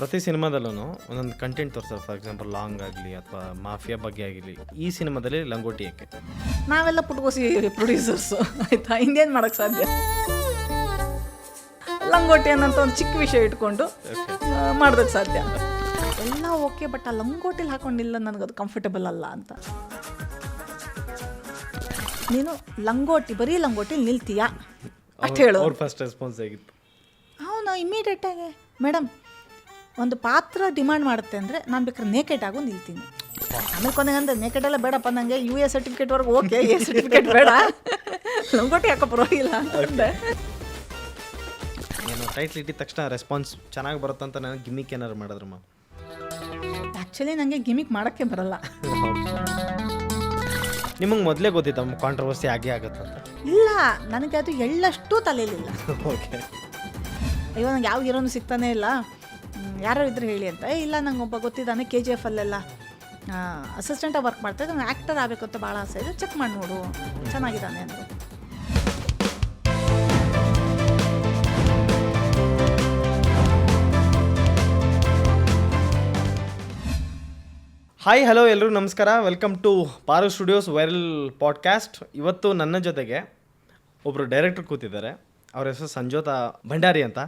ಪ್ರತಿ ಸಿನಿಮಾದಲ್ಲೂ ಒಂದೊಂದು ಕಂಟೆಂಟ್ ತೋರಿಸ್ತಾರೆ. ಫಾರ್ ಎಕ್ಸಾಂಪಲ್ ಲಾಂಗ್ ಆಗಲಿ ಅಥವಾ ಮಾಫಿಯಾ ಬಗ್ಗೆ ಆಗಲಿ. ಈ ಸಿನಿಮಾದಲ್ಲಿ ಲಂಗೋಟಿ ಏಕೆ? ನಾವೆಲ್ಲ ಪುಟ್ಕೋಸಿ ಪ್ರೊಡ್ಯೂಸರ್ಸು, ಆಯಿತಾ, ಇನ್ನೇನು ಮಾಡೋಕ್ಕೆ ಸಾಧ್ಯ? ಲಂಗೋಟಿ ಅನ್ನೋಂಥ ಒಂದು ಚಿಕ್ಕ ವಿಷಯ ಇಟ್ಕೊಂಡು ಮಾಡೋದಕ್ಕೆ ಸಾಧ್ಯ. ಎಲ್ಲ ಓಕೆ, ಬಟ್ ಆ ಲಂಗೋಟಿಲಿ ಹಾಕೊಂಡಿಲ್ಲ, ನನಗದು ಕಂಫರ್ಟಬಲ್ ಅಲ್ಲ ಅಂತ. ನೀನು ಲಂಗೋಟಿ, ಬರೀ ಲಂಗೋಟಿಲಿ ನಿಲ್ತೀಯಾ ಅಷ್ಟು ಹೇಳು. ಅವ್ರ ಫಸ್ಟ್ ರೆಸ್ಪಾನ್ಸ್ ಆಗಿತ್ತು. ಅವನು ಇಮಿಡಿಯೇಟಾಗಿ, ಮೇಡಮ್ ಒಂದು ಪಾತ್ರ ಡಿಮಾಂಡ್ ಮಾಡುತ್ತೆ ಅಂದರೆ ನಾನು ಬೇಕಾದ್ರೆ ನೇಕೆಡ್ ಆಗು ನಿಲ್ತೀನಿ. ಆಮೇಲೆ ಕೊನೆಗಂದ್ರೆ ನೇಕೆಡ್ ಎಲ್ಲ ಬೇಡಪ್ಪ, ನನಗೆ UA ಸರ್ಟಿಫಿಕೇಟ್ವರೆಗೂ ಓಕೆ, A ಸರ್ಟಿಫಿಕೇಟ್ ಬೇಡ, ಲಂಗೋಟಿ ಯಾಕೋ ಪರವಾಗಿಲ್ಲ ಅಂತಂದೆ. ಏನು ಟೈಟ್ಲ್ ಇಟ್ಟಿದ ತಕ್ಷಣ ರೆಸ್ಪಾನ್ಸ್ ಚೆನ್ನಾಗಿ ಬರುತ್ತಂತ ನನಗೆ ಗಿಮಿಕ್ ಏನಾರು ಮಾಡಿದ್ರಮ್ಮ? ಆ್ಯಕ್ಚುಲಿ ನನಗೆ ಗಿಮಿಕ್ ಮಾಡೋಕ್ಕೆ ಬರಲ್ಲ. ನಿಮಗೆ ಮೊದಲೇ ಗೊತ್ತಿತ್ತು ಕಾಂಟ್ರವರ್ಸಿ ಆಗೇ ಆಗುತ್ತಂತ? ಇಲ್ಲ, ನನಗೆ ಅದು ಎಳ್ಳಷ್ಟು ತಲೆಯಲ್ಲಿಲ್ಲ. ಓಕೆ, ಅಯ್ಯೋ ನಂಗೆ ಯಾವ ಹೀರೋನು ಸಿಗ್ತಾನೆ ಇಲ್ಲ, ಯಾರೋ ಇದ್ರೆ ಹೇಳಿ ಅಂತ. ಇಲ್ಲ, ನಂಗೆ ಒಬ್ಬ ಗೊತ್ತಿದ್ದಾನೆ KGF ಅಲ್ಲೆಲ್ಲ ಅಸಿಸ್ಟೆಂಟಾಗಿ ವರ್ಕ್ ಮಾಡ್ತಾರೆ, ನಂಗೆ ಆ್ಯಕ್ಟರ್ ಆಗಬೇಕು ಅಂತ ಭಾಳ ಆಸೆ ಇದೆ, ಚೆಕ್ ಮಾಡಿ ನೋಡು, ಚೆನ್ನಾಗಿದ್ದಾನೆ ಅಂದರು. ಹಾಯ್ ಹಲೋ ಎಲ್ಲರೂ ನಮಸ್ಕಾರ. ವೆಲ್ಕಮ್ ಟು ಪಾರು ಸ್ಟುಡಿಯೋಸ್ ವೈರಲ್ ಪಾಡ್ಕಾಸ್ಟ್. ಇವತ್ತು ನನ್ನ ಜೊತೆಗೆ ಒಬ್ಬರು ಡೈರೆಕ್ಟರ್ ಕೂತಿದ್ದಾರೆ. ಅವ್ರ ಹೆಸರು ಸಂಜೋತಾ ಭಂಡಾರಿ ಅಂತ.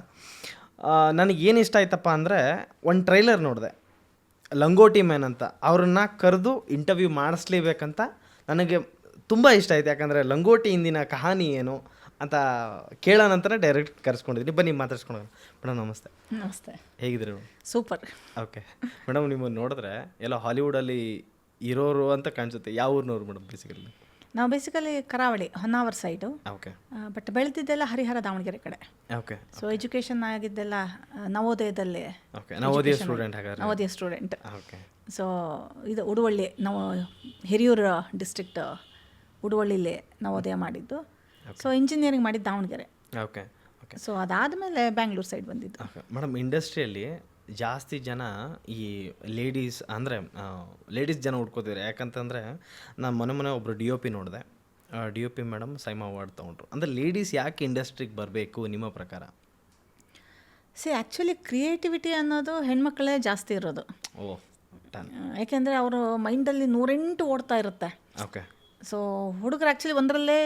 ನನಗೇನು ಇಷ್ಟ ಆಯ್ತಪ್ಪ ಅಂದರೆ, ಒಂದು ಟ್ರೈಲರ್ ನೋಡಿದೆ, ಲಂಗೋಟಿ ಮ್ಯಾನ್ ಅಂತ. ಅವ್ರನ್ನ ಕರೆದು ಇಂಟರ್ವ್ಯೂ ಮಾಡಿಸ್ಲೇಬೇಕಂತ ನನಗೆ ತುಂಬ ಇಷ್ಟ ಆಯ್ತು. ಯಾಕಂದರೆ ಲಂಗೋಟಿ ಹಿಂದಿನ ಕಹಾನಿ ಏನು ಅಂತ ಕೇಳೋ ನಂತರ ಡೈರೆಕ್ಟ್ ಕರೆಸ್ಕೊಂಡಿದ್ದೀನಿ. ಬನ್ನಿ ಮಾತಾಡ್ಸ್ಕೊಂಡು. ಮೇಡಮ್ ನಮಸ್ತೆ. ನಮಸ್ತೆ. ಹೇಗಿದ್ದೀರಿ ಮೇಡಮ್? ಸೂಪರ್. ಓಕೆ ಮೇಡಮ್, ನಿಮ್ಮನ್ನು ನೋಡಿದ್ರೆ ಎಲ್ಲ ಹಾಲಿವುಡಲ್ಲಿ ಇರೋರು ಅಂತ ಕಾಣಿಸುತ್ತೆ. ಯಾವ ಊರಿನವ್ರು ಮೇಡಮ್ ಬೇಸಿಕಲಿ? ನಾವು basically Karavali, Honnavar side. Okay. But ಬೆಳೆದಿದ್ದೆಲ್ಲ ಹರಿಹರ, ದಾವಣಗೆರೆ ಕಡೆ. ಓಕೆ. ಸೊ ಎಜುಕೇಷನ್ ಆಗಿದ್ದೆಲ್ಲ ನವೋದಯದಲ್ಲಿ. ಓಕೆ, ನವೋದಯ ಸ್ಟೂಡೆಂಟ್ ಹಾಗಾದ್ರೆ? ನವೋದಯ ಸ್ಟೂಡೆಂಟ್. ಓಕೆ. ಸೊ ಇದು ಉಡುವಳ್ಳಿ, ನಾವು ಹಿರಿಯೂರು ಡಿಸ್ಟ್ರಿಕ್ಟ್ ಉಡುವಳ್ಳಿಲಿ ನವೋದಯ ಮಾಡಿದ್ದು. ಸೊ ಇಂಜಿನಿಯರಿಂಗ್ ಮಾಡಿದ್ದು ದಾವಣಗೆರೆ. ಓಕೆ. ಓಕೆ. ಸೊ ಅದಾದಮೇಲೆ ಬ್ಯಾಂಗ್ಳೂರು ಸೈಡ್ ಬಂದಿದ್ದು. ಓಕೆ ಮೇಡಮ್, ಇಂಡಸ್ಟ್ರಿಯಲ್ಲಿ ಜಾಸ್ತಿ ಜನ ಈ ಲೇಡೀಸ್ ಅಂದರೆ ಲೇಡೀಸ್ ಜನ ಹುಡ್ಕೋತಿದ್ದಾರೆ. ಯಾಕಂತಂದರೆ ನಾನು ಮೊನ್ನೆ ಒಬ್ಬರು DOP ನೋಡಿದೆ. DOP ಮೇಡಮ್ ಸೈಮಾ ಅವಾರ್ಡ್ ತೊಗೊಂಡ್ರು. ಅಂದರೆ ಲೇಡೀಸ್ ಯಾಕೆ ಇಂಡಸ್ಟ್ರಿಗೆ ಬರಬೇಕು ನಿಮ್ಮ ಪ್ರಕಾರ? ಆ್ಯಕ್ಚುಲಿ ಕ್ರಿಯೇಟಿವಿಟಿ ಅನ್ನೋದು ಹೆಣ್ಮಕ್ಳೇ ಜಾಸ್ತಿ ಇರೋದು. ಓ, ಯಾಕೆಂದರೆ ಅವರು ಮೈಂಡಲ್ಲಿ 108 ಓಡ್ತಾ ಇರುತ್ತೆ. ಓಕೆ. ಸೊ ಹುಡುಗರು ಆ್ಯಕ್ಚುಲಿ ಒಂದರಲ್ಲೇ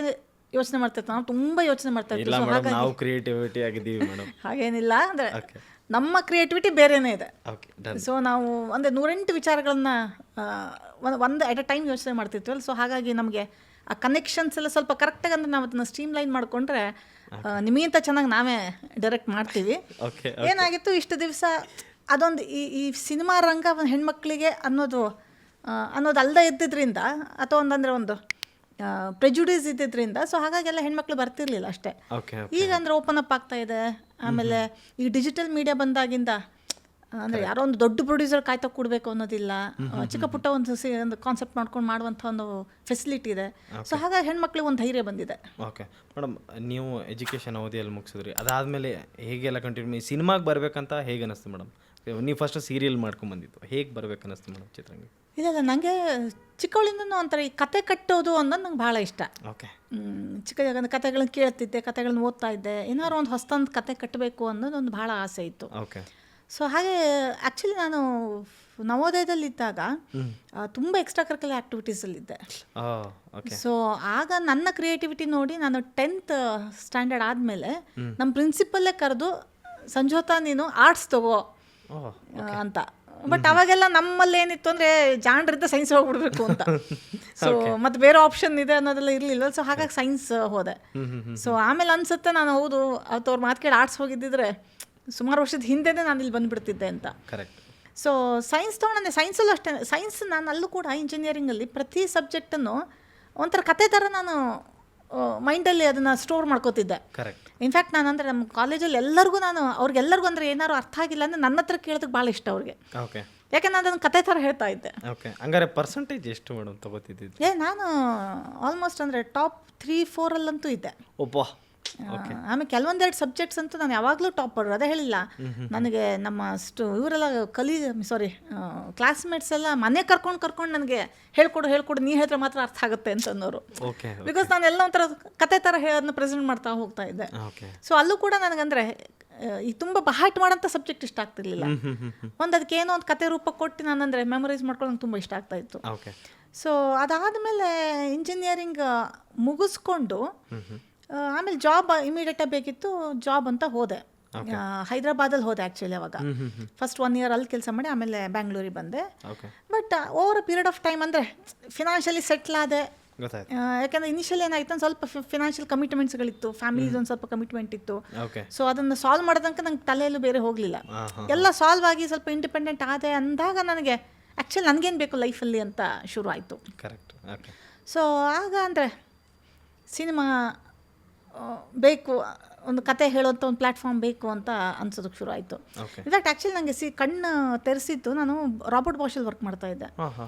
ಯೋಚನೆ ಮಾಡ್ತಿರ್ತಾರೆ, ನಾವು ತುಂಬ ಯೋಚನೆ ಮಾಡ್ತಾ ಇಲ್ಲ ಇರ್ತೀವಿ. ಮೇಡಮ್, ನಾವು ಕ್ರಿಯೇಟಿವಿಟಿ ಆಗಿದ್ದೀವಿ ಮೇಡಮ್. ಹಾಗೇನಿಲ್ಲ, ಅಂದರೆ ಓಕೆ. ನಮ್ಮ ಕ್ರಿಯೇಟಿವಿಟಿ ಬೇರೆಯೇ ಇದೆ. Okay, done. ಸೊ ನಾವು ಅಂದರೆ 108 ವಿಚಾರಗಳನ್ನ ಒಂದು ಎಟ್ ಅ ಟೈಮ್ ಯೋಚನೆ ಮಾಡ್ತಿರ್ತೀವಲ್ಲ. ಸೊ ಹಾಗಾಗಿ ನಮಗೆ ಆ ಕನೆಕ್ಷನ್ಸ್ ಎಲ್ಲ ಸ್ವಲ್ಪ ಕರೆಕ್ಟಾಗಿ, ಅಂದರೆ ನಾವು ಅದನ್ನು ಸ್ಟ್ರೀಮ್ ಲೈನ್ ಮಾಡಿಕೊಂಡ್ರೆ ನಿಮಗಿಂತ ಚೆನ್ನಾಗಿ ನಾವೇ ಡೈರೆಕ್ಟ್ ಮಾಡ್ತೀವಿ. ಓಕೆ. ಏನಾಗಿತ್ತು ಇಷ್ಟು ದಿವಸ ಅದೊಂದು ಈ ಸಿನಿಮಾ ರಂಗ ಒಂದು ಹೆಣ್ಮಕ್ಳಿಗೆ ಅನ್ನೋದು ಅಲ್ಲದೆ ಇದ್ದಿದ್ದರಿಂದ, ಅಥವಾ ಒಂದು ಪ್ರೆಜುಡಿಸ್ ಇದ್ದಿದ್ದರಿಂದ, ಸೊ ಹಾಗಾಗೆಲ್ಲ ಹೆಣ್ಮಕ್ಳು ಬರ್ತಿರ್ಲಿಲ್ಲ ಅಷ್ಟೇ. ಓಕೆ. ಈಗ ಅಂದರೆ ಓಪನ್ ಅಪ್ ಆಗ್ತಾ ಇದೆ. ಆಮೇಲೆ ಈ ಡಿಜಿಟಲ್ ಮೀಡಿಯಾ ಬಂದಾಗಿಂದ ಅಂದರೆ ಯಾರೋ ಒಂದು ದೊಡ್ಡ ಪ್ರೊಡ್ಯೂಸರ್ ಕಾಯ್ತಾ ಕೊಡಬೇಕು ಅನ್ನೋದಿಲ್ಲ, ಚಿಕ್ಕ ಪುಟ್ಟ ಒಂದು ಕಾನ್ಸೆಪ್ಟ್ ಮಾಡ್ಕೊಂಡು ಮಾಡುವಂಥ ಒಂದು ಫೆಸಿಲಿಟಿ ಇದೆ. ಸೊ ಹಾಗಾಗಿ ಹೆಣ್ಮಕ್ಳಿಗೆ ಒಂದು ಧೈರ್ಯ ಬಂದಿದೆ. ಓಕೆ ಮೇಡಮ್, ನೀವು ಎಜುಕೇಷನ್ ಅವಧಿಯಲ್ಲಿ ಮುಗಿಸಿದ್ರಿ, ಅದಾದಮೇಲೆ ಹೇಗೆಲ್ಲ ಕಂಟಿನ್ಯೂ ಸಿನಿಮಾಗೆ ಬರಬೇಕಂತ ಹೇಗೆ ಅನ್ನಿಸ್ತು ಮೇಡಮ್? ನೀವು ಫಸ್ಟ್ ಸೀರಿಯಲ್ ಮಾಡ್ಕೊಂಬಂದಿತ್ತು, ಹೇಗೆ ಬರ್ಬೇಕು ಅನ್ನಿಸ್ತು ಮೇಡಮ್ ಚಿತ್ರರಂಗ? ಇಲ್ಲ, ನನಗೆ ಚಿಕ್ಕವಳಿಂದನೂ ಒಂಥರ ಈ ಕತೆ ಕಟ್ಟೋದು ಅನ್ನೋದು ನಂಗೆ ಭಾಳ ಇಷ್ಟ. ಓಕೆ. ಚಿಕ್ಕ ಕತೆಗಳನ್ನ ಕೇಳ್ತಿದ್ದೆ, ಕತೆಗಳನ್ನ ಓದ್ತಾ ಇದ್ದೆ, ಏನಾದ್ರು ಒಂದು ಹೊಸತಂದು ಕತೆ ಕಟ್ಟಬೇಕು ಅನ್ನೋದೊಂದು ಭಾಳ ಆಸೆ ಇತ್ತು. ಓಕೆ. ಸೊ ಹಾಗೆ ಆ್ಯಕ್ಚುಲಿ ನಾನು ನವೋದಯದಲ್ಲಿದ್ದಾಗ ತುಂಬ ಎಕ್ಸ್ಟ್ರಾ ಕರಿಕ್ಯುಲರ್ ಆ್ಯಕ್ಟಿವಿಟೀಸಲ್ಲಿದ್ದೆ. ಸೊ ಆಗ ನನ್ನ ಕ್ರಿಯೇಟಿವಿಟಿ ನೋಡಿ ನಾನು 10th ಸ್ಟ್ಯಾಂಡರ್ಡ್ ಆದಮೇಲೆ ನಮ್ಮ ಪ್ರಿನ್ಸಿಪಲ್ಲೇ ಕರೆದು, ಸಂಜೋತಾ ನೀನು ಆರ್ಟ್ಸ್ ತಗೋ ಅಂತ. ಬಟ್ ಅವಾಗೆಲ್ಲ ನಮ್ಮಲ್ಲಿ ಏನಿತ್ತು ಅಂದರೆ ಜಾಣ್ರಿದ್ದ ಸೈನ್ಸ್ ಹೋಗ್ಬಿಡ್ಬೇಕು ಅಂತ. ಸೊ ಮತ್ತು ಬೇರೆ ಆಪ್ಷನ್ ಇದೆ ಅನ್ನೋದೆಲ್ಲ ಇರಲಿಲ್ಲ. ಸೊ ಹಾಗಾಗಿ ಸೈನ್ಸ್ ಹೋದೆ. ಸೊ ಆಮೇಲೆ ಅನಿಸುತ್ತೆ ನಾನು ಹೌದು ಅವತ್ತು ಅವ್ರ ಮಾತು ಕೇಳಿ ಆರ್ಟ್ಸ್ ಹೋಗಿದ್ದಿದ್ರೆ ಸುಮಾರು ವರ್ಷದ ಹಿಂದೆನೇ ನಾನು ಇಲ್ಲಿ ಬಂದುಬಿಡ್ತಿದ್ದೆ ಅಂತ. ಕರೆಕ್ಟ್. ಸೊ ಸೈನ್ಸ್ ತೊಗೊಂಡೆ. ಸೈನ್ಸಲ್ಲೂ ಅಷ್ಟೇ. ಸೈನ್ಸ್ ನಾನು ಅಲ್ಲೂ ಕೂಡ ಇಂಜಿನಿಯರಿಂಗಲ್ಲಿ ಪ್ರತಿ ಸಬ್ಜೆಕ್ಟನ್ನು ಒಂಥರ ಕತೆ ಥರ ನಾನು ಮೈಂಡಲ್ಲಿ ಅದನ್ನು ಸ್ಟೋರ್ ಮಾಡ್ಕೋತಿದ್ದೆ. ಕರೆಕ್ಟ್. ಇನ್ಫ್ಯಾಕ್ಟ್ ನಾನು ಅಂದರೆ ನಮ್ಮ ಕಾಲೇಜಲ್ಲಿ ಎಲ್ಲರಿಗೂ ಅವ್ರಿಗೆಲ್ಲರಿಗೂ ಅಂದರೆ ಏನಾದ್ರು ಅರ್ಥ ಆಗಿಲ್ಲ ಅಂದರೆ ನನ್ನ ಹತ್ರ ಕೇಳೋದಕ್ಕೆ ಭಾಳ ಇಷ್ಟ ಅವ್ರಿಗೆ. ಓಕೆ. ಯಾಕೆ ನಾನು ಅದನ್ನು ಕತೆ ಥರ ಹೇಳ್ತಾ ಇದ್ದೆ. ಓಕೆ. ಹಂಗಾರೆ ಪರ್ಸೆಂಟೇಜ್ ಎಷ್ಟು ಮೇಡಮ್ ತಗೋತಿದ್ದಿದ್ದು? ನಾನು ಆಲ್ಮೋಸ್ಟ್ ಅಂದರೆ ಟಾಪ್ 3-4 ಇದ್ದೆ. ಒಬ್ಬ ಆಮೇಲೆ ಕೆಲವೊಂದೆರಡು ಸಬ್ಜೆಕ್ಟ್ಸ್ ಅಂತೂ ನಾನು ಯಾವಾಗಲೂ ಟಾಪರ್, ಅದೇ ಹೇಳಿಲ್ಲ ನನಗೆ ನಮ್ಮ ಇವರೆಲ್ಲ ಸಾರಿ ಕ್ಲಾಸ್ಮೇಟ್ಸ್ ಎಲ್ಲ ಮನೆ ಕರ್ಕೊಂಡು ನನಗೆ ಹೇಳ್ಕೊಡು ನೀ ಹೇಳಿದ್ರೆ ಮಾತ್ರ ಅರ್ಥ ಆಗುತ್ತೆ ಅಂತ ಅನ್ನೋರು. ಬಿಕಾಸ್ ನಾನು ಎಲ್ಲ ಒಂಥರ ಕತೆ ಥರ ಅದನ್ನ ಪ್ರೆಸೆಂಟ್ ಮಾಡ್ತಾ ಹೋಗ್ತಾ ಇದ್ದೆ. ಸೊ ಅಲ್ಲೂ ಕೂಡ ನನಗಂದರೆ ಈ ತುಂಬ ಬಹಾಟ್ ಮಾಡೋಂಥ ಸಬ್ಜೆಕ್ಟ್ ಇಷ್ಟ ಆಗ್ತಿರ್ಲಿಲ್ಲ. ಅದಕ್ಕೆ ಏನೋ ಒಂದು ಕತೆ ರೂಪ ಕೊಟ್ಟು ನಾನಂದರೆ ಮೆಮೊರೈಸ್ ಮಾಡ್ಕೊಳ್ಳೋದು ತುಂಬ ಇಷ್ಟ ಆಗ್ತಾ ಇತ್ತು. ಸೊ ಅದಾದಮೇಲೆ ಇಂಜಿನಿಯರಿಂಗ್ ಮುಗಿಸ್ಕೊಂಡು ಆಮೇಲೆ ಜಾಬ್ ಇಮಿಡಿಯೇಟಾಗಿ ಬೇಕಿತ್ತು, ಜಾಬ್ ಅಂತ ಹೋದೆ. ಹೈದ್ರಾಬಾದಲ್ಲಿ ಹೋದೆ ಆ್ಯಕ್ಚುಲಿ ಅವಾಗ. ಫಸ್ಟ್ 1 year ಅಲ್ಲಿ ಕೆಲಸ ಮಾಡಿ ಆಮೇಲೆ ಬ್ಯಾಂಗ್ಳೂರಿಗೆ ಬಂದೆ. But over a period of time ಅಂದರೆ ಫಿನಾನ್ಷಿಯಲಿ ಸೆಟ್ಲ್ ಆದೆ. ಯಾಕಂದರೆ ಇನಿಷಿಯಲ್ ಏನಾಯ್ತು ಒಂದು ಸ್ವಲ್ಪ ಫಿನಾನ್ಷಿಯಲ್ ಕಮಿಟ್ಮೆಂಟ್ಸ್ಗಳಿತ್ತು, ಫ್ಯಾಮಿಲಿದು ಒಂದು ಸ್ವಲ್ಪ ಕಮಿಟ್ಮೆಂಟ್ ಇತ್ತು. ಸೊ ಅದನ್ನು ಸಾಲ್ವ್ ಮಾಡೋದಂಕ ನಂಗೆ ತಲೆಯಲ್ಲೂ ಬೇರೆ ಹೋಗಲಿಲ್ಲ. ಎಲ್ಲ ಸಾಲ್ವ್ ಆಗಿ ಸ್ವಲ್ಪ ಇಂಡಿಪೆಂಡೆಂಟ್ ಆದೆ ಅಂದಾಗ ನನಗೆ ಆ್ಯಕ್ಚುಲಿ ನನಗೇನು ಬೇಕು ಲೈಫಲ್ಲಿ ಅಂತ ಶುರು ಆಯಿತು. ಸೊ ಆಗ ಅಂದರೆ ಸಿನಿಮಾ ಬೇಕು, ಒಂದು ಕತೆ ಹೇಳೋಂಥ ಒಂದು ಪ್ಲ್ಯಾಟ್ಫಾರ್ಮ್ ಬೇಕು ಅಂತ ಅನ್ಸೋದಕ್ಕೆ ಶುರು ಆಯಿತು. ಇನ್ಫ್ಯಾಕ್ಟ್ ಆ್ಯಕ್ಚುಲಿ ನನಗೆ ಕಣ್ಣು ತೆರೆಸಿದ್ದು ನಾನು ರಾಬರ್ಟ್ ಬಾಷಲ್ಲಿ ವರ್ಕ್ ಮಾಡ್ತಾ ಇದ್ದೆ.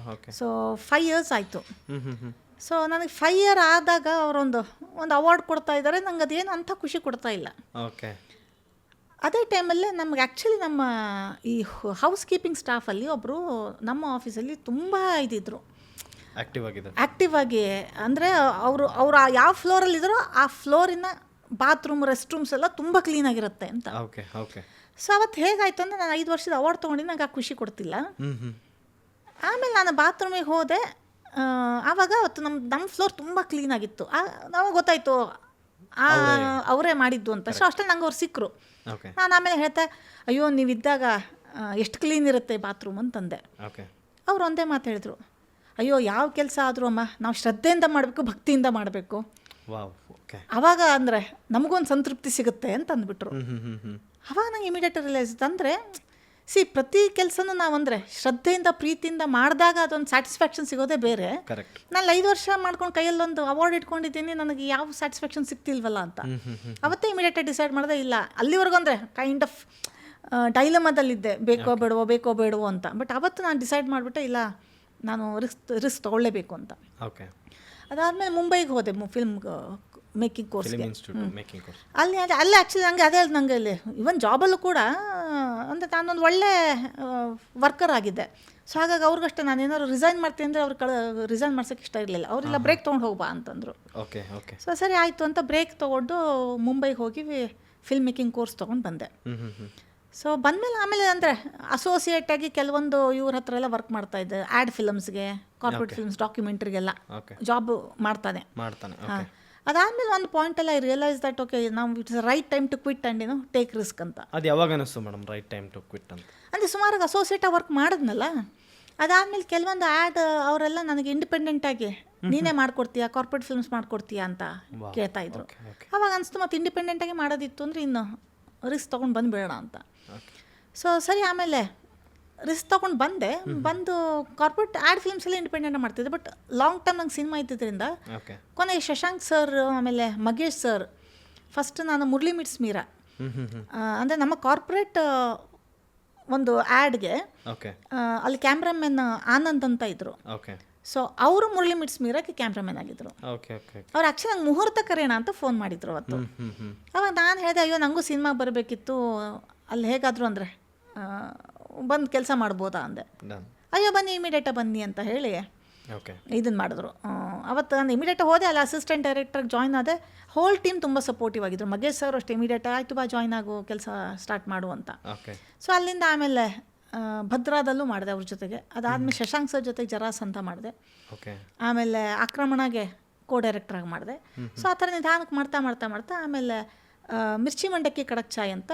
ಸೊ 5 years ಆಯಿತು. ಸೊ ನನಗೆ 5 year ಆದಾಗ ಅವರೊಂದು ಅವಾರ್ಡ್ ಕೊಡ್ತಾ ಇದ್ದಾರೆ, ನಂಗೆ ಅದೇನು ಅಂಥ ಖುಷಿ ಕೊಡ್ತಾ ಇಲ್ಲ. ಅದೇ ಟೈಮಲ್ಲೇ ನಮ್ಗೆ ಆ್ಯಕ್ಚುಲಿ ನಮ್ಮ ಈ ಹೌಸ್ ಕೀಪಿಂಗ್ ಸ್ಟಾಫಲ್ಲಿ ಒಬ್ಬರು ನಮ್ಮ ಆಫೀಸಲ್ಲಿ ತುಂಬ ಇದ್ದಿದ್ರು, ಆ್ಯಕ್ಟಿವ್ ಆಗಿ. ಅಂದರೆ ಅವರು ಯಾವ ಫ್ಲೋರಲ್ಲಿದ್ದರೋ ಆ ಫ್ಲೋರಿನ ಬಾತ್ರೂಮ್ ರೆಸ್ಟ್ ರೂಮ್ಸ್ ಎಲ್ಲ ತುಂಬ ಕ್ಲೀನಾಗಿರುತ್ತೆ ಅಂತ. ಸೊ ಅವತ್ತು ಹೇಗಾಯಿತು ಅಂದರೆ ನಾನು 5 ವರ್ಷದ ಅವಾರ್ಡ್ ತೊಗೊಂಡು ನಂಗೆ ಆ ಖುಷಿ ಕೊಡ್ತಿಲ್ಲ. ಆಮೇಲೆ ನಾನು ಬಾತ್ರೂಮಿಗೆ ಹೋದೆ. ಆವಾಗ ಅವತ್ತು ನಮ್ಮ ಫ್ಲೋರ್ ತುಂಬ ಕ್ಲೀನಾಗಿತ್ತು. ನಮಗೆ ಗೊತ್ತಾಯಿತು ಅವರೇ ಮಾಡಿದ್ದು ಅಂತ. ಸೊ ಅಷ್ಟೇ ನಂಗೆ ಅವ್ರು ಸಿಕ್ಕರು. ನಾನು ಆಮೇಲೆ ಹೇಳ್ತೆ, ಅಯ್ಯೋ ನೀವಿದ್ದಾಗ ಎಷ್ಟು ಕ್ಲೀನ್ ಇರುತ್ತೆ ಬಾತ್ರೂಮ್ ಅಂತಂದೆ. ಅವ್ರು ಒಂದೇ ಮಾತು ಹೇಳಿದ್ರು, ಅಯ್ಯೋ ಯಾವ ಕೆಲಸ ಆದರೂ ಅಮ್ಮ ನಾವು ಶ್ರದ್ಧೆಯಿಂದ ಮಾಡಬೇಕು, ಭಕ್ತಿಯಿಂದ ಮಾಡಬೇಕು, ಅವಾಗ ಅಂದರೆ ನಮಗೊಂದು ಸಂತೃಪ್ತಿ ಸಿಗುತ್ತೆ ಅಂತ ಅಂದ್ಬಿಟ್ರು. ಅವಾಗ ನಂಗೆ ಇಮಿಡಿಯೇಟ್ ರಿಯಲೈಸ್ ಅಂದರೆ ಪ್ರತಿ ಕೆಲಸನೂ ನಾವು ಅಂದರೆ ಶ್ರದ್ಧೆಯಿಂದ ಪ್ರೀತಿಯಿಂದ ಮಾಡಿದಾಗ ಅದೊಂದು ಸ್ಯಾಟಿಸ್ಫ್ಯಾಕ್ಷನ್ ಸಿಗೋದೇ ಬೇರೆ. ನಾನು 5 ವರ್ಷ ಮಾಡ್ಕೊಂಡು ಕೈಯಲ್ಲೊಂದು ಅವಾರ್ಡ್ ಇಟ್ಕೊಂಡಿದ್ದೀನಿ, ನನಗೆ ಯಾವ ಸ್ಯಾಟಿಸ್ಫ್ಯಾಕ್ಷನ್ ಸಿಗ್ತಿಲ್ವಲ್ಲ ಅಂತ ಅವತ್ತೇ ಇಮಿಡಿಯೇಟಾಗಿ ಡಿಸೈಡ್ ಮಾಡಿದೆ. ಇಲ್ಲ ಅಲ್ಲಿವರೆಗೂ ಅಂದರೆ ಕೈಂಡ್ ಆಫ್ ಡೈಲಮದಲ್ಲಿದ್ದೆ, ಬೇಕೋ ಬೇಡವೋ ಅಂತ. ಬಟ್ ಅವತ್ತು ನಾನು ಡಿಸೈಡ್ ಮಾಡಿಬಿಟ್ಟೆ, ಇಲ್ಲ ನಾನು ರಿಸ್ಕ್ ತೊಗೊಳ್ಳೇಬೇಕು ಅಂತ. ಅದಾದಮೇಲೆ ಮುಂಬೈಗೆ ಹೋದೆ ಫಿಲ್ಮ್ ಮೇಕಿಂಗ್ ಕೋರ್ಸ್ಗೆ. ಅಲ್ಲಿ ಆ್ಯಕ್ಚುಲಿ ನನಗೆ ಅದೇ ನನಗೆ ಇಲ್ಲಿ ಇವನ್ ಜಾಬಲ್ಲೂ ಕೂಡ ಅಂದರೆ ನಾನೊಂದು ಒಳ್ಳೆ ವರ್ಕರ್ ಆಗಿದ್ದೆ. ಸೊ ಹಾಗಾಗಿ ಅವ್ರಿಗಷ್ಟೇ ನಾನು ಏನಾದ್ರು ರಿಸೈನ್ ಮಾಡ್ತೀನಿ ಅಂದರೆ ಅವ್ರು ರಿಸೈನ್ ಮಾಡ್ಸೋಕ್ಕೆ ಇಷ್ಟ ಇರಲಿಲ್ಲ. ಅವರೆಲ್ಲ ಬ್ರೇಕ್ ತೊಗೊಂಡು ಹೋಗ್ಬಾ ಅಂತಂದರು. ಸೊ ಸರಿ ಆಯಿತು ಅಂತ ಬ್ರೇಕ್ ತೊಗೊಂಡು ಮುಂಬೈಗೆ ಹೋಗಿ ಫಿಲ್ಮ್ ಮೇಕಿಂಗ್ ಕೋರ್ಸ್ ತೊಗೊಂಡು ಬಂದೆ. ಸೊ ಬಂದಮೇಲೆ ಆಮೇಲೆ ಅಂದರೆ ಅಸೋಸಿಯೇಟಾಗಿ ಕೆಲವೊಂದು ಇವ್ರ ಹತ್ರ ಎಲ್ಲ ವರ್ಕ್ ಮಾಡ್ತಾಯಿದ್ದೆ. ಆ್ಯಡ್ ಫಿಲಮ್ಸ್ಗೆ, ಕಾರ್ಪೊರೇಟ್ ಫಿಲ್ಮ್ಸ್, ಡಾಕ್ಯುಮೆಂಟ್ರಿಗೆಲ್ಲ ಜಾಬ್ ಮಾಡ್ತಾನೆ. ಅದಾದಮೇಲೆ ಒಂದು ಪಾಯಿಂಟಲ್ಲಿ ಐ ರಿಯಲೈಸ್ ದಟ್ ಓಕೆ ನಾವು it's right time to quit and take risk ಅಂತ. ಅದು ಯಾವಾಗ ಅನಿಸ್ತು madam right time to quit ಅಂತ? ಅಂದರೆ ಸುಮಾರಾಗಿ ಅಸೋಸಿಯೇಟಾಗಿ ವರ್ಕ್ ಮಾಡಿದ್ನಲ್ಲ, ಅದಾದಮೇಲೆ ಕೆಲವೊಂದು ಆ್ಯಡ್ ಅವರೆಲ್ಲ ನನಗೆ ಇಂಡಿಪೆಂಡೆಂಟಾಗಿ ನೀನೇ ಮಾಡ್ಕೊಡ್ತೀಯಾ, ಕಾರ್ಪೊರೇಟ್ ಫಿಲ್ಮ್ಸ್ ಮಾಡ್ಕೊಡ್ತೀಯಾ ಅಂತ ಕೇಳ್ತಾಯಿದ್ರು. ಅವಾಗ ಅನಿಸ್ತು ಮತ್ತು ಇಂಡಿಪೆಂಡೆಂಟಾಗಿ ಮಾಡೋದಿತ್ತು ಅಂದರೆ ಇನ್ನು ರಿಸ್ಕ್ ತೊಗೊಂಡು ಬಂದುಬೇಡ ಅಂತ. ಸೊ ಸರಿ ಆಮೇಲೆ ರಿಸ್ಕ್ ತೊಗೊಂಡು ಬಂದು ಕಾರ್ಪೊರೇಟ್ ಆ್ಯಡ್ ಫಿಲ್ಮ್ಸಲ್ಲಿ ಇಂಡಿಪೆಂಡೆಂಟ್ ಮಾಡ್ತಿದ್ದೆ. ಬಟ್ ಲಾಂಗ್ ಟರ್ಮ್ ನಂಗೆ ಸಿನಿಮಾ ಇದ್ದಿದ್ದರಿಂದ ಕೊನೆಗೆ ಶಶಾಂಕ್ ಸರ್ ಆಮೇಲೆ ಮಗೇಶ್ ಸರ್, ಫಸ್ಟ್ ನಾನು ಮುರಳಿ ಮಿಟ್ಸ್ ಮೀರಾ ಅಂದರೆ ನಮ್ಮ ಕಾರ್ಪೊರೇಟ್ ಒಂದು ಆ್ಯಡ್ಗೆ ಅಲ್ಲಿ ಕ್ಯಾಮ್ರಾಮನ್ ಆನಂದ್ ಅಂತ ಇದ್ದರು. ಸೊ ಅವರು ಮುರಳಿ ಮಿಟ್ಸ್ ಮೀರಾಗೆ ಕ್ಯಾಮ್ರಾಮನ್ ಆಗಿದ್ದರು. ಅವ್ರು ಆ್ಯಕ್ಚುಲಿ ನಂಗೆ ಮುಹೂರ್ತ ಕರೆಯೋಣ ಅಂತ ಫೋನ್ ಮಾಡಿದ್ರು ಅವತ್ತು. ಅವಾಗ ನಾನು ಹೇಳಿದೆ, ಅಯ್ಯೋ ನನಗೂ ಸಿನಿಮಾಗೆ ಬರಬೇಕಿತ್ತು, ಅಲ್ಲಿ ಹೇಗಾದರೂ ಅಂದರೆ ಬಂದು ಕೆಲಸ ಮಾಡ್ಬೋದಾ ಅಂದೆ. ಅಯ್ಯೋ ಬನ್ನಿ ಇಮಿಡಿಯೇಟಾಗಿ ಬನ್ನಿ ಅಂತ ಹೇಳಿ ಇದನ್ನು ಮಾಡಿದ್ರು. ಅವತ್ತು ನಾನು ಇಮಿಡಿಯೇಟಾಗಿ ಹೋದೆ, ಅಲ್ಲಿ ಅಸಿಸ್ಟೆಂಟ್ ಡೈರೆಕ್ಟ್ರಾಗಿ ಜಾಯ್ನ್ ಆದೆ. ಹೋಲ್ ಟೀಮ್ ತುಂಬ ಸಪೋರ್ಟಿವ್ ಆಗಿದ್ರು. ಮಗೇಶ್ ಸರ್ ಅಷ್ಟೇ ಇಮಿಡಿಯೇಟಾಗಿ ಆಯಿತು ಬಾ ಜಾಯ್ನ್ ಆಗು, ಕೆಲಸ ಸ್ಟಾರ್ಟ್ ಮಾಡು ಅಂತ. ಸೊ ಅಲ್ಲಿಂದ ಆಮೇಲೆ ಭದ್ರಾದಲ್ಲೂ ಮಾಡಿದೆ ಅವ್ರ ಜೊತೆಗೆ. ಅದಾದಮೇಲೆ ಶಶಾಂಕ್ ಸರ್ ಜೊತೆಗೆ ಜರಾಸ್ ಅಂತ ಮಾಡಿದೆ. ಆಮೇಲೆ ಆಕ್ರಮಣಗೆ ಕೋ ಡೈರೆಕ್ಟ್ರಾಗಿ ಮಾಡಿದೆ. ಸೊ ಆ ಥರ ನಿಧಾನಕ್ಕೆ ಮಾಡ್ತಾ ಆಮೇಲೆ ಮಿರ್ಚಿ ಮಂಡಕ್ಕಿ ಕಡಕ್ ಚಾಯ್ ಅಂತ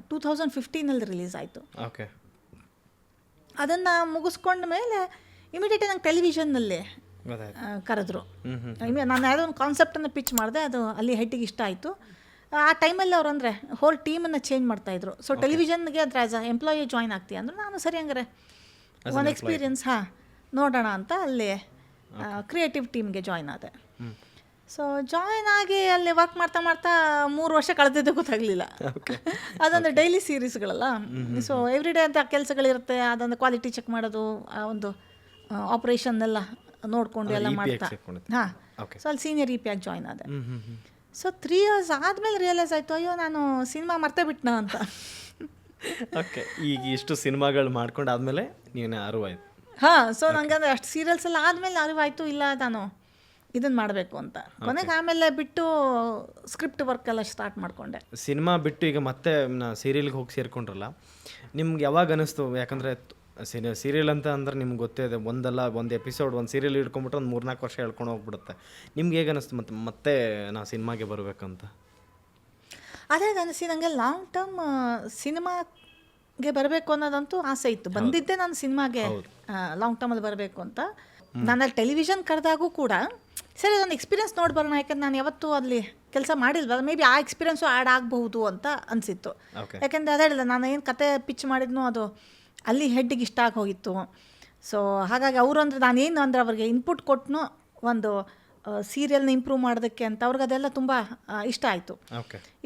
2015 ರಿಲೀಸ್ ಆಯಿತು. ಅದನ್ನು ಮುಗಿಸ್ಕೊಂಡ ಮೇಲೆ ಇಮಿಡಿಯೇಟಾಗಿ ನಂಗೆ ಟೆಲಿವಿಷನ್ನಲ್ಲಿ ಕರೆದ್ರು. ನಾನು ಯಾವುದೋ ಒಂದು ಕಾನ್ಸೆಪ್ಟನ್ನು ಪಿಚ್ ಮಾಡಿದೆ, ಅದು ಅಲ್ಲಿ ಹೆಡ್ಡಿಗೆ ಇಷ್ಟ ಆಯಿತು. ಆ ಟೈಮಲ್ಲಿ ಅವ್ರು ಅಂದರೆ ಹೋಲ್ ಟೀಮನ್ನು ಚೇಂಜ್ ಮಾಡ್ತಾಯಿದ್ರು. ಸೊ ಟೆಲಿವಿಷನ್ಗೆ ಅದ್ರ ಆ್ಯಸ್ ಅ ಎಂಪ್ಲಾಯಿ ಜಾಯ್ನ್ ಆಗ್ತೀಯ ಅಂದರು. ನಾನು ಸರಿ ಹಂಗಾರೆ ಒಂದು ಎಕ್ಸ್ಪೀರಿಯನ್ಸ್ ನೋಡೋಣ ಅಂತ ಅಲ್ಲಿ ಕ್ರಿಯೇಟಿವ್ ಟೀಮ್ಗೆ ಜಾಯ್ನ್ ಆದೆ. ಸೊ ಜಾಯ್ನ್ ಆಗಿ ಅಲ್ಲಿ ವರ್ಕ್ ಮಾಡ್ತಾ 3 ವರ್ಷ ಕಳೆದಿದ್ದೆ ಗೊತ್ತಾಗಲಿಲ್ಲ. ಅದೊಂದು ಡೈಲಿ ಸೀರೀಸ್ಗಳಲ್ಲ. ಸೊ ಎವ್ರಿ ಡೇ ಅಂತ ಕೆಲಸಗಳಿರುತ್ತೆ. ಅದೊಂದು ಕ್ವಾಲಿಟಿ ಚೆಕ್ ಮಾಡೋದು, ಆ ಒಂದು ಆಪ್ರೇಷನ್ ಎಲ್ಲ ನೋಡಿಕೊಂಡು ಎಲ್ಲ ಮಾಡ್ತಾ ಸೊ ಅಲ್ಲಿ ಸೀನಿಯರ್ ಇ ಪಿ ಆಗಿ ಜಾಯ್ನ್ ಆದೆ. ಸೊ 3 years ಆದಮೇಲೆ ರಿಯಲೈಸ್ ಆಯಿತು, ಅಯ್ಯೋ ನಾನು ಸಿನಿಮಾ ಮರ್ತೇ ಬಿಟ್ನಾ ಅಂತ. ಓಕೆ, ಈಗ ಇಷ್ಟು ಸಿನಿಮಾಗಳು ಮಾಡ್ಕೊಂಡು ಆದಮೇಲೆ ನೀವೇ ಅರಿವಾಯ್ತು. ಹಾಂ, ಸೊ ನನಗಂದ್ರೆ ಅಷ್ಟು ಸೀರಿಯಲ್ಸ್ ಎಲ್ಲ ಆದಮೇಲೆ ಅರಿವಾಯಿತು, ಇಲ್ಲ ನಾನು ಇದನ್ನು ಮಾಡಬೇಕು ಅಂತ. ಕೊನೆಗೆ ಆಮೇಲೆ ಬಿಟ್ಟು ಸ್ಕ್ರಿಪ್ಟ್ ವರ್ಕ್ ಎಲ್ಲ ಸ್ಟಾರ್ಟ್ ಮಾಡಿಕೊಂಡೆ. ಸಿನಿಮಾ ಬಿಟ್ಟು ಈಗ ಮತ್ತೆ ಸೀರಿಯಲ್ಗೆ ಹೋಗಿ ಸೇರ್ಕೊಂಡ್ರಲ್ಲ, ನಿಮ್ಗೆ ಯಾವಾಗ ಅನ್ನಿಸ್ತು? ಯಾಕಂದರೆ ಸೀರಿಯಲ್ ಅಂತ ಅಂದ್ರೆ ನಿಮ್ಗೆ ಗೊತ್ತೇ ಇದೆ, ಒಂದು ಎಪಿಸೋಡ್ ಒಂದು ಸೀರಿಯಲ್ ಹಿಡ್ಕೊಂಬಿಟ್ಟು ಒಂದು 3-4 ವರ್ಷ ಹೇಳ್ಕೊಂಡು ಹೋಗ್ಬಿಡುತ್ತೆ. ನಿಮ್ಗೆ ಹೇಗೆ ಅನ್ನಿಸ್ತು ಮತ್ತೆ ನಾ ಸಿನಿಮಾಗೆ ಬರಬೇಕಂತ? ಅದೇ ಅನಿಸಿ ನನಗೆ ಲಾಂಗ್ ಟರ್ಮ್ ಸಿನಿಮಾಗೆ ಬರಬೇಕು ಅನ್ನೋದಂತೂ ಆಸೆ ಇತ್ತು. ಬಂದಿದ್ದೆ ನಾನು ಸಿನಿಮಾಗೆ ಲಾಂಗ್ ಟರ್ಮಲ್ಲಿ ಬರಬೇಕು ಅಂತ. ನಾನು ಟೆಲಿವಿಷನ್ ಕರೆದಾಗೂ ಕೂಡ ಸರಿ ಒಂದು ಎಕ್ಸ್ಪೀರಿಯನ್ಸ್ ನೋಡಿ ಬರೋಣ, ಯಾಕಂದ್ರೆ ನಾನು ಯಾವತ್ತೂ ಅಲ್ಲಿ ಕೆಲಸ ಮಾಡಿಲ್ವಲ್ಲ, ಮೇ ಬಿ ಆ ಎಕ್ಸ್ಪೀರಿಯನ್ಸು ಆ್ಯಡ್ ಆಗಬಹುದು ಅಂತ ಅನಿಸಿತ್ತು. ಯಾಕೆಂದರೆ ಅದೇ ಹೇಳಿಲ್ಲ, ನಾನು ಏನು ಕತೆ ಪಿಚ್ ಮಾಡಿದ್ನೋ ಅದು ಅಲ್ಲಿ ಹೆಡ್ಡಿಗೆ ಇಷ್ಟ ಆಗಿ ಹೋಗಿತ್ತು. ಸೊ ಹಾಗಾಗಿ ಅವರು ಅಂದರೆ ನಾನೇನು ಅಂದರೆ ಅವ್ರಿಗೆ ಇನ್ಪುಟ್ ಕೊಟ್ಟನು ಒಂದು ಸೀರಿಯಲ್ನ ಇಂಪ್ರೂವ್ ಮಾಡೋದಕ್ಕೆ ಅಂತ, ಅವ್ರಿಗೆ ಅದೆಲ್ಲ ತುಂಬ ಇಷ್ಟ ಆಯಿತು.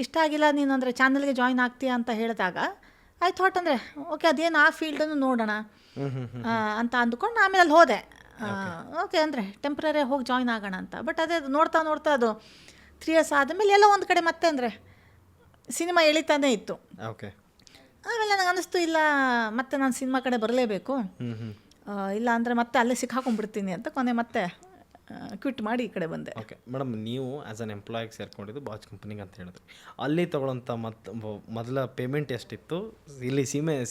ಇಷ್ಟ ಆಗಿಲ್ಲ, ನೀನು ಅಂದರೆ ಚಾನಲ್ಗೆ ಜಾಯ್ನ್ ಆಗ್ತೀಯಾ ಅಂತ ಹೇಳಿದಾಗ ಐ ಥಾಟ್ ಅಂದರೆ ಓಕೆ ಅದೇನು ಆ ಫೀಲ್ಡನ್ನು ನೋಡೋಣ ಅಂತ ಅಂದ್ಕೊಂಡು ಆಮೇಲೆ ಅಲ್ಲಿ ಹೋದೆ. ಓಕೆ ಅಂದರೆ ಟೆಂಪ್ರರಿ ಹೋಗಿ ಜಾಯ್ನ್ ಆಗೋಣ ಅಂತ. ಬಟ್ ಅದೇ ನೋಡ್ತಾ ನೋಡ್ತಾ ಅದು 3 years ಆದಮೇಲೆ ಎಲ್ಲ ಒಂದು ಕಡೆ ಮತ್ತೆ ಅಂದರೆ ಸಿನಿಮಾ ಎಳಿತಾನೇ ಇತ್ತು. ಆಮೇಲೆ ನನಗೆ ಅನ್ನಿಸ್ತು, ಇಲ್ಲ ಮತ್ತೆ ನಾನು ಸಿನಿಮಾ ಕಡೆ ಬರಲೇಬೇಕು, ಇಲ್ಲ ಅಂದರೆ ಮತ್ತೆ ಅಲ್ಲೇ ಸಿಕ್ಕಾಕೊಂಡ್ಬಿಡ್ತೀನಿ ಅಂತ ಕೊನೆ ಮತ್ತೆ ಕ್ವಿಟ್ ಮಾಡಿ ಈ ಕಡೆ ಬಂದೆ. ಓಕೆ ಮೇಡಮ್, ನೀವು ಆ್ಯಸ್ ಅನ್ ಎಂಪ್ಲಾಯಿಗೆ ಸೇರ್ಕೊಂಡಿದ್ದು ಬಾಚ್ ಕಂಪ್ನಿಗೆ ಅಂತ ಹೇಳಿದ್ರಿ. ಅಲ್ಲಿ ತೊಗೊಳ್ಳೋಂಥ ಮೊದಲ ಪೇಮೆಂಟ್ ಎಷ್ಟಿತ್ತು? ಇಲ್ಲಿ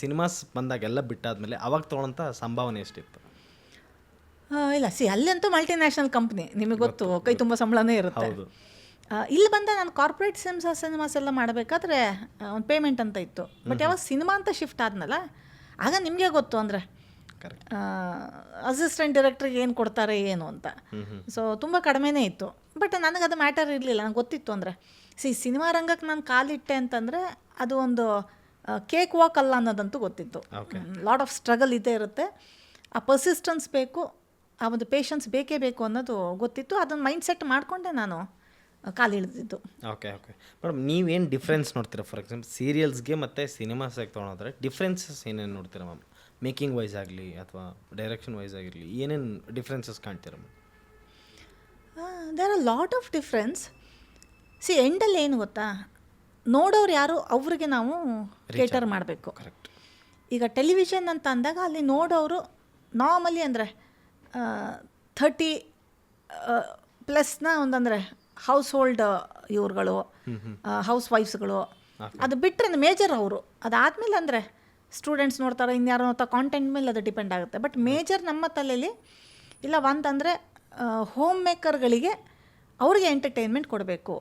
ಸಿನಿಮಾಸ್ ಬಂದಾಗೆಲ್ಲ ಬಿಟ್ಟಾದ್ಮೇಲೆ ಅವಾಗ ತೊಗೊಳ್ಳೋಂಥ ಸಂಭಾವನೆ ಎಷ್ಟಿತ್ತು? ಇಲ್ಲ ಅಲ್ಲಂತೂ ಮಲ್ಟಿನ್ಯಾಷನಲ್ ಕಂಪ್ನಿ, ನಿಮಗೆ ಗೊತ್ತು, ಕೈ ತುಂಬ ಸಂಬಳನೇ ಇರುತ್ತೆ. ಇಲ್ಲಿ ಬಂದ ನಾನು ಕಾರ್ಪೊರೇಟ್ ಸಿನಿಮಾಸ್ ಎಲ್ಲ ಮಾಡಬೇಕಾದ್ರೆ ಒಂದು ಪೇಮೆಂಟ್ ಅಂತ ಇತ್ತು. ಬಟ್ ಯಾವಾಗ ಸಿನಿಮಾ ಅಂತ ಶಿಫ್ಟ್ ಆದ್ನಲ್ಲ, ಆಗ ನಿಮಗೆ ಗೊತ್ತು ಅಂದರೆ ಅಸಿಸ್ಟೆಂಟ್ ಡೈರೆಕ್ಟ್ರಿಗೆ ಏನು ಕೊಡ್ತಾರೆ ಏನು ಅಂತ. ಸೊ ತುಂಬ ಕಡಿಮೆನೇ ಇತ್ತು. ಬಟ್ ನನಗದು ಮ್ಯಾಟರ್ ಇರಲಿಲ್ಲ, ನನಗೆ ಗೊತ್ತಿತ್ತು ಅಂದರೆ ಸಿನಿಮಾ ರಂಗಕ್ಕೆ ನಾನು ಕಾಲಿಟ್ಟೆ ಅಂತಂದರೆ ಅದು ಒಂದು ಕೇಕ್ ವಾಕ್ ಅಲ್ಲ ಅನ್ನೋದಂತೂ ಗೊತ್ತಿತ್ತು. ಲಾಟ್ ಆಫ್ ಸ್ಟ್ರಗಲ್ ಇದ್ದೇ ಇರುತ್ತೆ, ಆ ಪರ್ಸಿಸ್ಟೆನ್ಸ್ ಬೇಕು, ಆ ಒಂದು ಪೇಷನ್ಸ್ ಬೇಕೇ ಬೇಕು ಅನ್ನೋದು ಗೊತ್ತಿತ್ತು. ಅದನ್ನು ಮೈಂಡ್ ಸೆಟ್ ಮಾಡಿಕೊಂಡೆ ನಾನು ಕಾಲಿಳಿದಿದ್ದು. ಓಕೆ ಮೇಡಮ್, ನೀವೇನು ಡಿಫ್ರೆನ್ಸ್ ನೋಡ್ತೀರಾ? ಫಾರ್ ಎಕ್ಸಾಂಪಲ್ ಸೀರಿಯಲ್ಸ್ಗೆ ಮತ್ತು ಸಿನಿಮಾಸ್ಗೆ ತೊಗೊಳೋದ್ರೆ ಡಿಫ್ರೆನ್ಸಸ್ ಏನೇನು ನೋಡ್ತೀರಾ ಮ್ಯಾಮ್? ಮೇಕಿಂಗ್ ವೈಸ್ ಆಗಲಿ ಅಥವಾ ಡೈರೆಕ್ಷನ್ ವೈಸ್ ಆಗಿರಲಿ, ಏನೇನು ಡಿಫ್ರೆನ್ಸಸ್ ಕಾಣ್ತೀರಾ ma'am? There are lot of difference. ಎಂಡಲ್ಲಿ ಏನು ಗೊತ್ತಾ, ನೋಡೋರು ಯಾರು ಅವ್ರಿಗೆ ನಾವು ಕೇಟರ್ ಮಾಡಬೇಕು. ಕರೆಕ್ಟ್. ಈಗ ಟೆಲಿವಿಷನ್ ಅಂತ ಅಂದಾಗ ಅಲ್ಲಿ ನೋಡೋರು ನಾರ್ಮಲಿ ಅಂದರೆ 30 ಪ್ಲಸ್ನ ಒಂದಂದರೆ ಹೌಸ್ ಹೋಲ್ಡ್ ಇವ್ರುಗಳು, ಹೌಸ್ ವೈಫ್ಸ್ಗಳು, ಅದು ಬಿಟ್ಟರೆ ಮೇಜರ್ ಅವರು. ಅದಾದಮೇಲೆ ಅಂದರೆ ಸ್ಟೂಡೆಂಟ್ಸ್ ನೋಡ್ತಾರೆ, ಇನ್ಯಾರು ನೋಡ್ತಾರೆ, ಕಾಂಟೆಂಟ್ ಮೇಲೆ ಅದು ಡಿಪೆಂಡ್ ಆಗುತ್ತೆ. ಬಟ್ ಮೇಜರ್ ನಮ್ಮ ತಲೆಯಲ್ಲಿ ಇಲ್ಲ ಒಂದಂದರೆ ಹೋಮ್ ಮೇಕರ್ಗಳಿಗೆ ಅವ್ರಿಗೆ ಎಂಟರ್ಟೈನ್ಮೆಂಟ್ ಕೊಡಬೇಕು.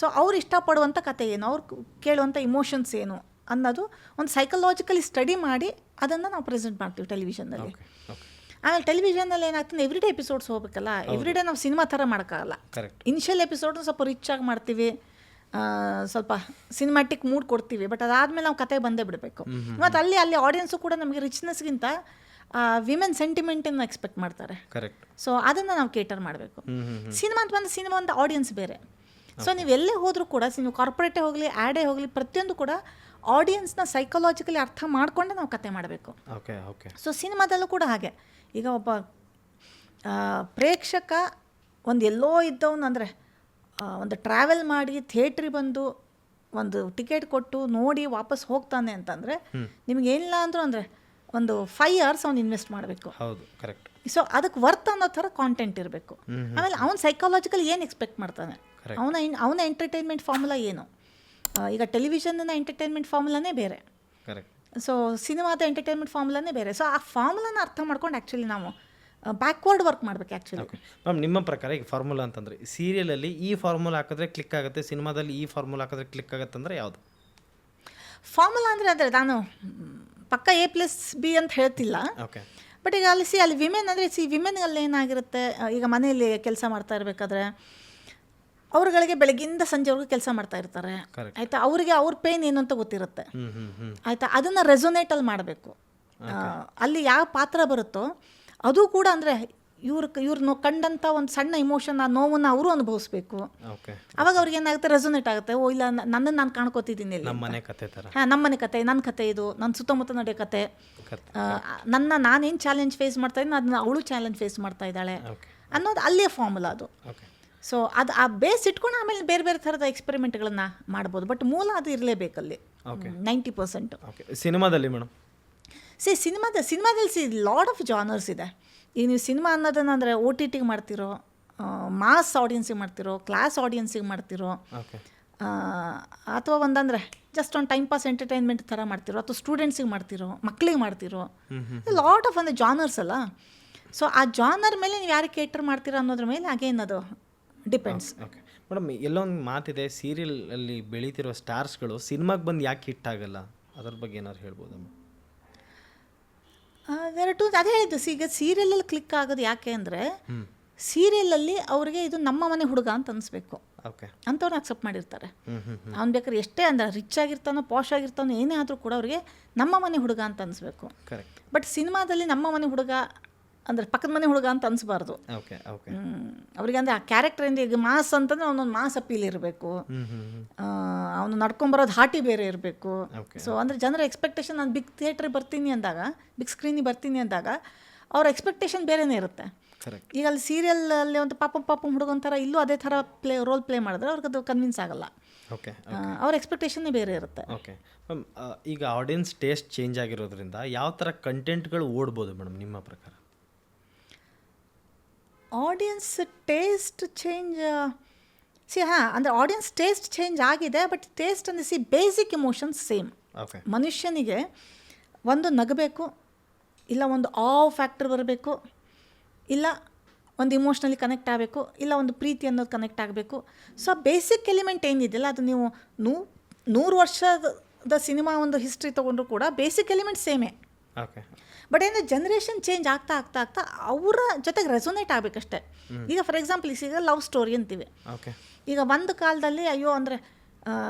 ಸೊ ಅವ್ರು ಇಷ್ಟಪಡುವಂಥ ಕತೆ ಏನು, ಅವ್ರು ಕೇಳುವಂಥ ಇಮೋಷನ್ಸ್ ಏನು ಅನ್ನೋದು ಒಂದು ಸೈಕಲಾಜಿಕಲಿ ಸ್ಟಡಿ ಮಾಡಿ ಅದನ್ನು ನಾವು ಪ್ರೆಸೆಂಟ್ ಮಾಡ್ತೀವಿ ಟೆಲಿವಿಷನ್ನಲ್ಲಿ. ಆಮೇಲೆ ಟೆಲಿವಿಷನಲ್ಲಿ ಏನಾಗ್ತದೆ, ಎವ್ರಿಡೇ ಎಪಿಸೋಡ್ಸ್ ಹೋಗ್ಬೇಕಲ್ಲ, ಎವ್ರಿಡೇ ನಾವು ಸಿನಿಮಾ ಥರ ಮಾಡೋಕ್ಕಾಗಲ್ಲ. ಇನಿಷಿಯಲ್ ಎಪಿಸೋಡ್ನ ಸ್ವಲ್ಪ ರಿಚ್ ಆಗಿ ಮಾಡ್ತೀವಿ, ಸ್ವಲ್ಪ ಸಿನಿಮ್ಯಾಟಿಕ್ ಮೂಡ್ ಕೊಡ್ತೀವಿ. ಬಟ್ ಅದಾದಮೇಲೆ ನಾವು ಕತೆ ಬಂದೇ ಬಿಡಬೇಕು. ಮತ್ತು ಅಲ್ಲಿ ಆಡಿಯನ್ಸು ಕೂಡ ನಮಗೆ ರಿಚ್ನೆಸ್ಗಿಂತ ವಿಮೆನ್ ಸೆಂಟಿಮೆಂಟನ್ನು ಎಕ್ಸ್ಪೆಕ್ಟ್ ಮಾಡ್ತಾರೆ. ಸೊ ಅದನ್ನು ನಾವು ಕೇಟರ್ ಮಾಡಬೇಕು. ಸಿನಿಮಾ ಅಂತ ಬಂದು ಸಿನಿಮಾ ಒಂದು ಆಡಿಯನ್ಸ್ ಬೇರೆ. ಸೊ ನೀವು ಎಲ್ಲೇ ಹೋದರೂ ಕೂಡ, ನೀವು ಕಾರ್ಪೊರೇಟೇ ಹೋಗಲಿ, ಆ್ಯಡೇ ಹೋಗಲಿ, ಪ್ರತಿಯೊಂದು ಕೂಡ ಆಡಿಯನ್ಸ್ನ ಸೈಕಲಾಜಿಕಲಿ ಅರ್ಥ ಮಾಡಿಕೊಂಡೆ ನಾವು ಕತೆ ಮಾಡಬೇಕು. ಸೊ ಸಿನಿಮಾದಲ್ಲೂ ಕೂಡ ಹಾಗೆ. ಈಗ ಒಬ್ಬ ಪ್ರೇಕ್ಷಕ ಒಂದು ಎಲ್ಲೋ ಇದ್ದವನು ಅಂದರೆ ಒಂದು ಟ್ರಾವೆಲ್ ಮಾಡಿ ಥಿಯೇಟ್ರಿಗೆ ಬಂದು ಒಂದು ಟಿಕೆಟ್ ಕೊಟ್ಟು ನೋಡಿ ವಾಪಸ್ ಹೋಗ್ತಾನೆ ಅಂತಂದರೆ ನಿಮ್ಗೆ ಏನಿಲ್ಲ ಅಂದರೂ ಅಂದರೆ ಒಂದು 5 hours ಅವ್ನು ಇನ್ವೆಸ್ಟ್ ಮಾಡಬೇಕು. ಸೊ ಅದಕ್ಕೆ ವರ್ತ್ ಅನ್ನೋ ಥರ ಕಾಂಟೆಂಟ್ ಇರಬೇಕು. ಆಮೇಲೆ ಅವ್ನು ಸೈಕಾಲಜಿಕಲ್ ಏನು ಎಕ್ಸ್ಪೆಕ್ಟ್ ಮಾಡ್ತಾನೆ, ಅವನ ಎಂಟರ್ಟೈನ್ಮೆಂಟ್ ಫಾರ್ಮುಲಾ ಏನು. ಈಗ ಟೆಲಿವಿಷನ್ನ ಎಂಟರ್ಟೈನ್ಮೆಂಟ್ ಫಾರ್ಮುಲಾನೇ ಬೇರೆ, ಸೊ ಸಿನಿಮಾದ ಎಂಟರ್ಟೈನ್ಮೆಂಟ್ ಫಾರ್ಮುಲಾನೇ ಬೇರೆ. ಸೊ ಆ ಫಾರ್ಮುಲಾನ ಅರ್ಥ ಮಾಡ್ಕೊಂಡು ಆ್ಯಕ್ಚುಲಿ ನಾವು ಬ್ಯಾಕ್ವರ್ಡ್ ವರ್ಕ್ ಮಾಡಬೇಕು ಆ್ಯಕ್ಚುಲಿ. ಮ್ಯಾಮ್, ನಿಮ್ಮ ಪ್ರಕಾರ ಈಗ ಫಾರ್ಮುಲಾ ಅಂತಂದರೆ ಸೀರಿಯಲಲ್ಲಿ ಈ ಫಾರ್ಮುಲಾ ಹಾಕಿದ್ರೆ ಕ್ಲಿಕ್ ಆಗುತ್ತೆ, ಸಿನಿಮಾದಲ್ಲಿ ಈ ಫಾರ್ಮುಲಾ ಹಾಕಿದ್ರೆ ಕ್ಲಿಕ್ ಆಗುತ್ತೆ ಅಂದರೆ ಯಾವುದು ಫಾರ್ಮುಲಾ? ಅಂದರೆ ನಾನು ಪಕ್ಕ A+B ಅಂತ ಹೇಳ್ತಿಲ್ಲ. ಬಟ್ ಈಗ ಅಲ್ಲಿ ವಿಮೆನ್ ಅಂದರೆ ವಿಮೆನ್ಗಳಲ್ಲಿ ಏನಾಗಿರುತ್ತೆ, ಈಗ ಮನೆಯಲ್ಲಿ ಕೆಲಸ ಮಾಡ್ತಾ ಇರಬೇಕಾದ್ರೆ ಅವ್ರುಗಳಿಗೆ ಬೆಳಗ್ಗಿಂದ ಸಂಜೆವರೆಗೂ ಕೆಲಸ ಮಾಡ್ತಾ ಇರ್ತಾರೆ, ಆಯಿತಾ. ಅವರಿಗೆ ಅವ್ರ ಪೇನ್ ಏನು ಅಂತ ಗೊತ್ತಿರುತ್ತೆ, ಆಯಿತಾ. ಅದನ್ನು ರೆಸೊನೇಟಲ್ಲಿ ಮಾಡಬೇಕು. ಅಲ್ಲಿ ಯಾವ ಪಾತ್ರ ಬರುತ್ತೋ ಅದು ಕೂಡ ಅಂದರೆ ಇವ್ರನ್ನ ಕಂಡಂಥ ಒಂದು ಸಣ್ಣ ಇಮೋಷನ್, ಆ ನೋವನ್ನು ಅವರು ಅನುಭವಿಸ್ಬೇಕು. ಅವಾಗ ಅವ್ರಿಗೆ ಏನಾಗುತ್ತೆ, ರೆಸೊನೇಟ್ ಆಗುತ್ತೆ. ಓ ಇಲ್ಲ, ನನ್ನನ್ನು ನಾನು ಕಾಣ್ಕೋತಿದ್ದೀನಿ, ನಮ್ಮ ಮನೆ ಕತೆ, ನನ್ನ ಕತೆ ಇದು, ನನ್ನ ಸುತ್ತಮುತ್ತ ನಡೆಯೋ ಕತೆ, ನಾನೇನು ಚಾಲೆಂಜ್ ಫೇಸ್ ಮಾಡ್ತಾ ಇದ್ದೀನಿ ಅದನ್ನ ಅವಳು ಚಾಲೆಂಜ್ ಫೇಸ್ ಮಾಡ್ತಾ ಇದ್ದಾಳೆ ಅನ್ನೋದು ಅಲ್ಲೇ ಫಾರ್ಮುಲಾ ಅದು. ಸೊ ಅದು ಆ ಬೇಸ್ ಇಟ್ಕೊಂಡು ಆಮೇಲೆ ಬೇರೆ ಬೇರೆ ಥರದ ಎಕ್ಸ್ಪೆರಿಮೆಂಟ್ಗಳನ್ನು ಮಾಡ್ಬೋದು. ಬಟ್ ಮೂಲ ಅದು ಇರಲೇಬೇಕಲ್ಲಿ 90%. ಓಕೆ, ಸಿನಿಮಾದಲ್ಲಿ ಮೇಡಮ್ ಸಿನಿಮಾದಲ್ಲಿ ಲಾಟ್ ಆಫ್ ಜಾನರ್ಸ್ ಇದೆ. ಈಗ ನೀವು ಸಿನಿಮಾ ಅನ್ನೋದನ್ನಂದರೆ ಓ ಟಿ ಟಿಗೆ ಮಾಡ್ತಿರೋ, ಮಾಸ್ ಆಡಿಯನ್ಸಿಗೆ ಮಾಡ್ತಿರೋ, ಕ್ಲಾಸ್ ಆಡಿಯನ್ಸಿಗೆ ಮಾಡ್ತಿರೋ, ಓಕೆ ಅಥವಾ ಒಂದಂದರೆ ಜಸ್ಟ್ ಒಂದು ಟೈಮ್ ಪಾಸ್ ಎಂಟರ್ಟೈನ್ಮೆಂಟ್ ಥರ ಮಾಡ್ತಿರೋ, ಅಥವಾ ಸ್ಟೂಡೆಂಟ್ಸಿಗೆ ಮಾಡ್ತಿರೋ, ಮಕ್ಕಳಿಗೆ ಮಾಡ್ತಿರೋ, ಲಾಟ್ ಆಫ್ ಅಂದರೆ ಜಾನರ್ಸ್ ಅಲ್ಲ. ಸೊ ಆ ಜಾನರ್ ಮೇಲೆ ನೀವು ಯಾರಿಗೆ ಕೇಟರ್ ಮಾಡ್ತೀರಾ ಅನ್ನೋದ್ರ ಮೇಲೆ ಅಗೇನ್ ಅದು ಡಿಪೆಂಡ್ಸ್. ಓಕೆ ಮೇಡಮ್, ಎಲ್ಲೊಂದು ಮಾತಿದೆ, ಸೀರಿಯಲಲ್ಲಿ ಬೆಳೀತಿರೋ ಸ್ಟಾರ್ಸ್ಗಳು ಸಿನಿಮಾಗೆ ಬಂದು ಯಾಕೆ ಹಿಟ್ ಆಗಲ್ಲ, ಅದ್ರ ಬಗ್ಗೆ ಏನಾದ್ರು ಹೇಳ್ಬೋದಮ್ಮ? ಅದೇ ಹೇಳಿದ್ದು, ಈಗ ಸೀರಿಯಲಲ್ಲಿ ಕ್ಲಿಕ್ ಆಗೋದು ಯಾಕೆ ಅಂದರೆ ಸೀರಿಯಲಲ್ಲಿ ಅವ್ರಿಗೆ ಇದು ನಮ್ಮ ಮನೆ ಹುಡುಗ ಅಂತ ಅನಿಸ್ಬೇಕು. ಓಕೆ, ಅಂಥವ್ರು ಅಕ್ಸೆಪ್ಟ್ ಮಾಡಿರ್ತಾರೆ. ಅವ್ನು ಬೇಕಾದ್ರೆ ಎಷ್ಟೇ ಅಂದರೆ ರಿಚ್ ಆಗಿರ್ತಾನೋ ಪಾಶ್ ಆಗಿರ್ತಾನೋ ಏನೇ ಆದರೂ ಕೂಡ ಅವ್ರಿಗೆ ನಮ್ಮ ಮನೆ ಹುಡುಗ ಅಂತ ಅನಿಸ್ಬೇಕು. ಕರೆಕ್ಟ್. ಬಟ್ ಸಿನಿಮಾದಲ್ಲಿ ನಮ್ಮ ಮನೆ ಹುಡುಗ ಅಂದರೆ ಪಕ್ಕದ ಮನೆ ಹುಡುಗ ಅಂತ ಅನಿಸ್ಬಾರ್ದು. ಓಕೆ ಓಕೆ ಅವ್ರಿಗೆ ಅಂದರೆ ಆ ಕ್ಯಾರೆಕ್ಟರಿಂದ ಈಗ ಮಾಸ್ ಅಂತಂದರೆ ಅವನೊಂದು ಮಾಸ್ ಅಪೀಲ್ ಇರಬೇಕು, ಅವನು ನಡ್ಕೊಂಬರೋದು ಹಾಟಿ ಬೇರೆ ಇರಬೇಕು. ಸೊ ಅಂದರೆ ಜನರ ಎಕ್ಸ್ಪೆಕ್ಟೇಷನ್, ನಾನು ಬಿಗ್ ಥಿಯೇಟ್ರಿಗೆ ಬರ್ತೀನಿ ಅಂದಾಗ, ಬಿಗ್ ಸ್ಕ್ರೀನಿಗೆ ಬರ್ತೀನಿ ಅಂದಾಗ ಅವ್ರ ಎಕ್ಸ್ಪೆಕ್ಟೇಷನ್ ಬೇರೆನೇ ಇರುತ್ತೆ. ಈಗ ಅಲ್ಲಿ ಸೀರಿಯಲಲ್ಲಿ ಒಂದು ಪಾಪ ಹುಡುಗ ಒಂಥರ ಇಲ್ಲೂ ಅದೇ ಥರ ರೋಲ್ ಪ್ಲೇ ಮಾಡಿದ್ರೆ ಅವ್ರಿಗೆ ಅದು ಕನ್ವಿನ್ಸ್ ಆಗಲ್ಲ. ಓಕೆ, ಅವ್ರ ಎಕ್ಸ್ಪೆಕ್ಟೇಷನ್ನೇ ಬೇರೆ ಇರುತ್ತೆ. ಓಕೆ ಮ್ಯಾಮ್, ಈಗ ಆಡಿಯನ್ಸ್ ಟೇಸ್ಟ್ ಚೇಂಜ್ ಆಗಿರೋದ್ರಿಂದ ಯಾವ ಥರ ಕಂಟೆಂಟ್ಗಳು ಓಡ್ಬೋದು ಮೇಡಮ್ ನಿಮ್ಮ ಪ್ರಕಾರ? ಆಡಿಯನ್ಸ್ ಟೇಸ್ಟ್ ಚೇಂಜ್ ಅಂದರೆ ಆಡಿಯನ್ಸ್ ಟೇಸ್ಟ್ ಚೇಂಜ್ ಆಗಿದೆ. ಬಟ್ ಟೇಸ್ಟ್ ಅಂದರೆ ಬೇಸಿಕ್ ಇಮೋಷನ್ಸ್ ಸೇಮ್. ಓಕೆ, ಮನುಷ್ಯನಿಗೆ ಒಂದು ನಗಬೇಕು, ಇಲ್ಲ ಒಂದು ಫ್ಯಾಕ್ಟರ್ ಬರಬೇಕು, ಇಲ್ಲ ಒಂದು ಇಮೋಷ್ನಲಿ ಕನೆಕ್ಟ್ ಆಗಬೇಕು, ಇಲ್ಲ ಒಂದು ಪ್ರೀತಿ ಅನ್ನೋದು ಕನೆಕ್ಟ್ ಆಗಬೇಕು. ಸೊ ಬೇಸಿಕ್ ಎಲಿಮೆಂಟ್ ಏನಿದೆಯಲ್ಲ ಅದು ನೀವು 100 ವರ್ಷದ ಸಿನಿಮಾ ಒಂದು ಹಿಸ್ಟ್ರಿ ತೊಗೊಂಡ್ರು ಕೂಡ ಬೇಸಿಕ್ ಎಲಿಮೆಂಟ್ ಸೇಮೇ. ಓಕೆ, ಬಟ್ ಏನು ಜನ್ರೇಷನ್ ಚೇಂಜ್ ಆಗ್ತಾ ಅವರ ಜೊತೆಗೆ ರೆಸೊನೇಟ್ ಆಗಬೇಕಷ್ಟೆ. ಈಗ ಫಾರ್ ಎಕ್ಸಾಂಪಲ್ ಈಗ ಲವ್ ಸ್ಟೋರಿ ಅಂತೀವಿ. ಓಕೆ, ಈಗ ಒಂದು ಕಾಲದಲ್ಲಿ ಅಯ್ಯೋ ಅಂದರೆ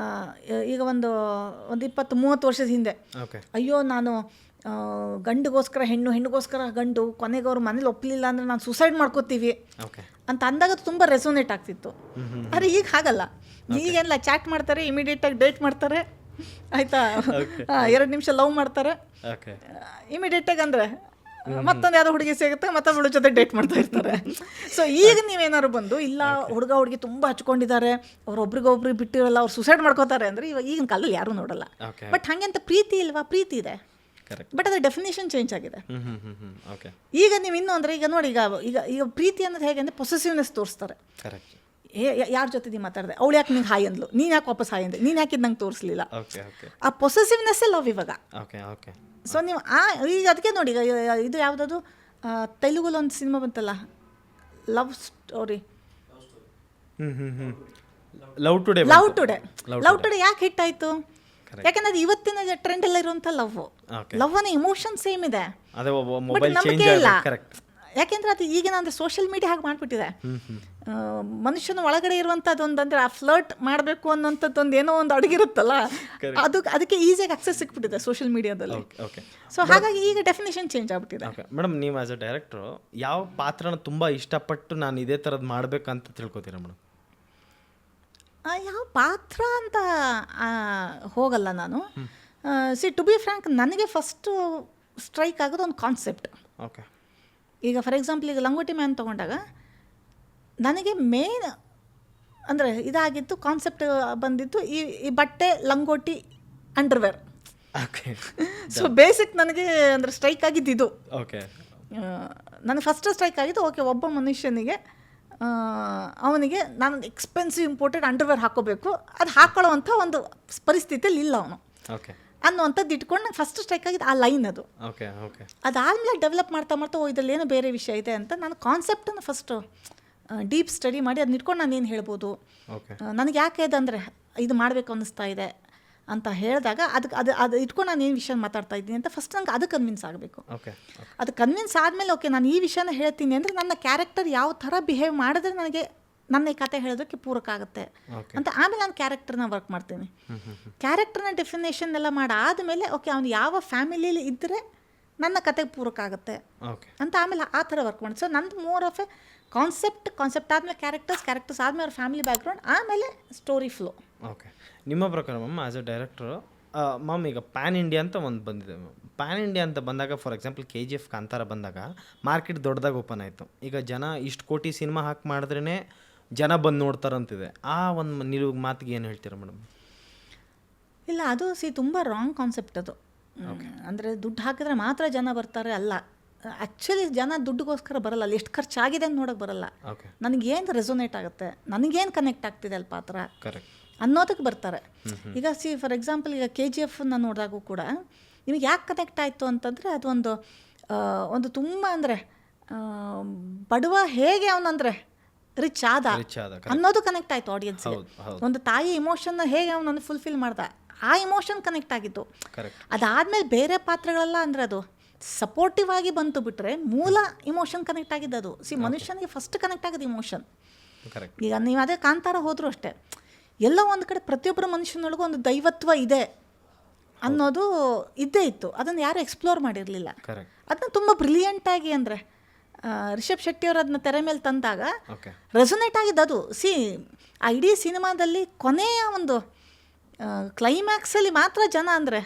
ಈಗ ಒಂದು 20-30 ವರ್ಷದ ಹಿಂದೆ ಅಯ್ಯೋ ನಾನು ಗಂಡಿಗೋಸ್ಕರ ಹೆಣ್ಣು, ಹೆಣ್ಣಿಗೋಸ್ಕರ ಗಂಡು, ಕೊನೆಗೆ ಅವ್ರ ಮನೇಲಿ ಒಪ್ಪಲಿಲ್ಲ ಅಂದರೆ ನಾನು ಸೂಸೈಡ್ ಮಾಡ್ಕೋತೀವಿ ಅಂತ ಅಂದಾಗ ತುಂಬ ರೆಸೊನೇಟ್ ಆಗ್ತಿತ್ತು. ಆದರೆ ಈಗ ಹಾಗಲ್ಲ. ಈಗೆಲ್ಲ ಚಾಟ್ ಮಾಡ್ತಾರೆ, ಇಮಿಡಿಯೇಟಾಗಿ ಡೇಟ್ ಮಾಡ್ತಾರೆ, ಆಯಿತಾ, 2 ನಿಮಿಷ ಲವ್ ಮಾಡ್ತಾರೆ, ಇಮಿಡಿಯೇಟಾಗಿ ಅಂದರೆ ಮತ್ತೊಂದು ಯಾವುದೋ ಹುಡುಗಿ ಸಿಗುತ್ತೆ, ಮತ್ತೊಂದು ಹುಡುಗ ಜೊತೆ ಡೇಟ್ ಮಾಡ್ತಾ ಇರ್ತಾರೆ. ಸೊ ಈಗ ನೀವೇನಾದ್ರು ಬಂದು ಇಲ್ಲ ಹುಡುಗ ಹುಡುಗಿ ತುಂಬ ಹಚ್ಕೊಂಡಿದ್ದಾರೆ, ಒಬ್ರಿಗೊಬ್ರಿಗೆ ಬಿಟ್ಟಿರಲ್ಲ, ಅವ್ರು ಸೂಸೈಡ್ ಮಾಡ್ಕೋತಾರೆ ಅಂದರೆ ಈಗಿನ ಕಾಲದಲ್ಲಿ ಯಾರೂ ನೋಡಲ್ಲ. ಬಟ್ ಹಾಗೆಂತ ಪ್ರೀತಿ ಇಲ್ವಾ? ಪ್ರೀತಿ ಇದೆ, ಬಟ್ ಅದರ ಡೆಫಿನೇಷನ್ ಚೇಂಜ್ ಆಗಿದೆ. ಈಗ ನೀವು ಇನ್ನೂ ಅಂದರೆ ಈಗ ನೋಡಿ, ಈಗ ಪ್ರೀತಿ ಅನ್ನೋದು ಹೇಗೆ ಅಂದರೆ ಪೊಸೆಸಿವ್ನೆಸ್ ತೋರಿಸ್ತಾರೆ. ಯಾರ ಜೊತೆ ನೀವು ಮಾತಾಡಿದೆ, ಅವಳು ಯಾಕೆ ನಿಂಗೆ ಹಾಯ್ ಅಂದ್ಲು, ನೀನು ಯಾಕೆ ವಾಪಸ್ ಹಾಯ್ ಅಂದೆ, ನೀನು ಯಾಕೆ ನಂಗೆ ತೋರಿಸಲಿಲ್ಲ, ಆ ಪೊಸೆಸಿವ್ನೆಸ್ಸೇ ಲವ್ ಇವಾಗ. ಸೊ ನೀವು ಈಗ ಅದಕ್ಕೆ ನೋಡಿ, ಈಗ ಇದು ಯಾವುದದು ತೆಲುಗುಲಿ ಒಂದು ಸಿನಿಮಾ ಬಂತಲ್ಲ, ಲವ್ ಟುಡೇ ಯಾಕೆ ಹಿಟ್ ಆಯಿತು? ಯಾಕಂದ್ರೆ ಅದು ಇವತ್ತಿನ ಟ್ರೆಂಡಲ್ಲಿ ಇರುವಂಥ ಲವ್ ಅನ್ನೋ ಇಮೋಷನ್ ಸೇಮ್ ಇದೆ, ಬಟ್ ನಂಬಿಕೆ ಇಲ್ಲ. ಯಾಕೆಂದ್ರೆ ಅದು ಈಗಿನ ಅಂದರೆ ಸೋಷಿಯಲ್ ಮೀಡಿಯಾ ಹಾಗೆ ಮಾಡಿಬಿಟ್ಟಿದೆ. ಮನುಷ್ಯನ ಒಳಗಡೆ ಇರುವಂಥದ್ದೊಂದು ಅಂದರೆ ಆ ಫ್ಲರ್ಟ್ ಮಾಡಬೇಕು ಅನ್ನೋಂಥದ್ದೊಂದು ಏನೋ ಒಂದು ಅಡಗಿರುತ್ತಲ್ಲ, ಅದಕ್ಕೆ ಈಸಿಯಾಗಿ ಅಕ್ಸೆಸ್ ಸಿಕ್ಬಿಟ್ಟಿದೆ ಸೋಷಿಯಲ್ ಮೀಡಿಯಾದಲ್ಲಿ. ಸೊ ಹಾಗಾಗಿ ಈಗ ಡೆಫಿನೇಷನ್ ಚೇಂಜ್ ಆಗ್ಬಿಟ್ಟಿದೆ. ಮೇಡಮ್, ನೀವು ಆಸ್ ಅ ಡೈರೆಕ್ಟ್ರು ಯಾವ ಪಾತ್ರನ ತುಂಬ ಇಷ್ಟಪಟ್ಟು ನಾನು ಇದೇ ಥರದ್ದು ಮಾಡಬೇಕಂತ ತಿಳ್ಕೊತೀರಾ ಮೇಡಮ್? ಯಾವ ಪಾತ್ರ ಅಂತ ಹೋಗಲ್ಲ ನಾನು. ಟು ಬಿ ಫ್ರ್ಯಾಂಕ್, ನನಗೆ ಫಸ್ಟು ಸ್ಟ್ರೈಕ್ ಆಗೋದು ಒಂದು ಕಾನ್ಸೆಪ್ಟ್. ಓಕೆ, ಈಗ ಫಾರ್ ಎಕ್ಸಾಂಪಲ್ ಈಗ ಲಂಗೋಟಿ ಮ್ಯಾನ್ ತೊಗೊಂಡಾಗ ನನಗೆ ಮೇನ್ ಅಂದರೆ ಇದಾಗಿತ್ತು, ಕಾನ್ಸೆಪ್ಟ್ ಬಂದಿತ್ತು ಈ ಬಟ್ಟೆ, ಲಂಗೋಟಿ, ಅಂಡರ್ವೇರ್. ಓಕೆ, ಸೊ ಬೇಸಿಕ್ ನನಗೆ ಅಂದರೆ ಸ್ಟ್ರೈಕ್ ಆಗಿದ್ದು ಇದು. ಓಕೆ, ನನಗೆ ಫಸ್ಟ್ ಸ್ಟ್ರೈಕ್ ಆಗಿದ್ದು ಓಕೆ, ಒಬ್ಬ ಮನುಷ್ಯನಿಗೆ ಅವನಿಗೆ ನಾನು ಎಕ್ಸ್ಪೆನ್ಸಿವ್ ಇಂಪೋರ್ಟೆಡ್ ಅಂಡರ್ವೇರ್ ಹಾಕೋಬೇಕು, ಅದು ಹಾಕೊಳ್ಳೋ ಅಂಥ ಒಂದು ಪರಿಸ್ಥಿತಿಯಲ್ಲಿ ಇಲ್ಲ ಅವನು ಅನ್ನುವಂಥದ್ದು ಇಟ್ಕೊಂಡು ನಂಗೆ ಫಸ್ಟ್ ಸ್ಟ್ರೈಕ್ ಆಗಿದ್ದು ಆ ಲೈನ್ ಅದು. ಅದಾದಮೇಲೆ ಡೆವಲಪ್ ಮಾಡ್ತಾ ಇದರಲ್ಲಿ ಏನೋ ಬೇರೆ ವಿಷಯ ಇದೆ ಅಂತ ನಾನು ಕಾನ್ಸೆಪ್ಟನ್ನು ಫಸ್ಟು ಡೀಪ್ ಸ್ಟಡಿ ಮಾಡಿ ಅದನ್ನ ಇಟ್ಕೊಂಡು ನಾನು ಏನು ಹೇಳ್ಬೋದು, ನನಗೆ ಯಾಕೆ ಅದಂದರೆ ಇದು ಮಾಡಬೇಕು ಅನ್ನಿಸ್ತಾ ಇದೆ ಅಂತ ಹೇಳಿದಾಗ ಅದು ಇಟ್ಕೊಂಡು ನಾನು ಏನು ವಿಷಯ ಮಾತಾಡ್ತಾ ಇದ್ದೀನಿ ಅಂತ ಫಸ್ಟ್ ನಂಗೆ ಅದು ಕನ್ವಿನ್ಸ್ ಆಗಬೇಕು. ಅದು ಕನ್ವಿನ್ಸ್ ಆದಮೇಲೆ ಓಕೆ ನಾನು ಈ ವಿಷಯನ ಹೇಳ್ತೀನಿ ಅಂದರೆ ನನ್ನ ಕ್ಯಾರೆಕ್ಟರ್ ಯಾವ ಥರ ಬಿಹೇವ್ ಮಾಡಿದ್ರೆ ನನಗೆ ನನ್ನ ಈ ಕತೆ ಹೇಳೋದಕ್ಕೆ ಪೂರಕ ಆಗುತ್ತೆ ಅಂತ ಆಮೇಲೆ ನಾನು ಕ್ಯಾರೆಕ್ಟರ್ನ ವರ್ಕ್ ಮಾಡ್ತೀನಿ. ಕ್ಯಾರೆಕ್ಟರ್ನ ಡೆಫಿನೇಷನ್ ಎಲ್ಲ ಮಾಡಾದಮೇಲೆ ಓಕೆ ಅವ್ನು ಯಾವ ಫ್ಯಾಮಿಲಿಯಲ್ಲಿ ಇದ್ದರೆ ನನ್ನ ಕತೆಗೆ ಪೂರಕ ಆಗುತ್ತೆ ಅಂತ ಆಮೇಲೆ ಆ ಥರ ವರ್ಕ್ ಮಾಡಿ. ಸೊ ನಂದು ಮೋರ್ ಆಫ್ ಎ ಕಾನ್ಸೆಪ್ಟ್ ಆದಮೇಲೆ ಕ್ಯಾರೆಕ್ಟರ್ಸ್ ಆದಮೇಲೆ ಅವ್ರ ಫ್ಯಾಮಿಲಿ ಬ್ಯಾಕ್ಗ್ರೌಂಡ್, ಆಮೇಲೆ ಸ್ಟೋರಿ ಫ್ಲೋ. ಓಕೆ, ನಿಮ್ಮ ಪ್ರಕಾರ ma'am as a director ma'am ಈಗ ಪ್ಯಾನ್ ಇಂಡಿಯಾ ಅಂತ ಒಂದು ಬಂದಿದೆ. ಪ್ಯಾನ್ ಇಂಡಿಯಾ ಅಂತ ಬಂದಾಗ ಫಾರ್ ಎಕ್ಸಾಂಪಲ್ KGF ಕಾಂತಾರ ಬಂದಾಗ ಮಾರ್ಕೆಟ್ ದೊಡ್ಡದಾಗಿ ಓಪನ್ ಆಯಿತು. ಈಗ ಜನ ಇಷ್ಟು ಕೋಟಿ ಸಿನಿಮಾ ಹಾಕಿ ಮಾಡಿದ್ರೇ ಜನ ಬಂದು ನೋಡ್ತಾರಂತಿದೆ. ಆ ಒಂದು ನೀವು ಮಾತಿಗೆ ಏನು ಹೇಳ್ತೀರಾ ಮೇಡಮ್? ಇಲ್ಲ, ಅದು ತುಂಬ ರಾಂಗ್ ಕಾನ್ಸೆಪ್ಟ್ ಅದು. ಅಂದರೆ ದುಡ್ಡು ಹಾಕಿದ್ರೆ ಮಾತ್ರ ಜನ ಬರ್ತಾರೆ ಅಲ್ಲ. ಆ್ಯಕ್ಚುಲಿ ಜನ ದುಡ್ಡಿಗೋಸ್ಕರ ಬರಲ್ಲ, ಅಲ್ಲಿ ಎಷ್ಟು ಖರ್ಚಾಗಿದೆ ಅಂತ ನೋಡೋಕೆ ಬರಲ್ಲ. ನನಗೇನು ರೆಸೊನೇಟ್ ಆಗುತ್ತೆ, ನನಗೇನು ಕನೆಕ್ಟ್ ಆಗ್ತಿದೆ ಅಲ್ಲಿ ಪಾತ್ರ ಅನ್ನೋದಕ್ಕೆ ಬರ್ತಾರೆ. ಈಗ ಫಾರ್ ಎಕ್ಸಾಂಪಲ್, ಈಗ KGF ನೋಡಿದಾಗೂ ಕೂಡ ನಿಮಗೆ ಯಾಕೆ ಕನೆಕ್ಟ್ ಆಯಿತು ಅಂತಂದರೆ ಅದು ಒಂದು ತುಂಬ ಅಂದರೆ ಬಡವ ಹೇಗೆ ಅವನಂದರೆ ರಿಚ್ ಆದ ಅನ್ನೋದು ಕನೆಕ್ಟ್ ಆಯಿತು ಆಡಿಯನ್ಸ್ಗೆ. ಒಂದು ತಾಯಿ ಇಮೋಷನ್ನ ಹೇಗೆ ಅವನನ್ನು ಫುಲ್ಫಿಲ್ ಮಾಡ್ದ, ಆ ಇಮೋಷನ್ ಕನೆಕ್ಟ್ ಆಗಿತ್ತು. ಅದಾದಮೇಲೆ ಬೇರೆ ಪಾತ್ರಗಳೆಲ್ಲ ಅಂದರೆ ಅದು ಸಪೋರ್ಟಿವ್ ಆಗಿ ಬಂತು ಬಿಟ್ಟರೆ ಮೂಲ ಇಮೋಷನ್ ಕನೆಕ್ಟ್ ಆಗಿದ್ದು ಮನುಷ್ಯನಿಗೆ ಫಸ್ಟ್ ಕನೆಕ್ಟ್ ಆಗೋದು ಇಮೋಷನ್. ಈಗ ನೀವು ಅದೇ ಕಾಂತಾರ ಹೋದರೂ ಅಷ್ಟೇ, ಎಲ್ಲೋ ಒಂದು ಕಡೆ ಪ್ರತಿಯೊಬ್ಬರ ಮನುಷ್ಯನೊಳಗೂ ಒಂದು ದೈವತ್ವ ಇದೆ ಅನ್ನೋದು ಇದ್ದೇ ಇತ್ತು. ಅದನ್ನು ಯಾರು ಎಕ್ಸ್ಪ್ಲೋರ್ ಮಾಡಿರಲಿಲ್ಲ. ಅದನ್ನ ತುಂಬ ಬ್ರಿಲಿಯಂಟಾಗಿ ಅಂದರೆ ರಿಷಬ್ ಶೆಟ್ಟಿಯವರು ಅದನ್ನ ತೆರೆ ಮೇಲೆ ತಂದಾಗ ರೆಸೊನೇಟ್ ಆಗಿದ್ದು ಅದು. ಆ ಇಡೀ ಸಿನಿಮಾದಲ್ಲಿ ಕೊನೆಯ ಒಂದು ಕ್ಲೈಮ್ಯಾಕ್ಸಲ್ಲಿ ಮಾತ್ರ ಜನ ಅಂದರೆ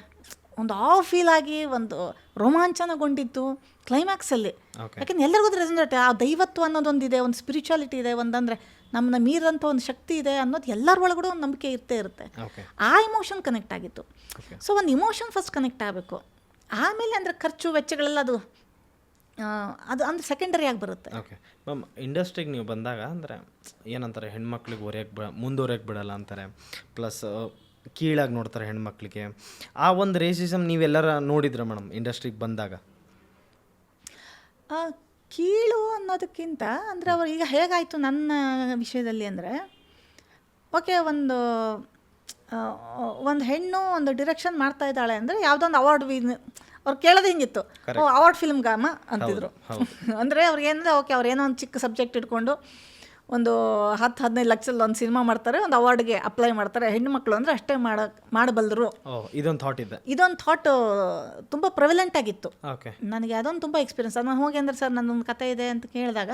ಒಂದು ಫೀಲ್ ಆಗಿ ಒಂದು ರೋಮಾಂಚನಗೊಂಡಿತ್ತು ಕ್ಲೈಮ್ಯಾಕ್ಸಲ್ಲಿ. ಯಾಕೆಂದ್ರೆ ಎಲ್ಲರಿಗೂ ರೆಸೊನೇಟ್, ಆ ದೈವತ್ವ ಅನ್ನೋದೊಂದಿದೆ, ಒಂದು ಸ್ಪಿರಿಚುವಾಲಿಟಿ ಇದೆ, ಒಂದಂದರೆ ನಮ್ಮನ್ನ ಮೀರಂಥ ಒಂದು ಶಕ್ತಿ ಇದೆ ಅನ್ನೋದು ಎಲ್ಲರ ಒಳಗಡೆ ಒಂದು ನಂಬಿಕೆ ಇರುತ್ತೆ. ಆ ಇಮೋಷನ್ ಕನೆಕ್ಟ್ ಆಗಿತ್ತು. ಸೊ ಒಂದು ಇಮೋಷನ್ ಫಸ್ಟ್ ಕನೆಕ್ಟ್ ಆಗಬೇಕು, ಆಮೇಲೆ ಅಂದರೆ ಖರ್ಚು ವೆಚ್ಚಗಳೆಲ್ಲ ಅದು ಅಂದರೆ ಸೆಕೆಂಡರಿ ಆಗಿ ಬರುತ್ತೆ. ಓಕೆ ಮ್ಯಾಮ್, ಇಂಡಸ್ಟ್ರಿಗೆ ನೀವು ಬಂದಾಗ ಅಂದರೆ ಏನಂತಾರೆ, ಹೆಣ್ಮಕ್ಳಿಗೆ ಮುಂದುವರೆಯಕ್ಕೆ ಬಿಡಲ್ಲ ಅಂತಾರೆ, ಪ್ಲಸ್ ಕೀಳಾಗಿ ನೋಡ್ತಾರೆ ಹೆಣ್ಮಕ್ಳಿಗೆ. ಆ ಒಂದು ರೇಸಿಸಮ್ ನೀವೆಲ್ಲರ ನೋಡಿದ್ರೆ ಮೇಡಮ್ ಇಂಡಸ್ಟ್ರಿಗೆ ಬಂದಾಗ? ಕೀಳು ಅನ್ನೋದಕ್ಕಿಂತ ಅಂದರೆ ಅವ್ರು ಈಗ ಹೇಗಾಯಿತು ನನ್ನ ವಿಷಯದಲ್ಲಿ ಅಂದರೆ, ಓಕೆ ಒಂದು ಹೆಣ್ಣು ಒಂದು ಡಿರೆಕ್ಷನ್ ಮಾಡ್ತಾ ಇದ್ದಾಳೆ ಅಂದರೆ ಯಾವುದೊಂದು ಅವಾರ್ಡ್ ಅವ್ರು ಕೇಳೋದು ಹಿಂಗಿತ್ತು, ಅವಾರ್ಡ್ ಫಿಲ್ಮ್ಗಾಮ ಅಂತಿದ್ರು. ಅಂದರೆ ಅವ್ರಿಗೇನಂದರೆ ಓಕೆ, ಅವ್ರು ಏನೋ ಒಂದು ಚಿಕ್ಕ ಸಬ್ಜೆಕ್ಟ್ ಇಟ್ಕೊಂಡು ಒಂದು 10-15 ಲಕ್ಷದಲ್ಲಿ ಒಂದು ಸಿನಿಮಾ ಮಾಡ್ತಾರೆ, ಒಂದು ಅವಾರ್ಡ್ಗೆ ಅಪ್ಲೈ ಮಾಡ್ತಾರೆ. ಹೆಣ್ಣು ಮಕ್ಕಳು ಅಂದರೆ ಅಷ್ಟೇ ಮಾಡಬಲ್ಲರು. ಇದೊಂದು ಥಾಟ್ ತುಂಬ ಪ್ರೆವಲೆಂಟ್ ಆಗಿತ್ತು ನನಗೆ. ಅದೊಂದು ತುಂಬ ಎಕ್ಸ್ಪೀರಿಯನ್ಸ್. ನಾನು ಹೋಗಿ ಅಂದರೆ ಸರ್ ನನ್ನೊಂದು ಕತೆ ಇದೆ ಅಂತ ಕೇಳಿದಾಗ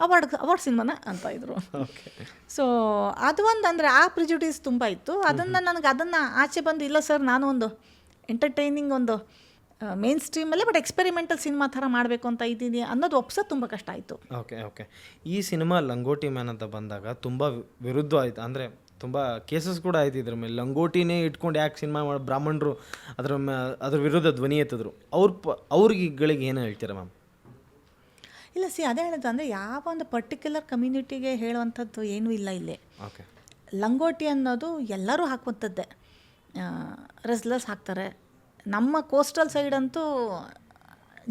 ಅವಾರ್ಡ್ ಸಿನಿಮಾನ ಅಂತ ಇದ್ರು. ಸೊ ಅದು ಒಂದು ಅಂದರೆ ಆ ಪ್ರಿಜುಡಿಸ್ ತುಂಬ ಇತ್ತು. ಅದನ್ನು ಆಚೆ ಬಂದು ಇಲ್ಲ ಸರ್ ನಾನು ಒಂದು ಎಂಟರ್ಟೈನಿಂಗ್ ಒಂದು ಮೇನ್ ಸ್ಟ್ರೀಮಲ್ಲೇ ಬಟ್ ಎಕ್ಸ್ಪೆರಿಮೆಂಟಲ್ ಸಿನಿಮಾ ಥರ ಮಾಡಬೇಕು ಅಂತ ಇದ್ದೀನಿ ಅನ್ನೋದು ಒಪ್ಸೋದು ತುಂಬ ಕಷ್ಟ ಆಯಿತು. ಓಕೆ ಈ ಸಿನಿಮಾ ಲಂಗೋಟಿ ಮ್ಯಾನ್ ಅಂತ ಬಂದಾಗ ತುಂಬ ವಿರುದ್ಧ ಆಯಿತು, ಅಂದರೆ ತುಂಬ ಕೇಸಸ್ ಕೂಡ ಆಯ್ತು ಇದ್ರ ಮೇಲೆ. ಲಂಗೋಟಿನೇ ಇಟ್ಕೊಂಡು ಯಾಕೆ ಸಿನಿಮಾ ಮಾಡಿ ಬ್ರಾಹ್ಮಣರು ಅದ್ರ ವಿರುದ್ಧ ಧ್ವನಿ ಎತ್ತಿದ್ರು. ಅವ್ರಿಗೆ ಏನು ಹೇಳ್ತೀರಾ ಮ್ಯಾಮ್? ಇಲ್ಲ ಅದೇ ಹೇಳಿದ್ದು, ಅಂದರೆ ಯಾವ ಒಂದು ಪರ್ಟಿಕ್ಯುಲರ್ ಕಮ್ಯುನಿಟಿಗೆ ಹೇಳುವಂಥದ್ದು ಏನೂ ಇಲ್ಲ ಇಲ್ಲಿ. ಲಂಗೋಟಿ ಅನ್ನೋದು ಎಲ್ಲರೂ ಹಾಕುವಂಥದ್ದೇ. ರೆಸ್ಲರ್ಸ್ ಹಾಕ್ತಾರೆ. ನಮ್ಮ ಕೋಸ್ಟಲ್ ಸೈಡ್ ಅಂತೂ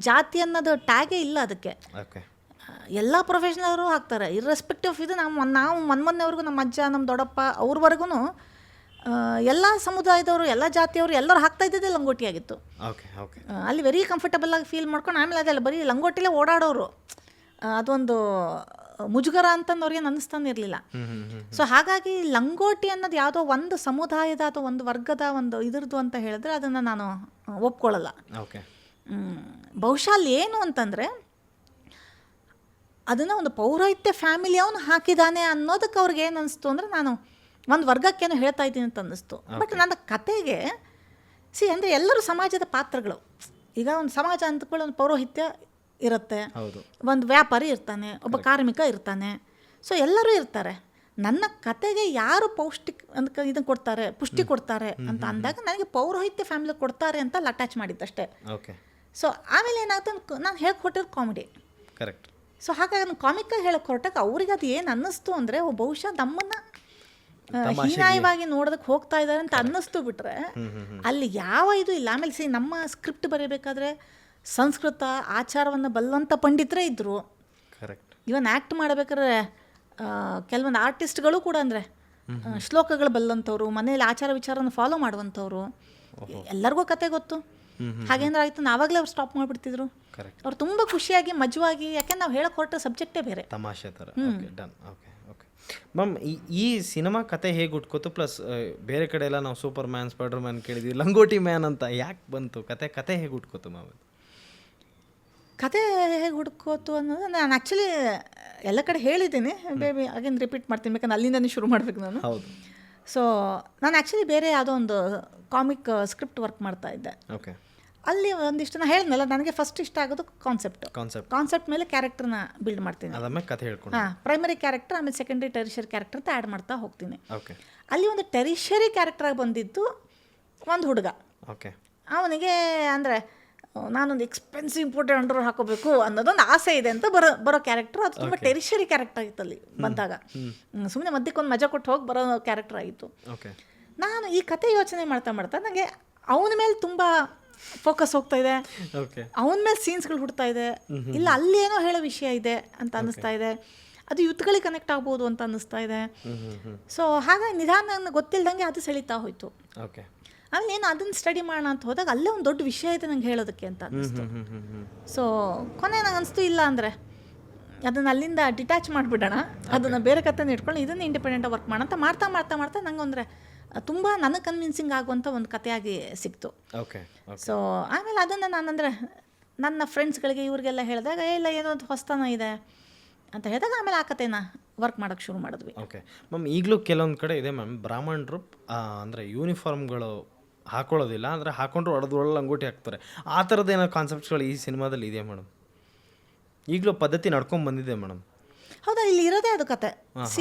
ಜಾತಿ ಅನ್ನೋದು ಟ್ಯಾಗೇ ಇಲ್ಲ ಅದಕ್ಕೆ. ಎಲ್ಲ ಪ್ರೊಫೆಷ್ನಲ್ರು ಹಾಕ್ತಾರೆ, ಇರ್ರೆಸ್ಪೆಕ್ಟಿವ್ ಆಫ್ ಇದು. ನಾವು ಮೊನ್ನೆವರೆಗೂ ನಮ್ಮ ಅಜ್ಜ, ನಮ್ಮ ದೊಡ್ಡಪ್ಪ ಅವ್ರವರೆಗೂ ಎಲ್ಲ ಸಮುದಾಯದವರು, ಎಲ್ಲ ಜಾತಿಯವರು ಎಲ್ಲರೂ ಹಾಕ್ತಾ ಇದ್ದಿದ್ದೇ ಲಂಗೋಟಿ ಆಗಿತ್ತು. ಅಲ್ಲಿ ವೆರಿ ಕಂಫರ್ಟಬಲ್ ಆಗಿ ಫೀಲ್ ಮಾಡ್ಕೊಂಡು ಆಮೇಲೆ ಅದೆಲ್ಲ ಬರೀ ಲಂಗೋಟಿಲೇ ಓಡಾಡೋರು. ಅದೊಂದು ಮುಜುಗರ ಅಂತಂದು ಅವ್ರಿಗೇನು ಅನ್ನಿಸ್ತಾನೆ ಇರಲಿಲ್ಲ. ಸೊ ಹಾಗಾಗಿ ಲಂಗೋಟಿ ಅನ್ನೋದು ಯಾವುದೋ ಒಂದು ಸಮುದಾಯದ ಅಥವಾ ಒಂದು ವರ್ಗದ ಒಂದು ಇದ್ರದ್ದು ಅಂತ ಹೇಳಿದ್ರೆ ಅದನ್ನು ನಾನು ಒಪ್ಕೊಳ್ಳಲ್ಲ. ಬಹುಶಃ ಅಲ್ಲಿ ಏನು ಅಂತಂದರೆ ಅದನ್ನು ಒಂದು ಪೌರೋಹಿತ್ಯ ಫ್ಯಾಮಿಲಿ ಅವನು ಹಾಕಿದ್ದಾನೆ ಅನ್ನೋದಕ್ಕೆ ಅವ್ರಿಗೆ ಏನು ಅನ್ನಿಸ್ತು ಅಂದರೆ ನಾನು ಒಂದು ವರ್ಗಕ್ಕೇನು ಹೇಳ್ತಾ ಇದ್ದೀನಿ ಅಂತ ಅನ್ನಿಸ್ತು. ಬಟ್ ನನ್ನ ಕತೆಗೆ ಅಂದರೆ ಎಲ್ಲರೂ ಸಮಾಜದ ಪಾತ್ರಗಳು. ಈಗ ಒಂದು ಸಮಾಜ ಅಂದ್ಕೊಳ್ಳೋ ಒಂದು ಪೌರೋಹಿತ್ಯ ಇರುತ್ತೆ, ಒಂದು ವ್ಯಾಪಾರಿ ಇರ್ತಾನೆ, ಒಬ್ಬ ಕಾರ್ಮಿಕ ಇರ್ತಾನೆ. ಸೊ ಎಲ್ಲರೂ ಇರ್ತಾರೆ. ನನ್ನ ಕತೆಗೆ ಯಾರು ಇದನ್ನು ಕೊಡ್ತಾರೆ, ಪುಷ್ಟಿ ಕೊಡ್ತಾರೆ ಅಂತ ಅಂದಾಗ ನನಗೆ ಪೌರೋಹಿತ್ಯ ಫ್ಯಾಮಿಲಿ ಕೊಡ್ತಾರೆ ಅಂತ ಅಲ್ಲಿ ಅಟ್ಯಾಚ್ ಮಾಡಿದ್ದಷ್ಟೇ. ಸೊ ಆಮೇಲೆ ಏನಾಗ್ತದೆ, ನಾನು ಹೇಳ್ಕೊಟ್ಟಿರೋದು ಕಾಮಿಡಿ. ಸೊ ಹಾಗಾಗಿ ನಾನು ಕಾಮಿಕಾಗಿ ಹೇಳಕ್ಕೆ ಹೊರಟಾಗ ಅವ್ರಿಗೆ ಅದು ಏನು ಅನ್ನಿಸ್ತು ಅಂದರೆ ಬಹುಶಃ ನಮ್ಮನ್ನು ಹೀನಾಯವಾಗಿ ನೋಡೋದಕ್ಕೆ ಹೋಗ್ತಾ ಇದ್ದಾರೆ ಅಂತ ಅನ್ನಿಸ್ತು. ಬಿಟ್ರೆ ಅಲ್ಲಿ ಯಾವ ಇದು ಇಲ್ಲ. ಆಮೇಲೆ ನಮ್ಮ ಸ್ಕ್ರಿಪ್ಟ್ ಬರೀಬೇಕಾದ್ರೆ ಸಂಸ್ಕೃತ ಆಚಾರವನ್ನು ಬಲ್ಲಂಥ ಪಂಡಿತರೇ ಇದ್ದರು. ಇವನ್ ಆ್ಯಕ್ಟ್ ಮಾಡಬೇಕಾದ್ರೆ ಕೆಲವೊಂದು ಆರ್ಟಿಸ್ಟ್ಗಳು ಕೂಡ ಅಂದರೆ ಶ್ಲೋಕಗಳು ಬಲ್ಲಂಥವ್ರು, ಮನೇಲಿ ಆಚಾರ ವಿಚಾರನ ಫಾಲೋ ಮಾಡುವಂಥವ್ರು. ಎಲ್ಲರಿಗೂ ಕತೆ ಗೊತ್ತು. ಹಾಗೇಂದ್ರೆ ಆಯಿತು ಆವಾಗಲೇ ಅವ್ರು ಸ್ಟಾಪ್ ಮಾಡಿಬಿಡ್ತಿದ್ರು. ಅವ್ರು ತುಂಬ ಖುಷಿಯಾಗಿ ಮಜವಾಗಿ, ಯಾಕೆಂದ್ರೆ ನಾವು ಹೇಳಕ್ಕೆ ಹೊರಟ ಸಬ್ಜೆಕ್ಟೇ ಬೇರೆ, ತಮಾಷೆ ಥರ. ಮ್ಯಾಮ್, ಈ ಸಿನಿಮಾ ಕತೆ ಹೇಗೆ ಹುಟ್ಕೋತು? ಪ್ಲಸ್ ಬೇರೆ ಕಡೆ ಎಲ್ಲ ನಾವು ಸೂಪರ್ ಮ್ಯಾನ್, ಸ್ಪೈಡರ್ ಮ್ಯಾನ್ ಕೇಳಿದ್ವಿ, ಲಂಗೋಟಿ ಮ್ಯಾನ್ ಅಂತ ಯಾಕೆ ಬಂತು? ಕತೆ ಹೇಗೆ ಹುಟ್ಕೋತು ಮ್ಯಾಮ್? ಕತೆ ಹೇಗೆ ಹುಡ್ಕೋತು ಅನ್ನೋದು ನಾನು ಆ್ಯಕ್ಚುಲಿ ಎಲ್ಲ ಕಡೆ ಹೇಳಿದ್ದೀನಿ. ಬೇಬಿ ಅಗೇನ್ ರಿಪೀಟ್ ಮಾಡ್ತೀನಿ, ಬೇಕಂದ್ರೆ ಅಲ್ಲಿಂದನೇ ಶುರು ಮಾಡಬೇಕು ನಾನು. ಸೊ ನಾನು ಆ್ಯಕ್ಚುಲಿ ಬೇರೆ ಯಾವುದೋ ಒಂದು ಕಾಮಿಕ್ ಸ್ಕ್ರಿಪ್ಟ್ ವರ್ಕ್ ಮಾಡ್ತಾ ಇದ್ದೆ. ಅಲ್ಲಿ ಒಂದಿಷ್ಟು ನಾನು ಹೇಳಿದ್ನಲ್ಲ, ನನಗೆ ಫಸ್ಟ್ ಇಷ್ಟ ಆಗೋದು ಕಾನ್ಸೆಪ್ಟ್ ಮೇಲೆ ಕ್ಯಾರೆಕ್ಟರ್ನ ಬಿಲ್ಡ್ ಮಾಡ್ತೀನಿ. ಅದನ್ನ ಕಥೆ ಹೇಳ್ಕೊಂಡು ಹಾಂ, ಪ್ರೈಮರಿ ಕ್ಯಾರೆಕ್ಟರ್, ಆಮೇಲೆ ಸೆಕೆಂಡ್ರಿ ಟೆರಿಷರಿ ಕ್ಯಾರೆಕ್ಟರ್ ಅಂತ ಆ್ಯಡ್ ಮಾಡ್ತಾ ಹೋಗ್ತೀನಿ. ಓಕೆ. ಅಲ್ಲಿ ಒಂದು ಟೆರಿಷರಿ ಕ್ಯಾರೆಕ್ಟರಾಗಿ ಬಂದಿದ್ದು ಒಂದು ಹುಡುಗ. ಓಕೆ. ಅವನಿಗೆ ಅಂದರೆ ನಾನೊಂದು ಎಕ್ಸ್ಪೆನ್ಸಿವ್ ಇಂಪೋರ್ಟೆಡ್ ಅಂಡರ್ ಹಾಕೋಬೇಕು ಅನ್ನೋದೊಂದು ಆಸೆ ಇದೆ ಅಂತ ಬರೋ ಕ್ಯಾರೆಕ್ಟರ್. ಅದು ತುಂಬ ಟೆರಿಷರಿ ಕ್ಯಾರೆಕ್ಟರ್ ಆಗಿತ್ತು ಅಲ್ಲಿ ಬಂದಾಗ. ಸುಮ್ಮನೆ ಮಧ್ಯಕ್ಕೊಂದು ಮಜಾ ಕೊಟ್ಟು ಹೋಗಿ ಬರೋ ಕ್ಯಾರೆಕ್ಟರ್ ಆಗಿತ್ತು. ಓಕೆ. ನಾನು ಈ ಕತೆ ಯೋಚನೆ ಮಾಡ್ತಾ ನನಗೆ ಅವನ ಮೇಲೆ ತುಂಬ ಫೋಕಸ್ ಹೋಗ್ತಾ ಇದೆ, ಅವನ ಮೇಲೆ ಸೀನ್ಸ್ಗಳು ಹುಡ್ತಾ ಇದೆ, ಇಲ್ಲ ಅಲ್ಲಿ ಏನೋ ಹೇಳೋ ವಿಷಯ ಇದೆ ಅಂತ ಅನ್ನಿಸ್ತಾ ಇದೆ, ಅದು ಯುದ್ಧಗಳಿಗೆ ಕನೆಕ್ಟ್ ಆಗ್ಬೋದು ಅಂತ ಅನ್ನಿಸ್ತಾ ಇದೆ. ಸೊ ಹಾಗಾಗಿ ನಿಧಾನ ಗೊತ್ತಿಲ್ದಂಗೆ ಅದು ಸೆಳೀತಾ ಹೋಯ್ತು. ಆಮೇಲೆ ಏನು ಅದನ್ನು ಸ್ಟಡಿ ಮಾಡೋಣ ಅಂತ ಹೋದಾಗ ಅಲ್ಲೇ ಒಂದು ದೊಡ್ಡ ವಿಷಯ ಇದೆ ನಂಗೆ ಹೇಳೋದಕ್ಕೆ ಅಂತ ಅನ್ನಿಸ್ತು. ಸೊ ಕೊನೆ ನಂಗೆ ಅನಿಸ್ತು, ಇಲ್ಲ ಅಂದರೆ ಅದನ್ನು ಅಲ್ಲಿಂದ ಡಿಟ್ಯಾಚ್ ಮಾಡಿಬಿಡೋಣ, ಅದನ್ನು ಬೇರೆ ಕಥೆನ ಇಟ್ಕೊಂಡು ಇದನ್ನು ಇಂಡಿಪೆಂಡೆಂಟಾಗಿ ವರ್ಕ್ ಮಾಡೋಣ ಅಂತ ಮಾಡ್ತಾ ನಂಗೆ ಅಂದರೆ ತುಂಬ ನನಗೆ ಕನ್ವಿನ್ಸಿಂಗ್ ಆಗುವಂಥ ಒಂದು ಕಥೆಯಾಗಿ ಸಿಕ್ತು. ಸೊ ಆಮೇಲೆ ಅದನ್ನು ನಾನಂದರೆ ನನ್ನ ಫ್ರೆಂಡ್ಸ್ಗಳಿಗೆ ಇವ್ರಿಗೆಲ್ಲ ಹೇಳಿದಾಗ ಇಲ್ಲ ಏನೋ ಒಂದು ಹೊಸತನ ಇದೆ ಅಂತ ಹೇಳಿದಾಗ ಆಮೇಲೆ ಆ ಕಥೆನ ವರ್ಕ್ ಮಾಡೋಕ್ಕೆ ಶುರು ಮಾಡಿದ್ವಿ. ಓಕೆ ಮ್ಯಾಮ್, ಈಗಲೂ ಕೆಲವೊಂದು ಕಡೆ ಇದೆ ಮ್ಯಾಮ್, ಬ್ರಾಹ್ಮಣರು ಅಂದರೆ ಯೂನಿಫಾರ್ಮ್ಗಳು ಹಾಕೊಳ್ಳೋದಿಲ್ಲ, ಅಂದರೆ ಹಾಕೊಂಡ್ರು ಒಡೆದೊಳ್ಳೆ ಲಂಗೋಟಿ ಹಾಕ್ತಾರೆ. ಆ ಥರದ್ದು ಏನೋ ಕಾನ್ಸೆಪ್ಟ್ಸ್ಗಳು ಈ ಸಿನಿಮಾದಲ್ಲಿ ಇದೆಯಾ ಮೇಡಮ್? ಈಗಲೂ ಪದ್ಧತಿ ನಡ್ಕೊಂಡು ಬಂದಿದೆ ಮೇಡಮ್. ಹೌದಾ, ಇಲ್ಲಿ ಇರೋದೇ ಅದು ಕತೆ.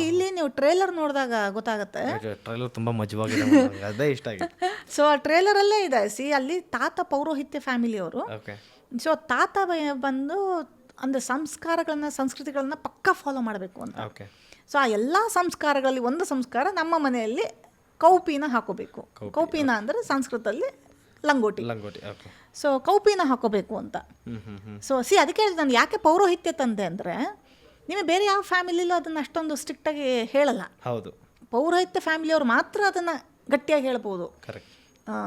ಇಲ್ಲಿ ನೀವು ಟ್ರೇಲರ್ ನೋಡಿದಾಗ ಗೊತ್ತಾಗುತ್ತೆ. ಟ್ರೇಲರ್ ತುಂಬ ಮಜವಾಗಿದೆ, ಅದೇ ಇಷ್ಟ ಆಗಿದೆ. ಸೊ ಆ ಟ್ರೇಲರಲ್ಲೇ ಇದೆ. ಅಲ್ಲಿ ತಾತ ಪೌರೋಹಿತ್ಯ ಫ್ಯಾಮಿಲಿಯವರು. ಸೊ ತಾತ ಬಂದು ಅಂದರೆ ಸಂಸ್ಕೃತಿಗಳನ್ನ ಪಕ್ಕ ಫಾಲೋ ಮಾಡಬೇಕು ಅಂತ. ಸೊ ಆ ಎಲ್ಲ ಸಂಸ್ಕಾರಗಳಲ್ಲಿ ಒಂದು ಸಂಸ್ಕಾರ ನಮ್ಮ ಮನೆಯಲ್ಲಿ ಕೌಪಿನ ಹಾಕೋಬೇಕು. ಕೌಪಿನ ಅಂದರೆ ಸಂಸ್ಕೃತದಲ್ಲಿ ಲಂಗೋಟಿ. ಸೊ ಕೌಪಿನ ಹಾಕೋಬೇಕು ಅಂತ. ಸೊ ಅದಕ್ಕೆ ಹೇಳಿದೆ ನಾನು ಯಾಕೆ ಪೌರೋಹಿತ್ಯ ತಂದೆ ಅಂದರೆ, ನಿಮಗೆ ಬೇರೆ ಯಾವ ಫ್ಯಾಮಿಲಿಲೂ ಅದನ್ನು ಅಷ್ಟೊಂದು ಸ್ಟ್ರಿಕ್ಟಾಗಿ ಹೇಳಲ್ಲ. ಹೌದು, ಪೌರೋಹಿತ್ಯ ಫ್ಯಾಮಿಲಿಯವರು ಮಾತ್ರ ಅದನ್ನು ಗಟ್ಟಿಯಾಗಿ ಹೇಳ್ಬೋದು.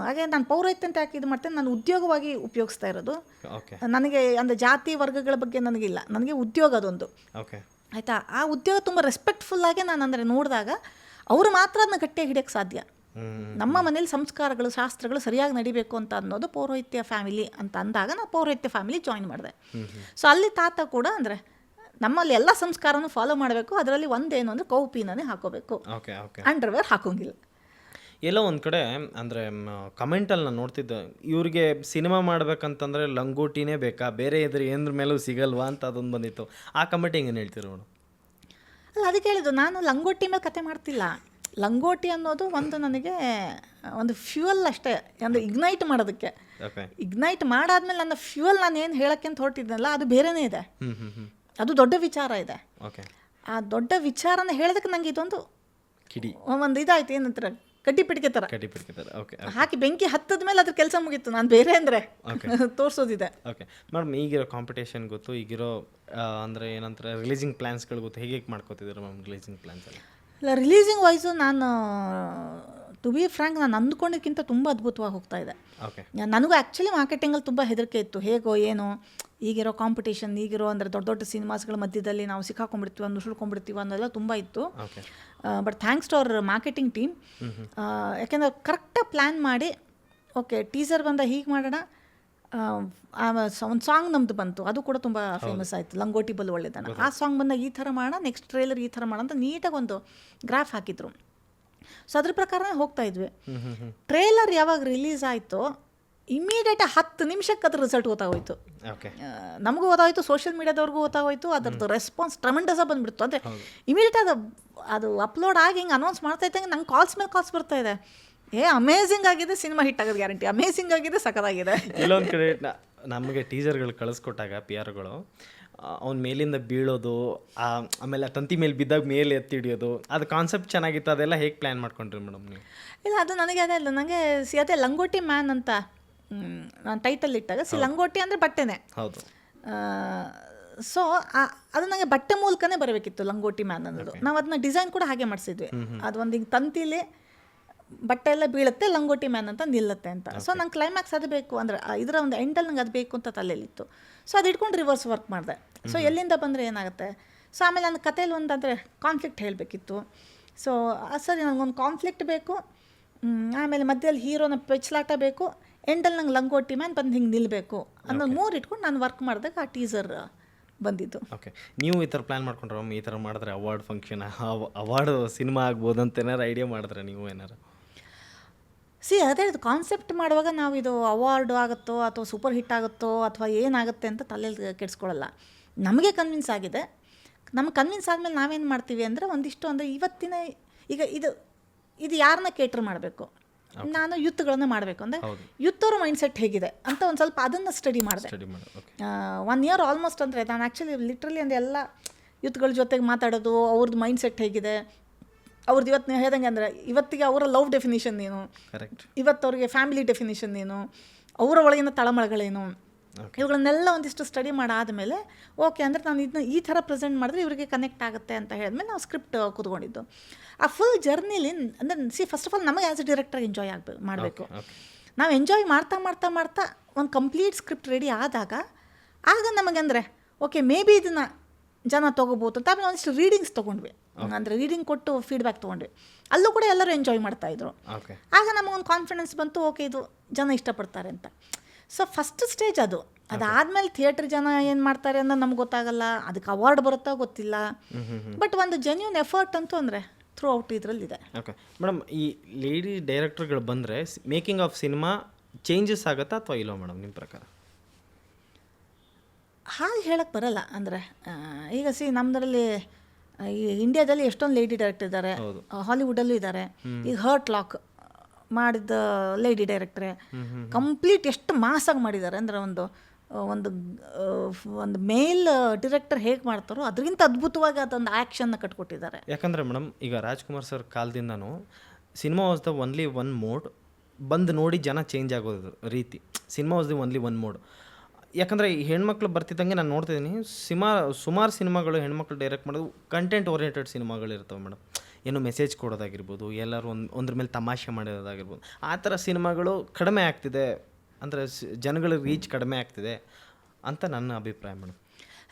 ಹಾಗೆ ನಾನು ಪೌರೋಹಿತ್ಯ ಅಂತ ಯಾಕೆ ಇದು ಮಾಡ್ತೇನೆ, ನಾನು ಉದ್ಯೋಗವಾಗಿ ಉಪಯೋಗಿಸ್ತಾ ಇರೋದು. ನನಗೆ ಅಂದರೆ ಜಾತಿ ವರ್ಗಗಳ ಬಗ್ಗೆ ನನಗಿಲ್ಲ, ನನಗೆ ಉದ್ಯೋಗ ಅದೊಂದು. ಆಯಿತಾ, ಆ ಉದ್ಯೋಗ ತುಂಬ ರೆಸ್ಪೆಕ್ಟ್ಫುಲ್ಲಾಗಿ ನಾನು ಅಂದರೆ ನೋಡಿದಾಗ ಅವರು ಮಾತ್ರ ಅದನ್ನ ಗಟ್ಟಿಯಾಗಿ ಹಿಡಿಯೋಕ್ಕೆ ಸಾಧ್ಯ. ನಮ್ಮ ಮನೇಲಿ ಸಂಸ್ಕಾರಗಳು ಶಾಸ್ತ್ರಗಳು ಸರಿಯಾಗಿ ನಡಿಬೇಕು ಅಂತ ಅನ್ನೋದು ಪೌರೋಹಿತ್ಯ ಫ್ಯಾಮಿಲಿ ಅಂತ ಅಂದಾಗ ನಾನು ಪೌರೋಹಿತ್ಯ ಫ್ಯಾಮಿಲಿ ಜಾಯಿನ್ ಮಾಡಿದೆ. ಸೊ ಅಲ್ಲಿ ತಾತ ಕೂಡ ಅಂದರೆ ನಮ್ಮಲ್ಲಿ ಎಲ್ಲ ಸಂಸ್ಕಾರನೂ ಫಾಲೋ ಮಾಡಬೇಕು, ಅದರಲ್ಲಿ ಒಂದೇನು ಅಂದರೆ ಕೌಪಿನೇ ಹಾಕೋಬೇಕು, ಅಂಡರ್ವೇರ್ ಹಾಕೋಂಗಿಲ್ಲ. ಎಲ್ಲೋ ಒಂದು ಕಡೆ ಅಂದರೆ ಕಮೆಂಟಲ್ಲಿ ನಾನು ನೋಡ್ತಿದ್ದೆ, ಇವ್ರಿಗೆ ಸಿನಿಮಾ ಮಾಡ್ಬೇಕಂತಂದರೆ ಲಂಗೋಟಿನೇ ಬೇಕಾ, ಬೇರೆ ಇದ್ರೆ ಏನ್ರ ಮೇಲೂ ಸಿಗಲ್ವಾ ಅಂತ ಅದೊಂದು ಬಂದಿತ್ತು. ಆ ಕಮೆಂಟ್ ಹೆಂಗೆ ಹೇಳ್ತೀರ ಮೇಡಮ್? ಅಲ್ಲ, ಅದಕ್ಕೆ ಹೇಳಿದ್ದು ನಾನು ಲಂಗೋಟಿ ಮೇಲೆ ಕತೆ ಮಾಡ್ತಿಲ್ಲ. ಲಂಗೋಟಿ ಅನ್ನೋದು ಒಂದು ನನಗೆ ಒಂದು ಫ್ಯೂಯಲ್ ಅಷ್ಟೇ, ಅಂದರೆ ಇಗ್ನೈಟ್ ಮಾಡೋದಕ್ಕೆ. ಇಗ್ನೈಟ್ ಮಾಡಾದ್ಮೇಲೆ ನನ್ನ ಫ್ಯೂಯಲ್ ನಾನು ಏನು ಹೇಳೋಕ್ಕೆ ಅಂತ ಹೊರಟಿದ್ನಲ್ಲ ಅದು ಬೇರೆನೇ ಇದೆ, ಅದು ದೊಡ್ಡ ವಿಚಾರ ಇದೆ. ಆ ದೊಡ್ಡ ವಿಚಾರನ ಹೇಳೋದಕ್ಕೆ ನನಗೆ ಇದೊಂದು ಒಂದು ಇದಾಯ್ತು, ಏನಂತಾರೆ ಕಡ್ಡಿ ಪಿಡಿಕೆ ಥರ ಹಾಕಿ ಬೆಂಕಿ ಹತ್ತದ ಮೇಲೆ ಅದ್ರ ಕೆಲಸ ಮುಗೀತು. ನಾನು ಬೇರೆ ಅಂದರೆ ತೋರಿಸೋದಿದೆ. ಓಕೆ ಮೇಡಮ್, ಈಗಿರೋ ಕಾಂಪಿಟೇಷನ್ ಗೊತ್ತು, ಈಗಿರೋ ಅಂದರೆ ಏನಂತಾರೆ ರಿಲೀಸಿಂಗ್ ಪ್ಲ್ಯಾನ್ಸ್ಗಳು ಗೊತ್ತು, ಹೇಗೆ ಮಾಡ್ಕೋತಿದ್ದಾರೆ ಮ್ಯಾಮ್ ರಿಲೀಸಿಂಗ್ ಪ್ಲ್ಯಾನ್ಸಲ್ಲಿ? ಇಲ್ಲ, ರಿಲೀಸಿಂಗ್ ವೈಸು ನಾನು ಟು ಬಿ ಫ್ರ್ಯಾಂಕ್ ನಾನು ಅಂದ್ಕೊಂಡಿದ್ದಕ್ಕಿಂತ ತುಂಬ ಅದ್ಭುತವಾಗಿ ಹೋಗ್ತಾ ಇದೆ. ನನಗೂ ಆ್ಯಕ್ಚುಲಿ ಮಾರ್ಕೆಟಿಂಗಲ್ಲಿ ತುಂಬ ಹೆದರಿಕೆ ಇತ್ತು, ಹೇಗೋ ಏನೋ ಈಗಿರೋ ಕಾಂಪಿಟೇಷನ್, ಈಗಿರೋ ಅಂದರೆ ದೊಡ್ಡ ದೊಡ್ಡ ಸಿನಿಮಾಸ್ಗಳ ಮಧ್ಯದಲ್ಲಿ ನಾವು ಸಿಕ್ಕಾಕೊಂಡ್ಬಿಡ್ತೀವಿ, ನುಸುಳ್ಕೊಂಡ್ಬಿಡ್ತೀವಿ ಅನ್ನೋದೆಲ್ಲ ತುಂಬ ಇತ್ತು. But thanks to our marketing team, ಯಾಕೆಂದರೆ ಕರೆಕ್ಟಾಗಿ ಪ್ಲ್ಯಾನ್ ಮಾಡಿ, ಓಕೆ ಟೀಸರ್ ಬಂದ ಹೀಗೆ ಮಾಡೋಣ, ಒಂದು ಸಾಂಗ್ ನಮ್ಮದು ಬಂತು, ಅದು ಕೂಡ ತುಂಬ ಫೇಮಸ್ ಆಯಿತು, ಲಂಗೋಟಿ ಬಲು ಒಳ್ಳೆದನ. ಆ ಸಾಂಗ್ ಬಂದಾಗ ಈ ಥರ ಮಾಡೋಣ, ನೆಕ್ಸ್ಟ್ ಟ್ರೇಲರ್ ಈ ಥರ ಮಾಡೋಣ ಅಂತ ನೀಟಾಗಿ ಒಂದು ಗ್ರಾಫ್ ಹಾಕಿದ್ರು. ಸೊ ಅದ್ರ ಪ್ರಕಾರನೇ ಹೋಗ್ತಾ ಇದ್ವಿ. ಟ್ರೇಲರ್ ಯಾವಾಗ ರಿಲೀಸ್ ಆಯಿತು ಇಮಿಡಿಯೇಟ್ 10 ನಿಮಿಷಕ್ಕೆ ಅದ್ರ ರಿಸಲ್ಟ್ ಗೊತ್ತಾಗೋಯ್ತು. ನಮಗೂ ಗೊತ್ತಾಗೋಯ್ತು, ಸೋಷಿಯಲ್ ಮೀಡಿಯಾದವ್ರಿಗೂ ಗೊತ್ತಾಗೋಯ್ತು, ಅದರದ್ದು ರೆಸ್ಪಾನ್ಸ್ ಟ್ರಮೆಂಡಸ್ ಬಂದುಬಿಡ್ತು. ಅಂದರೆ ಇಮಿಡಿಯೇಟ್ ಅದು ಅಪ್ಲೋಡ್ ಆಗಿ ಹಿಂಗೆ ಅನೌನ್ಸ್ ಮಾಡ್ತಾ ಇದ್ದಂಗೆ ನಂಗೆ ಕಾಲ್ಸ್ ಮೇಲೆ ಕಾಲ್ಸ್ ಬರ್ತಾ ಇದೆ, ಅಮೇಝಿಂಗ್ ಆಗಿದೆ, ಸಿನಿಮಾ ಹಿಟ್ ಆಗೋದು ಗ್ಯಾರಂಟಿ, ಅಮೇಝಿಂಗ್ ಆಗಿದೆ, ಸಖತ್ತಾಗಿದೆ. ಇಲ್ಲೊಂದು ಕಡೆ ನಮಗೆ ಟೀಸರ್ಗಳು ಕಳಿಸ್ಕೊಟ್ಟಾಗ ಪಿ ಆರ್ಗಳು ಅವ್ನ ಮೇಲಿಂದ ಬೀಳೋದು, ಆಮೇಲೆ ತಂತಿ ಮೇಲೆ ಬಿದ್ದಾಗ ಮೇಲೆ ಎತ್ತಿ ಹಿಡಿಯೋದು, ಅದು ಕಾನ್ಸೆಪ್ಟ್ ಚೆನ್ನಾಗಿತ್ತು. ಅದೆಲ್ಲ ಹೇಗೆ ಪ್ಲ್ಯಾನ್ ಮಾಡ್ಕೊಂಡ್ರಿ ಮೇಡಮ್ ನೀವು? ಇಲ್ಲ, ಅದು ನನಗೆ ಅದೇ ಇಲ್ಲ, ನನಗೆ ಅದೇ ಲಂಗೋಟಿ ಮ್ಯಾನ್ ಅಂತ ನಾನು ಟೈಟಲ್ ಇಟ್ಟಾಗ ಲಂಗೋಟಿ ಅಂದರೆ ಬಟ್ಟೆನೇ. ಹೌದು. ಸೊ ಅದು ನನಗೆ ಬಟ್ಟೆ ಮೂಲಕನೇ ಬರಬೇಕಿತ್ತು ಲಂಗೋಟಿ ಮ್ಯಾನ್ ಅನ್ನೋದು. ನಾವು ಅದನ್ನ ಡಿಸೈನ್ ಕೂಡ ಹಾಗೆ ಮಾಡಿಸಿದ್ವಿ, ಅದು ಒಂದು ಹಿಂಗೆ ತಂತಿಲಿ ಬಟ್ಟೆ ಎಲ್ಲ ಬೀಳುತ್ತೆ, ಲಂಗೋಟಿ ಮ್ಯಾನ್ ಅಂತ ನಿಲ್ಲುತ್ತೆ ಅಂತ. ಸೊ ನಂಗೆ ಕ್ಲೈಮ್ಯಾಕ್ಸ್ ಅದು ಬೇಕು ಅಂದರೆ ಇದರ ಒಂದು ಎಂಡಲ್ಲಿ ನಂಗೆ ಅದು ಬೇಕು ಅಂತ ತಲೆಯಲ್ಲಿತ್ತು. ಸೊ ಅದು ಇಟ್ಕೊಂಡು ರಿವರ್ಸ್ ವರ್ಕ್ ಮಾಡಿದೆ. ಸೊ ಎಲ್ಲಿಂದ ಬಂದರೆ ಏನಾಗುತ್ತೆ. ಸೊ ಆಮೇಲೆ ನನ್ನ ಕಥೆಯಲ್ಲಿ ಒಂದು ಅಂದರೆ ಕಾನ್ಫ್ಲಿಕ್ಟ್ ಹೇಳಬೇಕಿತ್ತು. ಸೊ ಸರಿ ನನಗೊಂದು ಕಾನ್ಫ್ಲಿಕ್ಟ್ ಬೇಕು, ಆಮೇಲೆ ಮಧ್ಯದಲ್ಲಿ ಹೀರೋನ ಪೆಚ್ಲಾಟ ಬೇಕು, ಎಂಡಲ್ಲಿ ನಂಗೆ ಲಂಗೋಟಿ ಮ್ಯಾನ್ ಬಂದು ಹಿಂಗೆ ನಿಲ್ಲಬೇಕು ಅನ್ನೋದು 3 ಇಟ್ಕೊಂಡು ನಾನು ವರ್ಕ್ ಮಾಡಿದಾಗ ಆ ಟೀಸರ್ ಬಂದಿದ್ದು. ಓಕೆ, ನೀವು ಈ ಥರ ಪ್ಲ್ಯಾನ್ ಮಾಡ್ಕೊಂಡ್ರೆ ಈ ಥರ ಮಾಡಿದ್ರೆ ಅವಾರ್ಡ್ ಫಂಕ್ಷನ್, ಅವಾರ್ಡ್ ಸಿನಿಮಾ ಆಗ್ಬೋದು ಅಂತ ಏನಾರು ಐಡಿಯಾ ಮಾಡಿದ್ರೆ ನೀವು ಏನಾರು? ಅದೇ ಇದು ಕಾನ್ಸೆಪ್ಟ್ ಮಾಡುವಾಗ ನಾವು ಇದು ಅವಾರ್ಡ್ ಆಗುತ್ತೋ ಅಥವಾ ಸೂಪರ್ ಹಿಟ್ ಆಗುತ್ತೋ ಅಥವಾ ಏನಾಗುತ್ತೆ ಅಂತ ತಲೆಯಲ್ಲಿ ಕೆಡಿಸ್ಕೊಳ್ಳಲ್ಲ. ನಮಗೆ ಕನ್ವಿನ್ಸ್ ಆಗಿದೆ. ನಮ್ಗೆ ಕನ್ವಿನ್ಸ್ ಆದಮೇಲೆ ನಾವೇನು ಮಾಡ್ತೀವಿ ಅಂದರೆ ಒಂದಿಷ್ಟು ಅಂದರೆ ಇವತ್ತಿನ ಈಗ ಇದು ಯಾರನ್ನ ಕೇಟ್ರ್ ಮಾಡಬೇಕು, ನಾನು ಯೂತ್ಗಳನ್ನ ಮಾಡಬೇಕು ಅಂದರೆ ಯೂತ್ ಮೈಂಡ್ಸೆಟ್ ಹೇಗಿದೆ ಅಂತ ಒಂದು ಸ್ವಲ್ಪ ಅದನ್ನು ಸ್ಟಡಿ ಮಾಡಿದೆ. 1 ಇಯರ್ ಆಲ್ಮೋಸ್ಟ್ ಅಂದರೆ ನಾನು ಆ್ಯಕ್ಚುಲಿ ಲಿಟ್ರಲಿ ಅಂದರೆ ಎಲ್ಲ ಯೂತ್ಗಳ ಜೊತೆಗೆ ಮಾತಾಡೋದು, ಅವ್ರದ್ದು ಮೈಂಡ್ಸೆಟ್ ಹೇಗಿದೆ, ಅವ್ರದ್ದು ಇವತ್ತು ಹೇಳ್ದಂಗೆ ಅಂದರೆ ಇವತ್ತಿಗೆ ಅವರ ಲವ್ ಡೆಫಿನಿಷನ್ ಏನು, ಇವತ್ತು ಅವ್ರಿಗೆ ಫ್ಯಾಮಿಲಿ ಡೆಫಿನಿಷನ್ ಏನು, ಅವರ ಒಳಗಿನ ತಳಮಳಗಳೇನು, ಇವುಗಳನ್ನೆಲ್ಲ ಒಂದಿಷ್ಟು ಸ್ಟಡಿ ಮಾಡಾದಮೇಲೆ ಓಕೆ ಅಂದರೆ ನಾನು ಇದನ್ನ ಈ ಥರ ಪ್ರೆಸೆಂಟ್ ಮಾಡಿದ್ರೆ ಇವರಿಗೆ ಕನೆಕ್ಟ್ ಆಗುತ್ತೆ ಅಂತ ಹೇಳಿದ್ಮೇಲೆ ನಾವು ಸ್ಕ್ರಿಪ್ಟ್ ಕೂತ್ಕೊಂಡಿದ್ದು. ಆ ಫುಲ್ ಜರ್ನಿಲಿ ಅಂದರೆ ಫಸ್ಟ್ ಆಫ್ ಆಲ್ ನಮಗೆ ಆ್ಯಸ್ ಎ ಡೈರೆಕ್ಟರ್ ಎಂಜಾಯ್ ಮಾಡಬೇಕು. ನಾವು ಎಂಜಾಯ್ ಮಾಡ್ತಾ ಮಾಡ್ತಾ ಮಾಡ್ತಾ ಒಂದು ಕಂಪ್ಲೀಟ್ ಸ್ಕ್ರಿಪ್ಟ್ ರೆಡಿ ಆದಾಗ ಆಗ ನಮಗಂದರೆ ಓಕೆ ಮೇ ಬಿ ಇದನ್ನು ಜನ ತೊಗೋಬೋದು ಅಂತ. ಆಮೇಲೆ ಒಂದಿಷ್ಟು ರೀಡಿಂಗ್ಸ್ ತೊಗೊಂಡ್ವಿ, ಅಂದರೆ ರೀಡಿಂಗ್ ಕೊಟ್ಟು ಫೀಡ್ಬ್ಯಾಕ್ ತೊಗೊಂಡ್ವಿ. ಅಲ್ಲೂ ಕೂಡ ಎಲ್ಲರೂ ಎಂಜಾಯ್ ಮಾಡ್ತಾಯಿದ್ರು. ಆಗ ನಮಗೊಂದು ಕಾನ್ಫಿಡೆನ್ಸ್ ಬಂತು, ಓಕೆ ಇದು ಜನ ಇಷ್ಟಪಡ್ತಾರೆ ಅಂತ. ಸೊ ಫಸ್ಟ್ ಸ್ಟೇಜ್ ಅದಾದಮೇಲೆ ಥಿಯೇಟ್ರ್ ಜನ ಏನು ಮಾಡ್ತಾರೆ ಅನ್ನೋದು ನಮ್ಗೆ ಗೊತ್ತಾಗಲ್ಲ, ಅದಕ್ಕೆ ಅವಾರ್ಡ್ ಬರುತ್ತಾ ಗೊತ್ತಿಲ್ಲ. ಬಟ್ ಒಂದು ಜೆನ್ಯೂನ್ ಎಫರ್ಟ್ ಅಂತೂ ಅಂದರೆ ಥ್ರೂ ಔಟ್ ಇದರಲ್ಲಿದೆ. ಓಕೆ ಮೇಡಮ್, ಈ ಲೇಡಿ ಡೈರೆಕ್ಟರ್ಗಳು ಬಂದರೆ ಮೇಕಿಂಗ್ ಆಫ್ ಸಿನಿಮಾ ಚೇಂಜಸ್ ಆಗುತ್ತಾ ಅಥವಾ ಇಲ್ಲೋ ಮೇಡಮ್ ನಿಮ್ಮ ಪ್ರಕಾರ? ಹಾಗೆ ಹೇಳಕ್ಕೆ ಬರಲ್ಲ. ಅಂದರೆ ಈಗ ನಮ್ಮದರಲ್ಲಿ ಈ ಇಂಡಿಯಾದಲ್ಲಿ ಎಷ್ಟೊಂದು ಲೇಡಿ ಡೈರೆಕ್ಟರ್ ಇದ್ದಾರೆ, ಹಾಲಿವುಡಲ್ಲೂ ಇದ್ದಾರೆ. ಈಗ ಹರ್ಟ್ ಲಾಕ್ ಮಾಡಿದ ಲೇಡಿ ಡೈರೆಕ್ಟ್ರೆ ಕಂಪ್ಲೀಟ್ ಎಷ್ಟು ಮಾಸಾಗಿ ಮಾಡಿದ್ದಾರೆ ಅಂದರೆ ಒಂದು ಒಂದು ಮೇಲ್ ಡೈರೆಕ್ಟರ್ ಹೇಗೆ ಮಾಡ್ತಾರೋ ಅದಕ್ಕಿಂತ ಅದ್ಭುತವಾಗಿ ಅದೊಂದು ಆ್ಯಕ್ಷನ್ನ ಕಟ್ಕೊಟ್ಟಿದ್ದಾರೆ. ಯಾಕಂದರೆ ಮೇಡಮ್ ಈಗ ರಾಜ್ಕುಮಾರ್ ಸರ್ ಕಾಲದಿಂದನೂ cinema was the only one mode. ಬಂದು ನೋಡಿ ಜನ ಚೇಂಜ್ ಆಗೋದು ರೀತಿ. Cinema was the only one mode. ಯಾಕಂದರೆ ಈ ಹೆಣ್ಮಕ್ಳು ಬರ್ತಿದ್ದಂಗೆ ನಾನು ನೋಡ್ತಿದ್ದೀನಿ ಸುಮಾರು ಸಿನಿಮಾಗಳು ಹೆಣ್ಮಕ್ಳು ಡೈರೆಕ್ಟ್ ಮಾಡೋದು ಕಂಟೆಂಟ್ ಓರಿಯೆಂಟೆಡ್ ಸಿನಿಮಾಗಳಿರ್ತವೆ ಮೇಡಮ್. ಏನು ಮೆಸೇಜ್ ಕೊಡೋದಾಗಿರ್ಬೋದು, ಎಲ್ಲರೂ ಒಂದ್ರ ಮೇಲೆ ತಮಾಷೆ ಮಾಡೋದಾಗಿರ್ಬೋದು, ಆ ಥರ ಸಿನಿಮಾಗಳು ಕಡಿಮೆ ಆಗ್ತಿದೆ. ಅಂದರೆ ಜನಗಳ ರೀಚ್ ಕಡಿಮೆ ಆಗ್ತಿದೆ ಅಂತ ನನ್ನ ಅಭಿಪ್ರಾಯ ಮೇಡಮ್.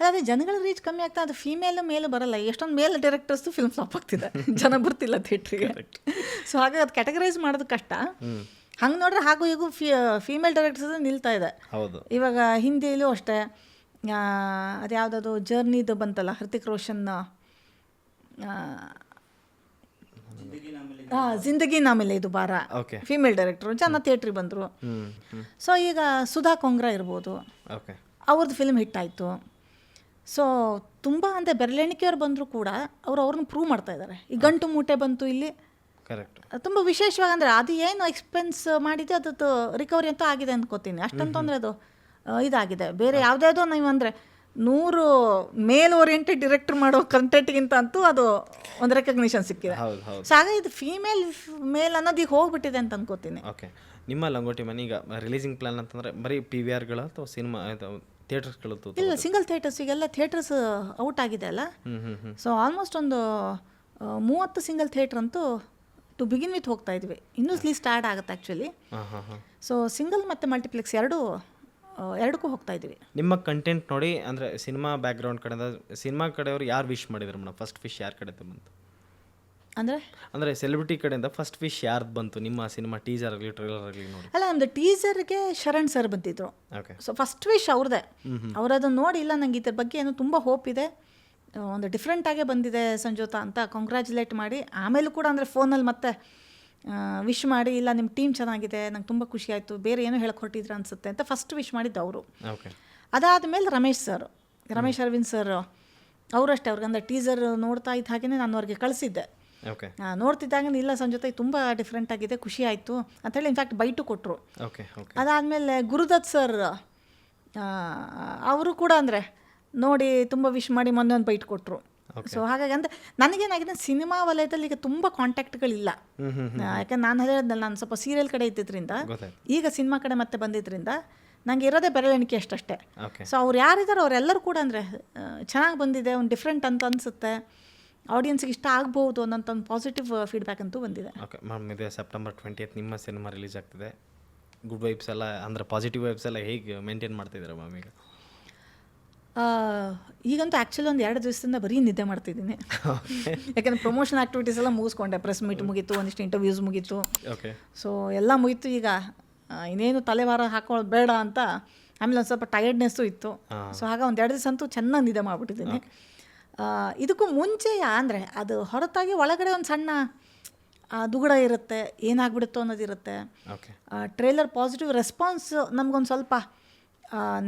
ಅದೇ ಜನಗಳ ರೀಚ್ ಕಮ್ಮಿ ಆಗ್ತಾ, ಅದು ಫೀಮೇಲು ಮೇಲು ಬರಲ್ಲ. ಎಷ್ಟೊಂದು ಮೇಲ್ ಡೈರೆಕ್ಟರ್ಸು ಫಿಲ್ಮ್ ಫ್ಲಾಪ್ ಆಗ್ತಿದೆ, ಜನ ಬರ್ತಿಲ್ಲ ಥಿಯೇಟ್ರಿಗೆ. ಸೊ ಹಾಗಾಗಿ ಅದು ಕ್ಯಾಟಗರೈಸ್ ಮಾಡೋದು ಕಷ್ಟ. ಹಂಗೆ ನೋಡ್ರೆ ಹಾಗೂ ಈಗೂ ಫೀಮೇಲ್ ಡೈರೆಕ್ಟರ್ಸ್ ನಿಲ್ತಾ ಇದೆ. ಹೌದು, ಇವಾಗ ಹಿಂದಿಲೂ ಅಷ್ಟೇ. ಅದು ಯಾವುದದು ಜರ್ನಿದು ಬಂತಲ್ಲ, ಹೃತಿಕ್ ರೋಷನ್ ಜಿಂದಗಿ ನಾಮೇಲೆ ಇದು ಬಾರ, ಫೀಮೇಲ್ ಡೈರೆಕ್ಟ್ರು ಜನ ಥಿಯೇಟ್ರಿಗೆ ಬಂದರು. ಸೊ ಈಗ ಸುಧಾ ಕೊಂಗ್ರಾ ಇರ್ಬೋದು, ಅವ್ರದ್ದು ಫಿಲ್ಮ್ ಹಿಟ್ ಆಯಿತು. ಸೊ ತುಂಬ ಅಂದರೆ ಬೆರಳೆಣಿಕೆಯವ್ರು ಬಂದರೂ ಕೂಡ ಅವ್ರನ್ನ ಪ್ರೂವ್ ಮಾಡ್ತಾ ಇದ್ದಾರೆ. ಈ ಗಂಟು ಮೂಟೆ ಬಂತು ಇಲ್ಲಿ, ಕರೆಕ್ಟ್, ತುಂಬ ವಿಶೇಷವಾಗಿ ಅಂದರೆ ಅದು ಏನು ಎಕ್ಸ್ಪೆನ್ಸ್ ಮಾಡಿದೆ ಅದದ್ದು ರಿಕವರಿ ಅಂತೂ ಆಗಿದೆ ಅಂದ್ಕೋತೀನಿ. ಅಷ್ಟಂತೂ ಅಂದರೆ ಅದು ಇದಾಗಿದೆ. ಬೇರೆ ಯಾವುದ್ಯಾವುದೋ ನೀವು ಅಂದರೆ 100 ಮೇಲ್ ಓರಿಯೆಂಟೆಡ್ ಡೈರೆಕ್ಟರ್ ಮಾಡೋ ಕಂಟೆಂಟ್ಗಿಂತ ಅಂತೂ ಅದು ಒಂದು ರೆಕಗ್ನಿಷನ್ ಸಿಕ್ಕಿದೆ. ಸೊ ಹಾಗಾಗಿ ಇದು ಫೀಮೇಲ್ ಮೇಲ್ ಅನ್ನೋದು ಈಗ ಹೋಗ್ಬಿಟ್ಟಿದೆ ಅಂತ ಅನ್ಕೋತೀನಿ. ಓಕೆ, ನಿಮ್ಮ ಲಂಗೋಟಿ ಮನೆ ಈಗ ರಿಲೀಸಿಂಗ್ ಪ್ಲಾನ್ ಅಂತಂದರೆ ಬರೀ PVRಗಳು ಅಥವಾ ಸಿನಿಮಾ ಥಿಯೇಟರ್ಸ್ಗಳು? ಇಲ್ಲ, ಸಿಂಗಲ್ ಥಿಯೇಟರ್ಸ್. ಈಗೆಲ್ಲ ಥಿಯೇಟರ್ಸ್ ಔಟ್ ಆಗಿದೆ ಅಲ್ಲ. ಸೊ ಆಲ್ಮೋಸ್ಟ್ ಒಂದು 30 ಸಿಂಗಲ್ ಥಿಯೇಟ್ರ್ ಅಂತೂ ಟು ಬಿಗಿನ್ ವಿತ್ ಹೋಗ್ತಾ ಇದ್ವಿ. ಇನ್ನೂ ಲೀಸ್ಟ್ ಆ್ಯಡ್ ಆಗುತ್ತೆ ಆ್ಯಕ್ಚುಲಿ. ಸೊ ಸಿಂಗಲ್ ಮತ್ತು ಮಲ್ಟಿಪ್ಲೆಕ್ಸ್ ಎರಡಕ್ಕೂ ಹೋಗ್ತಾ ಇದ್ವಿ. ನಿಮ್ಮ ಕಂಟೆಂಟ್ ನೋಡಿ ಅಂದರೆ ಸಿನಿಮಾ ಬ್ಯಾಕ್ಗ್ರೌಂಡ್ ಕಡೆಯಿಂದ ಸಿನಿಮಾ ಕಡೆಯವರು ಯಾರು ವಿಶ್ ಮಾಡಿದ್ರು ಮೇಡಮ್? ಫಸ್ಟ್ ವಿಶ್ ಯಾರ ಕಡೆಯಿಂದ ಬಂತು? ಅಂದರೆ ಸೆಲೆಬ್ರಿಟಿ ಕಡೆಯಿಂದ ಫಸ್ಟ್ ವಿಶ್ ಯಾರ್ದು ಬಂತು ನಿಮ್ಮ ಸಿನಿಮಾ ಟೀಸರ್ ಆಗಲಿ ಟ್ರೈಲರ್ ಆಗಲಿ ನೋಡಿ? ಅಲ್ಲ, ನಮ್ಮದು ಟೀಸರ್ಗೆ ಶರಣ್ ಸರ್ ಬಂದಿದ್ರು. ಓಕೆ, ಸೊ ಫಸ್ಟ್ ವಿಶ್ ಅವ್ರದ್ದೇ. ಅವರದನ್ನು ನೋಡಿ, ಇಲ್ಲ ನಂಗೆ ಇದ್ರ ಬಗ್ಗೆ ಏನೋ ತುಂಬ ಹೋಪ್ ಇದೆ, ಒಂದು ಡಿಫ್ರೆಂಟಾಗೇ ಬಂದಿದೆ ಸಂಜೋತಾ ಅಂತ ಕಂಗ್ರ್ಯಾಚುಲೇಟ್ ಮಾಡಿ, ಆಮೇಲೂ ಕೂಡ ಅಂದರೆ ಫೋನಲ್ಲಿ ಮತ್ತೆ ವಿಶ್ ಮಾಡಿ, ಇಲ್ಲ ನಿಮ್ಮ ಟೀಮ್ ಚೆನ್ನಾಗಿದೆ, ನಂಗೆ ತುಂಬ ಖುಷಿ ಆಯಿತು, ಬೇರೆ ಏನೋ ಹೇಳಕ್ಕೆ ಹೊರಟಿದ್ರೆ ಅನಿಸುತ್ತೆ ಅಂತ ಫಸ್ಟ್ ವಿಶ್ ಮಾಡಿದ್ದು ಅವರು. ಅದಾದಮೇಲೆ ರಮೇಶ್ ಅರವಿಂದ್ ಸರ್ ಅವರಷ್ಟೇ. ಅವ್ರಿಗಂದ್ರೆ ಟೀಸರ್ ನೋಡ್ತಾ ಇದ್ದ ಹಾಗೇ ನಾನು ಅವ್ರಿಗೆ ಕಳಿಸಿದ್ದೆ. ನೋಡ್ತಿದ್ದಾಗೆ, ಇಲ್ಲ ಸಂಜೋತಾ ತುಂಬ ಡಿಫ್ರೆಂಟ್ ಆಗಿದೆ, ಖುಷಿ ಆಯಿತು ಅಂಥೇಳಿ ಇನ್ಫ್ಯಾಕ್ಟ್ ಬೈಟು ಕೊಟ್ಟರು. ಅದಾದಮೇಲೆ ಗುರುದತ್ ಸರ್ ಅವರು ಕೂಡ ಅಂದರೆ ನೋಡಿ ತುಂಬ ವಿಶ್ ಮಾಡಿ ಮೊನ್ನೆ ಒಂದು ಬೈಟ್ ಕೊಟ್ಟರು. ಸೊ ಹಾಗಾಗಿ ಅಂದರೆ ನನಗೇನಾಗಿದೆ, ಸಿನಿಮಾ ವಲಯದಲ್ಲಿ ಈಗ ತುಂಬ ಕಾಂಟ್ಯಾಕ್ಟ್ಗಳಿಲ್ಲ. ಯಾಕಂದ್ರೆ ನಾನು ಹೇಳಿದ್ನಲ್ಲ, ನಾನು ಸ್ವಲ್ಪ ಸೀರಿಯಲ್ ಕಡೆ ಇದ್ದಿದ್ದರಿಂದ, ಈಗ ಸಿನಿಮಾ ಕಡೆ ಮತ್ತೆ ಬಂದಿದ್ದರಿಂದ ನನಗೆ ಇರೋದೇ ಬೆರಳೆಣಿಕೆ ಅಷ್ಟೇ. ಸೊ ಅವ್ರು ಯಾರಿದ್ದಾರೋ ಅವರೆಲ್ಲರೂ ಕೂಡ ಅಂದರೆ ಚೆನ್ನಾಗಿ ಬಂದಿದೆ, ಒಂದು ಡಿಫ್ರೆಂಟ್ ಅಂತ ಅನಿಸುತ್ತೆ, ಆಡಿಯನ್ಸ್ಗೆ ಇಷ್ಟ ಆಗ್ಬೋದು ಅನ್ನೋಂಥ ಒಂದು ಪಾಸಿಟಿವ್ ಫೀಡ್ಬ್ಯಾಕ್ ಅಂತೂ ಬಂದಿದೆ. ಓಕೆ ಮ್ಯಾಮ್, ಇದು ಸೆಪ್ಟೆಂಬರ್ 20 ನಿಮ್ಮ ಸಿನಿಮಾ ರಿಲೀಸ್ ಆಗ್ತಿದೆ. ಗುಡ್ ವೈಬ್ಸ್ ಎಲ್ಲ ಅಂದರೆ ಪಾಸಿಟಿವ್ ವೈಬ್ಸ್ ಎಲ್ಲ ಹೇಗೆ ಮೇಂಟೈನ್ ಮಾಡ್ತಿದ್ದೀರಾ ಮ್ಯಾಮ್ ಈಗ? ಈಗಂತೂ ಆ್ಯಕ್ಚುಲಿ ಒಂದು 2 ದಿವಸದಿಂದ ಬರೀ ನಿದ್ದೆ ಮಾಡ್ತಿದ್ದೀನಿ. ಯಾಕಂದರೆ ಪ್ರಮೋಷನ್ ಆ್ಯಕ್ಟಿವಿಟೀಸ್ ಎಲ್ಲ ಮುಗಿಸ್ಕೊಂಡೆ, ಪ್ರೆಸ್ ಮೀಟ್ ಮುಗೀತು, ಒಂದಿಷ್ಟು ಇಂಟರ್ವ್ಯೂಸ್ ಮುಗೀತು. ಸೊ ಎಲ್ಲ ಮುಗೀತು. ಈಗ ಇನ್ನೇನು ತಲೆವಾರ ಹಾಕೊಳ್ಳೋದು ಬೇಡ ಅಂತ. ಆಮೇಲೆ ಒಂದು ಸ್ವಲ್ಪ ಟಯರ್ಡ್ನೆಸ್ಸು ಇತ್ತು. ಸೊ ಆಗ ಒಂದು 2 ದಿವಸ ಅಂತೂ ಚೆನ್ನಾಗಿ ನಿದ್ದೆ ಮಾಡಿಬಿಟ್ಟಿದ್ದೀನಿ. ಇದಕ್ಕೂ ಮುಂಚೆ ಅಂದರೆ ಅದು ಹೊರತಾಗಿ ಒಳಗಡೆ ಒಂದು ಸಣ್ಣ ದುಗುಡ ಇರುತ್ತೆ, ಏನಾಗ್ಬಿಡುತ್ತೋ ಅನ್ನೋದಿರುತ್ತೆ. ಓಕೆ ಟ್ರೇಲರ್ ಪಾಸಿಟಿವ್ ರೆಸ್ಪಾನ್ಸ್ ನಮಗೊಂದು ಸ್ವಲ್ಪ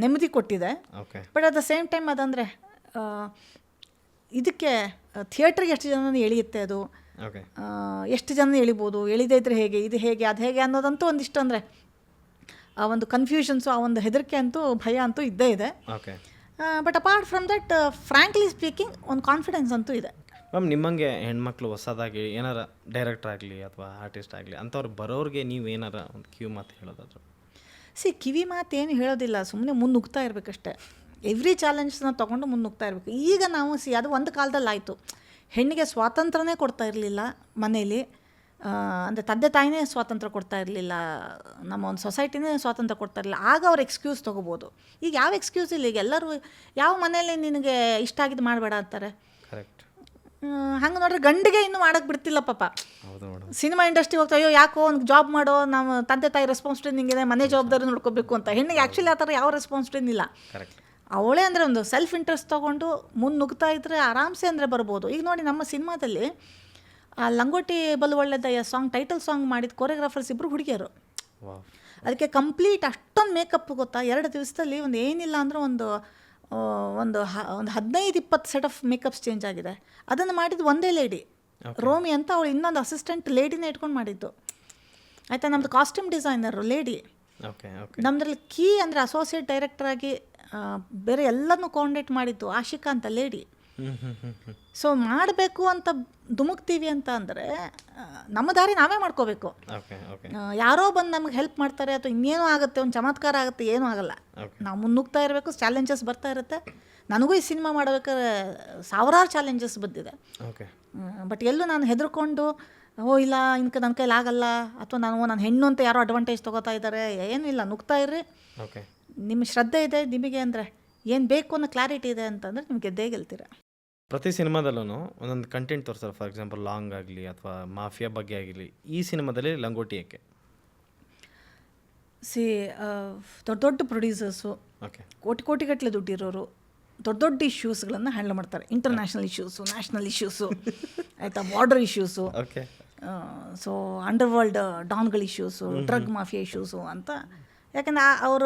ನೆಮ್ಮದಿ ಕೊಟ್ಟಿದೆ. Okay but at the same time ಅದಂದರೆ ಇದಕ್ಕೆ ಥಿಯೇಟ್ರಿಗೆ ಎಷ್ಟು ಜನ ಎಳೆಯುತ್ತೆ ಅದು, ಓಕೆ ಎಷ್ಟು ಜನ ಎಳಿಬೋದು, ಎಳಿದೇ ಇದ್ರೆ ಹೇಗೆ, ಇದು ಹೇಗೆ, ಅದು ಹೇಗೆ ಅನ್ನೋದಂತೂ ಒಂದಿಷ್ಟು ಅಂದರೆ ಆ ಒಂದು ಕನ್ಫ್ಯೂಷನ್ಸು, ಆ ಒಂದು ಹೆದರಿಕೆ ಅಂತೂ, ಭಯ ಅಂತೂ ಇದ್ದೇ ಇದೆ. Okay but apart from that frankly speaking ಒಂದು ಕಾನ್ಫಿಡೆನ್ಸ್ ಅಂತೂ ಇದೆ. ಮ್ಯಾಮ್, ನಿಮ್ಮಂಗೆ ಹೆಣ್ಮಕ್ಳು ಹೊಸದಾಗಿ ಏನಾರ ಡೈರೆಕ್ಟರ್ ಆಗಲಿ ಅಥವಾ ಆರ್ಟಿಸ್ಟ್ ಆಗಲಿ ಅಂಥವ್ರು ಬರೋರಿಗೆ ನೀವು ಏನಾರ ಒಂದು ಕಿವಿ ಮಾತು ಹೇಳೋದಾದ್ರು? ಕಿವಿ ಮಾತೇನು ಹೇಳೋದಿಲ್ಲ, ಸುಮ್ಮನೆ ಮುನ್ನುಗ್ತಾ ಇರಬೇಕಷ್ಟೆ. ಎವ್ರಿ ಚಾಲೆಂಜ್ನ ತೊಗೊಂಡು ಮುನ್ನುಗ್ತಾ ಇರಬೇಕು. ಈಗ ನಾವು ಅದು ಒಂದು ಕಾಲದಲ್ಲಿ ಆಯಿತು, ಹೆಣ್ಣಿಗೆ ಸ್ವಾತಂತ್ರ್ಯನೇ ಕೊಡ್ತಾ ಇರಲಿಲ್ಲ ಮನೇಲಿ, ಅಂದರೆ ತಂದೆ ತಾಯಿನೇ ಸ್ವಾತಂತ್ರ್ಯ ಕೊಡ್ತಾ ಇರಲಿಲ್ಲ, ನಮ್ಮ ಒಂದು ಸೊಸೈಟಿನೇ ಸ್ವಾತಂತ್ರ್ಯ ಕೊಡ್ತಾ ಇರಲಿಲ್ಲ. ಆಗ ಅವ್ರು ಎಕ್ಸ್ಕ್ಯೂಸ್ ತೊಗೋಬೋದು. ಈಗ ಯಾವ ಎಕ್ಸ್ಕ್ಯೂಸ್ ಇಲ್ಲ. ಈಗ ಎಲ್ಲರೂ ಯಾವ ಮನೇಲಿ ನಿನಗೆ ಇಷ್ಟ ಆಗಿದ್ದು ಮಾಡಬೇಡ ಅಂತಾರೆ. ಕರೆಕ್ಟ್. ಹಂಗೆ ನೋಡ್ರಿ ಗಂಡಿಗೆ ಇನ್ನೂ ಮಾಡೋಕ್ಕೆ ಬಿಡ್ತಿಲ್ಲ ಪಾಪ. ಹೌದು ಮೇಡಮ್. ಸಿನಿಮಾ ಇಂಡಸ್ಟ್ರಿ ಹೋಗ್ತಾ, ಅಯ್ಯೋ ಯಾಕೋ ಒಂದು ಜಾಬ್ ಮಾಡೋ, ನಮ್ಮ ತಂದೆ ತಾಯಿ ರೆಸ್ಪಾನ್ಸಿಬಿಲಿಟಿ ನಿಂಗಿದೆ, ಮನೆ ಜವಾಬ್ದಾರಿ ನೋಡ್ಕೋಬೇಕು ಅಂತ. ಹೆಣ್ಣಿಗೆ ಆ್ಯಕ್ಚುಲಿ ಆ ಥರ ಯಾವ ರೆಸ್ಪಾನ್ಸಿಬಿಲಿಟಿ ಇಲ್ಲ. ಕರೆಕ್ಟ್. ಅವಳೇ ಅಂದರೆ ಒಂದು ಸೆಲ್ಫ್ ಇಂಟ್ರೆಸ್ಟ್ ತೊಗೊಂಡು ಮುನ್ನುಗ್ತಾ ಇದ್ದರೆ ಆರಾಮ್ಸೆ ಅಂದರೆ ಬರ್ಬೋದು. ಈಗ ನೋಡಿ ನಮ್ಮ ಸಿನಿಮಾದಲ್ಲಿ ಆ ಲಂಗೋಟಿ ಬಲು ಒಳ್ಳೆದಯ್ಯ ಸಾಂಗ್ ಟೈಟಲ್ ಸಾಂಗ್ ಮಾಡಿದ ಕೊರಿಯೋಗ್ರಾಫರ್ಸ್ ಇಬ್ಬರು ಹುಡುಗಿಯರು. ಅದಕ್ಕೆ ಕಂಪ್ಲೀಟ್ ಅಷ್ಟೊಂದು ಮೇಕಪ್ ಗೊತ್ತಾ, 2 ದಿವಸದಲ್ಲಿ ಒಂದು ಏನಿಲ್ಲ ಅಂದರೆ ಒಂದು 15-20 ಸೆಟ್ ಆಫ್ ಮೇಕಪ್ಸ್ ಚೇಂಜ್ ಆಗಿದೆ. ಅದನ್ನು ಮಾಡಿದ್ದು ಒಂದೇ ಲೇಡಿ, ರೋಮಿ ಅಂತ. ಅವಳು ಇನ್ನೊಂದು ಅಸಿಸ್ಟೆಂಟ್ ಲೇಡಿನೇ ಇಟ್ಕೊಂಡು ಮಾಡಿದ್ದು. ಆಯಿತಾ, ನಮ್ಮದು ಕಾಸ್ಟ್ಯೂಮ್ ಡಿಸೈನರು ಲೇಡಿ. ನಮ್ಮದ್ರಲ್ಲಿ ಕೀ ಅಂದರೆ ಅಸೋಸಿಯೇಟ್ ಡೈರೆಕ್ಟರಾಗಿ ಬೇರೆ ಎಲ್ಲನೂ ಕೋಆರ್ಡಿನೇಟ್ ಮಾಡಿದ್ದು ಆಶಿಕಾ ಅಂತ ಲೇಡಿ. ಸೊ ಮಾಡಬೇಕು ಅಂತ ಧುಮುಕ್ತೀವಿ ಅಂತ ಅಂದರೆ ನಮ್ಮ ದಾರಿ ನಾವೇ ಮಾಡ್ಕೋಬೇಕು. ಯಾರೋ ಬಂದು ನಮ್ಗೆ ಹೆಲ್ಪ್ ಮಾಡ್ತಾರೆ ಅಥವಾ ಇನ್ನೇನೋ ಆಗುತ್ತೆ, ಒಂದು ಚಮತ್ಕಾರ ಆಗುತ್ತೆ, ಏನೂ ಆಗಲ್ಲ. ನಾವು ಮುನ್ನುಗ್ತಾ ಇರಬೇಕು. ಚಾಲೆಂಜಸ್ ಬರ್ತಾ ಇರುತ್ತೆ. ನನಗೂ ಈ ಸಿನಿಮಾ ಮಾಡಬೇಕಾದ್ರೆ ಸಾವಿರಾರು ಚಾಲೆಂಜಸ್ ಬಂದಿದೆ. ಬಟ್ ಎಲ್ಲೂ ನಾನು ಹೆದರ್ಕೊಂಡು ಇಲ್ಲ ನನ್ನ ಕೈಲಿ ಆಗಲ್ಲ ಅಥವಾ ನಾನು ಹೆಣ್ಣು ಅಂತ ಯಾರೋ ಅಡ್ವಾಂಟೇಜ್ ತೊಗೋತಾ ಇದ್ದಾರೆ, ಏನಿಲ್ಲ, ನುಗ್ತಾ ಇರ್ರಿ. ನಿಮ್ಮ ಶ್ರದ್ಧೆ ಇದೆ ನಿಮಗೆ ಅಂದರೆ, ಏನು ಬೇಕು ಅನ್ನೋ ಕ್ಲಾರಿಟಿ ಇದೆ ಅಂತಂದರೆ ನಿಮ್ಗೆ ಗೆದ್ದೇ ಗೆಲ್ತೀರ. ಪ್ರತಿ ಸಿನಿಮಾದಲ್ಲೂ ಒಂದೊಂದು ಕಂಟೆಂಟ್ ತೋರಿಸ್ತಾರೆ. ಫಾರ್ ಎಕ್ಸಾಂಪಲ್ ಲಾಂಗ್ ಆಗಲಿ ಅಥವಾ ಮಾಫಿಯಾ ಬಗ್ಗೆ ಆಗಲಿ. ಈ ಸಿನಿಮಾದಲ್ಲಿ ಲಂಗೋಟಿ ಏಕೆ? ದೊಡ್ಡ ಪ್ರೊಡ್ಯೂಸರ್ಸು, ಕೋಟಿಗಟ್ಟಲೆ ದುಡ್ಡಿರೋರು ದೊಡ್ಡ ಇಶ್ಯೂಸ್ಗಳನ್ನು ಹ್ಯಾಂಡಲ್ ಮಾಡ್ತಾರೆ. ಇಂಟರ್ನ್ಯಾಷನಲ್ ಇಶ್ಯೂಸು, ನ್ಯಾಷನಲ್ ಇಶ್ಯೂಸು, ಆಯಿತಾ, border issues, so underworld ಡಾನ್ಗಳ ಇಶ್ಯೂಸು, ಡ್ರಗ್ ಮಾಫಿಯಾ ಇಶ್ಯೂಸು ಅಂತ. ಯಾಕಂದರೆ ಅವ್ರ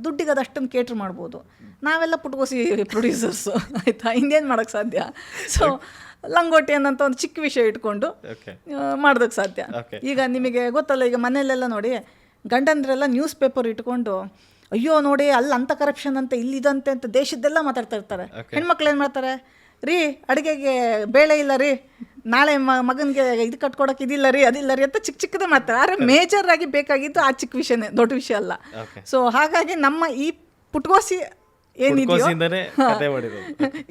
ದುಡ್ಡಿಗೆ ಅದಷ್ಟನ್ನು ಕೇಟ್ರ್ ಮಾಡ್ಬೋದು. ನಾವೆಲ್ಲ ಪುಟ್ಕೋಸಿ ಪ್ರೊಡ್ಯೂಸರ್ಸು, ಆಯಿತಾ, ಇನ್ನೇನು ಮಾಡೋಕ್ಕೆ ಸಾಧ್ಯ? ಸೊ ಲಂಗೋಟಿ ಅನ್ನೋಂಥ ಒಂದು ಚಿಕ್ಕ ವಿಷಯ ಇಟ್ಕೊಂಡು ಮಾಡೋದಕ್ಕೆ ಸಾಧ್ಯ. ಈಗ ನಿಮಗೆ ಗೊತ್ತಲ್ಲ, ಈಗ ಮನೆಯಲ್ಲೆಲ್ಲ ನೋಡಿ ಗಂಡಂದ್ರೆಲ್ಲ ನ್ಯೂಸ್ ಪೇಪರ್ ಇಟ್ಕೊಂಡು ಅಯ್ಯೋ ನೋಡಿ ಅಲ್ಲಿ ಅಂಥ ಕರಪ್ಷನ್ ಅಂತ ಇಲ್ಲಿದಂತೆ ಅಂತ ದೇಶದ್ದೆಲ್ಲ ಮಾತಾಡ್ತಾ ಇರ್ತಾರೆ. ಹೆಣ್ಮಕ್ಳು ಏನು ಮಾಡ್ತಾರೆ, ರೀ ಅಡುಗೆಗೆ ಬೇಳೆ ಇಲ್ಲ ರೀ, ನಾಳೆ ಮಗನಿಗೆ ಇದು ಕಟ್ಕೊಡೋಕೆ ಇದಿಲ್ಲ ರೀ, ಅದಿಲ್ಲ ರೀ ಅಂತ ಚಿಕ್ಕದೇ ಮಾಡ್ತಾರೆ. ಆದರೆ ಮೇಜರ್ ಆಗಿ ಬೇಕಾಗಿದ್ದು ಆ ಚಿಕ್ಕ ವಿಷಯನೇ, ದೊಡ್ಡ ವಿಷಯ ಅಲ್ಲ. ಸೊ ಹಾಗಾಗಿ ನಮ್ಮ ಈ ಪುಟ್ಕೋಸಿ ಏನಿದೆಯೋ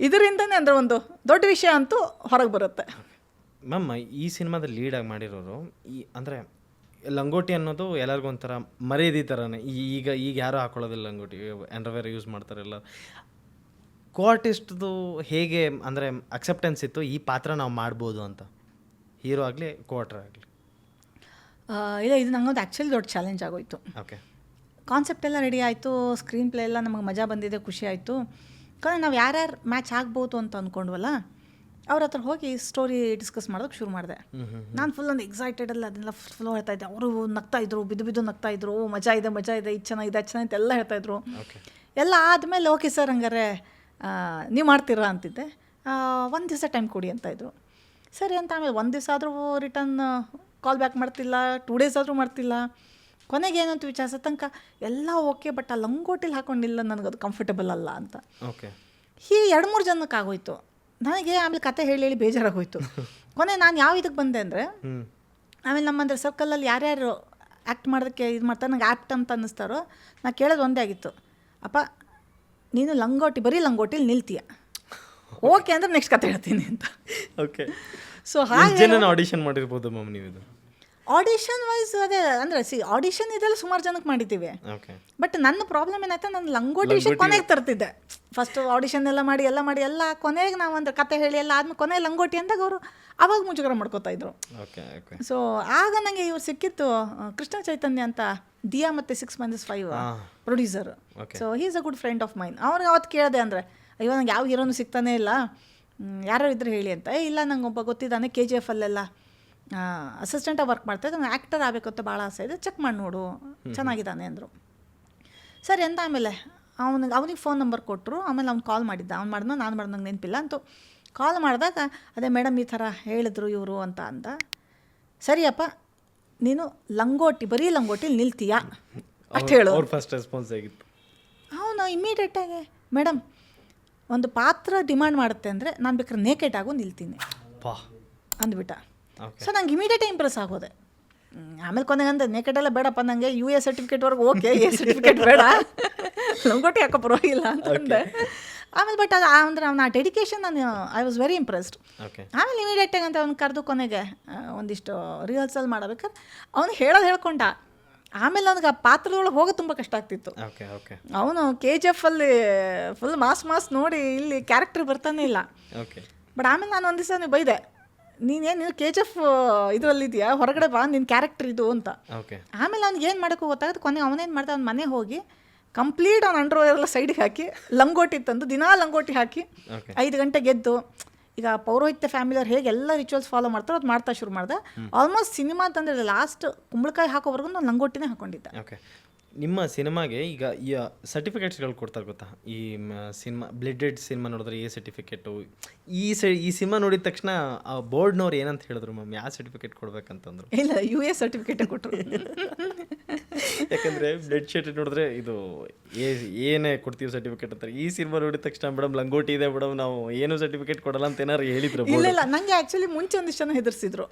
ಇದರಿಂದನೇ ಅಂದರೆ ಒಂದು ದೊಡ್ಡ ವಿಷಯ ಅಂತೂ ಹೊರಗೆ ಬರುತ್ತೆ. ಮ್ಯಾಮ್, ಈ ಸಿನಿಮಾದಲ್ಲಿ ಲೀಡಾಗಿ ಮಾಡಿರೋರು ಅಂದರೆ ಲಂಗೋಟಿ ಅನ್ನೋದು ಎಲ್ಲರಿಗೂ ಒಂಥರ ಮರ್ಯಾದೆ ಥರನೇ. ಈಗ ಯಾರೂ ಹಾಕೊಳ್ಳೋದಿಲ್ಲ ಲಂಗೋಟಿ, ಅಂಡರ್ವೇರ್ ಯೂಸ್ ಮಾಡ್ತಾರೆಲ್ಲ. ಕೋ ಆರ್ಟಿಸ್ಟ್ದು ಹೇಗೆ ಅಂದರೆ ಅಕ್ಸೆಪ್ಟೆನ್ಸ್ ಇತ್ತು ಈ ಪಾತ್ರ ನಾವು ಮಾಡ್ಬೋದು ಅಂತ, ಹೀರೋ ಆಗಲಿ ಕೋ ಆರ್ಟರ್ ಆಗಲಿ? ಇಲ್ಲ, ಇದು ನಂಗೊಂದು ಆ್ಯಕ್ಚುಲಿ ದೊಡ್ಡ ಚಾಲೆಂಜ್ ಆಗೋಯ್ತು. ಕಾನ್ಸೆಪ್ಟ್ ಎಲ್ಲ ರೆಡಿ ಆಯಿತು, ಸ್ಕ್ರೀನ್ ಪ್ಲೇ ಎಲ್ಲ ನಮಗೆ ಮಜಾ ಬಂದಿದೆ, ಖುಷಿ ಆಯಿತು. కానీ ನಾವು ಯಾರ್ಯಾರು ಮ್ಯಾಚ್ ಆಗ್ಬೋದು ಅಂತ ಅಂದ್ಕೊಂಡ್ವಲ್ಲ, ಅವ್ರ ಹತ್ರ ಹೋಗಿ ಸ್ಟೋರಿ ಡಿಸ್ಕಸ್ ಮಾಡೋದಕ್ಕೆ ಶುರು ಮಾಡಿದೆ. ನಾನು ಫುಲ್ ಒಂದು ಎಕ್ಸೈಟೆಡಲ್ಲ ಅದನ್ನೆಲ್ಲ ಫುಲ್ ಹೇಳ್ತಾ ಇದ್ದೆ. ಅವರು ನಗ್ತಾಯಿದ್ರು, ಬಿದ್ದು ನಗ್ತಾಯಿದ್ರು, ಮಜಾ ಇದೆ ಇದು ಚೆನ್ನಾಗಿದೆ ಅಂತ ಎಲ್ಲ ಹೇಳ್ತಾಯಿದ್ರು. ಎಲ್ಲ ಆದಮೇಲೆ ಓಕೆ ಸರ್ ಹಂಗಾರೆ ನೀವು ಮಾಡ್ತೀರಾ ಅಂತಿದ್ದೆ. 1 ದಿವಸ ಟೈಮ್ ಕೊಡಿ ಅಂತ ಇದ್ರು. ಸರಿ ಅಂತ ಆಮೇಲೆ 1 ದಿವಸ ಆದರೂ ರಿಟರ್ನ್ ಕಾಲ್ ಬ್ಯಾಕ್ ಮಾಡ್ತಿಲ್ಲ, 2 ಡೇಸ್ ಆದರೂ ಮಾಡ್ತಿಲ್ಲ. ಕೊನೆಗೆ ಏನಂತ ವಿಚಾರಿಸೋ ತನಕ ಎಲ್ಲ ಓಕೆ, ಬಟ್ ಆ ಲಂಗೋಟಿಲಿ ಹಾಕೊಂಡಿಲ್ಲ, ನನಗದು ಕಂಫರ್ಟಬಲ್ ಅಲ್ಲ ಅಂತ. ಹೀಗೆ 2-3 ಜನಕ್ಕೆ ಆಗೋಯ್ತು. ನನಗೆ ಆಮೇಲೆ ಕತೆ ಹೇಳಿ ಬೇಜಾರಾಗೋಯ್ತು. ಕೊನೆ ನಾನು ಯಾವ ಇದಕ್ಕೆ ಬಂದೆ ಅಂದರೆ, ಆಮೇಲೆ ನಮ್ಮಂದ್ರೆ ಸರ್ಕಲಲ್ಲಿ ಯಾರ್ಯಾರು ಆ್ಯಕ್ಟ್ ಮಾಡೋದಕ್ಕೆ ಇದು ಮಾಡ್ತಾರೆ, ನಂಗೆ ಆ್ಯಕ್ಟ್ ಅಂತ ಅನ್ನಿಸ್ತಾರೋ, ನಾನು ಕೇಳೋದು ಒಂದೇ ಆಗಿತ್ತು, ಅಪ್ಪ ನೀನು ಬರೀ ಲಂಗೋಟಿಲಿ ನಿಲ್ತೀಯ, ಓಕೆ ಅಂದರೆ ನೆಕ್ಸ್ಟ್ ಕತೆ ಹೇಳ್ತೀನಿ ಅಂತ. ಓಕೆ. ಸೊ ಹಾಗೆ ಆಡಿಷನ್ ಮಾಡಿರ್ಬೋದು ಮ್ಯಾಮ್ ನೀವು? ಇದು ಆಡಿಷನ್ ವೈಸ್ ಅದೇ ಅಂದರೆ ಆಡಿಷನ್ ಇದೆಲ್ಲ ಸುಮಾರು ಜನಕ್ಕೆ ಮಾಡಿದ್ದೀವಿ. ಬಟ್ ನನ್ನ ಪ್ರಾಬ್ಲಮ್ ಏನಾಯ್ತು, ನಾನು ಲಂಗೋಟಿ ವಿಷಯ ಕೊನೆಗೆ ತರ್ತಿದ್ದೆ. ಫಸ್ಟು ಆಡಿಷನ್ ಎಲ್ಲ ಮಾಡಿ ಕೊನೆಗೆ ನಾವು ಅಂದರೆ ಕತೆ ಹೇಳಿ ಎಲ್ಲ ಆದ್ಮೇಲೆ ಕೊನೆಗೆ ಲಂಗೋಟಿ ಅಂದಾಗ ಅವರು ಅವಾಗ ಮುಜುಗರ ಮಾಡ್ಕೋತಾ ಇದ್ರು. ಸೊ ಆಗ ನನಗೆ ಇವ್ರು ಸಿಕ್ಕಿತ್ತು, ಕೃಷ್ಣ ಚೈತನ್ಯ ಅಂತ, ದಿಯಾ ಮತ್ತು 6-5 producer. So he is a good friend of main. ಅವ್ರಿಗೆ ಅವತ್ತು ಕೇಳಿದೆ ಅಂದರೆ, ಅಯ್ಯೋ ನಂಗೆ ಯಾವ ಹೀರೋನು ಸಿಗ್ತಾನೇ ಇಲ್ಲ, ಯಾರೋ ಇದ್ರೆ ಹೇಳಿ ಅಂತ. ಇಲ್ಲ ನಂಗೆ ಒಬ್ಬ ಗೊತ್ತಿದ್ದಾನೆ KGF ಅಲ್ಲೆಲ್ಲ ಅಸಿಸ್ಟೆಂಟಾಗಿ ವರ್ಕ್ ಮಾಡ್ತಾಯಿದ್ದೆ, ಅವ್ನು ಆ್ಯಕ್ಟರ್ ಆಗಬೇಕು ಅಂತ ಭಾಳ ಆಸೆ ಇದೆ, ಚೆಕ್ ಮಾಡಿ ನೋಡು ಚೆನ್ನಾಗಿದ್ದಾನೆ ಅಂದರು. ಸರಿ ಅಂತ ಆಮೇಲೆ ಅವನಿಗೆ ಫೋನ್ ನಂಬರ್ ಕೊಟ್ಟರು. ಆಮೇಲೆ ಅವ್ನು ಕಾಲ್ ಮಾಡಿದ್ದ, ಅವ್ನು ಮಾಡಿದ್ನೋ ನಾನು ಮಾಡ್ದಂಗೆ ನೆನಪಿಲ್ಲ ಅಂತೂ. ಕಾಲ್ ಮಾಡಿದಾಗ ಅದೇ ಮೇಡಮ್ ಈ ಥರ ಹೇಳಿದ್ರು ಇವರು ಅಂತ ಅಂದ. ಸರಿಯಪ್ಪ ನೀನು ಲಂಗೋಟಿ ಬರೀ ಲಂಗೋಟಿಲಿ ನಿಲ್ತೀಯಾ ಅಷ್ಟು ಹೇಳು. ಫಸ್ಟ್ ರೆಸ್ಪಾನ್ಸ್ ಆಗಿತ್ತು. ಅವನು ಇಮ್ಮಿಡಿಯೇಟಾಗಿ ಮೇಡಮ್ ಒಂದು ಪಾತ್ರ ಡಿಮ್ಯಾಂಡ್ ಮಾಡುತ್ತೆ ಅಂದರೆ ನಾನು ಬೇಕಾದ್ರೆ ನೇಕೆಟ್ ಆಗು ನಿಲ್ತೀನಿ ಅಂದ್ಬಿಟ್ಟ. ಸೊ ನಂಗೆ ಇಮಿಡಿಯೇಟಾಗಿ ಇಂಪ್ರೆಸ್ ಆಗೋದೆ. ಆಮೇಲೆ ಕೊನೆಗೆ ಅಂದೆ ನೇಕೆಟೆಲ್ಲ ಬೇಡಪ್ಪ, ನನಗೆ US ಸರ್ಟಿಫಿಕೇಟ್ವರೆಗೆ ಓಕೆ, A ಸರ್ಟಿಫಿಕೇಟ್ ಬೇಡ, ಲಂಗೋಟಿ ಯಾಕೋ ಪರವಾಗಿಲ್ಲ ಅಂತಂದೆ. ಆಮೇಲೆ ಬಟ್ ಅದು ಅಂದರೆ ಅವನ ಆ dedication I was very impressed. ಆಮೇಲೆ ಇಮಿಡಿಯೇಟಾಗಿ ಅಂತ ಅವ್ನು ಕರೆದು ಕೊನೆಗೆ ಒಂದಿಷ್ಟು ರಿಹರ್ಸಲ್ ಮಾಡಬೇಕಾದ್ರೆ ಅವ್ನು ಹೇಳ್ಕೊಂಡ. ಆಮೇಲೆ ಅವ್ನಿಗೆ ಆ ಪಾತ್ರದೊಳಗೆ ಹೋಗೋದು ತುಂಬ ಕಷ್ಟ ಆಗ್ತಿತ್ತು. ಅವನು KGF ಅಲ್ಲಿ ಫುಲ್ ಮಾಸ್ ನೋಡಿ ಇಲ್ಲಿ ಕ್ಯಾರೆಕ್ಟರ್ ಬರ್ತಾನೆ ಇಲ್ಲ. ಬಟ್ ಆಮೇಲೆ ನಾನು ಒಂದು ದಿವಸ ಬೈದೆ, ನೀನೇನು KGF ಇದರಲ್ಲಿದೆಯಾ, ಹೊರಗಡೆ ಬಾ, ನಿನ್ನ ಕ್ಯಾರೆಕ್ಟರ್ ಇದು ಅಂತ. ಆಮೇಲೆ ಅವ್ನಿಗೆ ಏನು ಮಾಡೋಕ್ಕೂ ಗೊತ್ತಾಗುತ್ತೆ. ಕೊನೆಗೆ ಅವನೇನು ಮಾಡ್ತಾ ಅವ್ನ ಮನೆ ಹೋಗಿ ಕಂಪ್ಲೀಟ್ ಅವ್ನು ಅಂಡರ್ವೇರ್ ಎಲ್ಲ ಸೈಡ್ಗೆ ಹಾಕಿ ಲಂಗೋಟಿ ತಂದು ದಿನಾ ಲಂಗೋಟಿ ಹಾಕಿ 5 ಗಂಟೆಗೆ ಎದ್ದು, ಈಗ ಪೌರೋಹಿತ್ಯ ಫ್ಯಾಮಿಲಿಯವ್ರು ಹೇಗೆ ಎಲ್ಲ ರಿಚುವಲ್ಸ್ ಫಾಲೋ ಮಾಡ್ತಾರೋ ಅದು ಮಾಡ್ತಾ ಶುರು ಮಾಡ್ದೆ. ಆಲ್ಮೋಸ್ಟ್ ಸಿನಿಮಾ ಅಂತಂದರೆ ಲಾಸ್ಟ್ ಕುಂಬಳಕಾಯಿ ಹಾಕೋವರೆಗೂ ನಾನು ಲಂಗೋಟಿನೇ ಹಾಕೊಂಡಿದ್ದೆ. ನಿಮ್ಮ ಸಿನಿಮಾಗೆ ಈಗ ಈ ಸರ್ಟಿಫಿಕೇಟ್ಸ್ಗಳು ಕೊಡ್ತಾರೆ ಗೊತ್ತಾ? ಈ ಸಿನಿಮಾ ಬ್ಲಡೆಡ್ ಸಿನಿಮಾ ನೋಡಿದ್ರೆ A ಸರ್ಟಿಫಿಕೇಟು, ಈ ಸಿನಿಮಾ ನೋಡಿದ ತಕ್ಷಣ ಆ ಬೋರ್ಡ್ನವ್ರು ಏನಂತ ಹೇಳಿದ್ರು ಮ್ಯಾಮ್, ಯಾವ ಸರ್ಟಿಫಿಕೇಟ್ ಕೊಡ್ಬೇಕಂತಂದ್ರು? ಇಲ್ಲ US ಸರ್ಟಿಫಿಕೇಟ್ ಕೊಟ್ಟರು. ಯಾಕಂದರೆ ಬ್ಲಡ್ ಶೀಟ್ ನೋಡಿದ್ರೆ ಇದು ಏನೇ ಕೊಡ್ತೀವಿ ಸರ್ಟಿಫಿಕೇಟ್ ಅಂತಾರೆ. ಈ ಸಿನಿಮಾ ನೋಡಿದ ತಕ್ಷಣ ಮೇಡಮ್ ಲಂಗೋಟಿ ಇದೆ ಮೇಡಮ್, ನಾವು ಏನು ಸರ್ಟಿಫಿಕೇಟ್ ಕೊಡಲ್ಲ ಅಂತ ಏನಾರು ಹೇಳಿದ್ರು? ಇಲ್ಲ, ನನಗೆ ಆ್ಯಕ್ಚುಲಿ ಮುಂಚೆ ಒಂದಿಷ್ಟು ಜನ ಹೆದರ್ಸಿದ್ರು.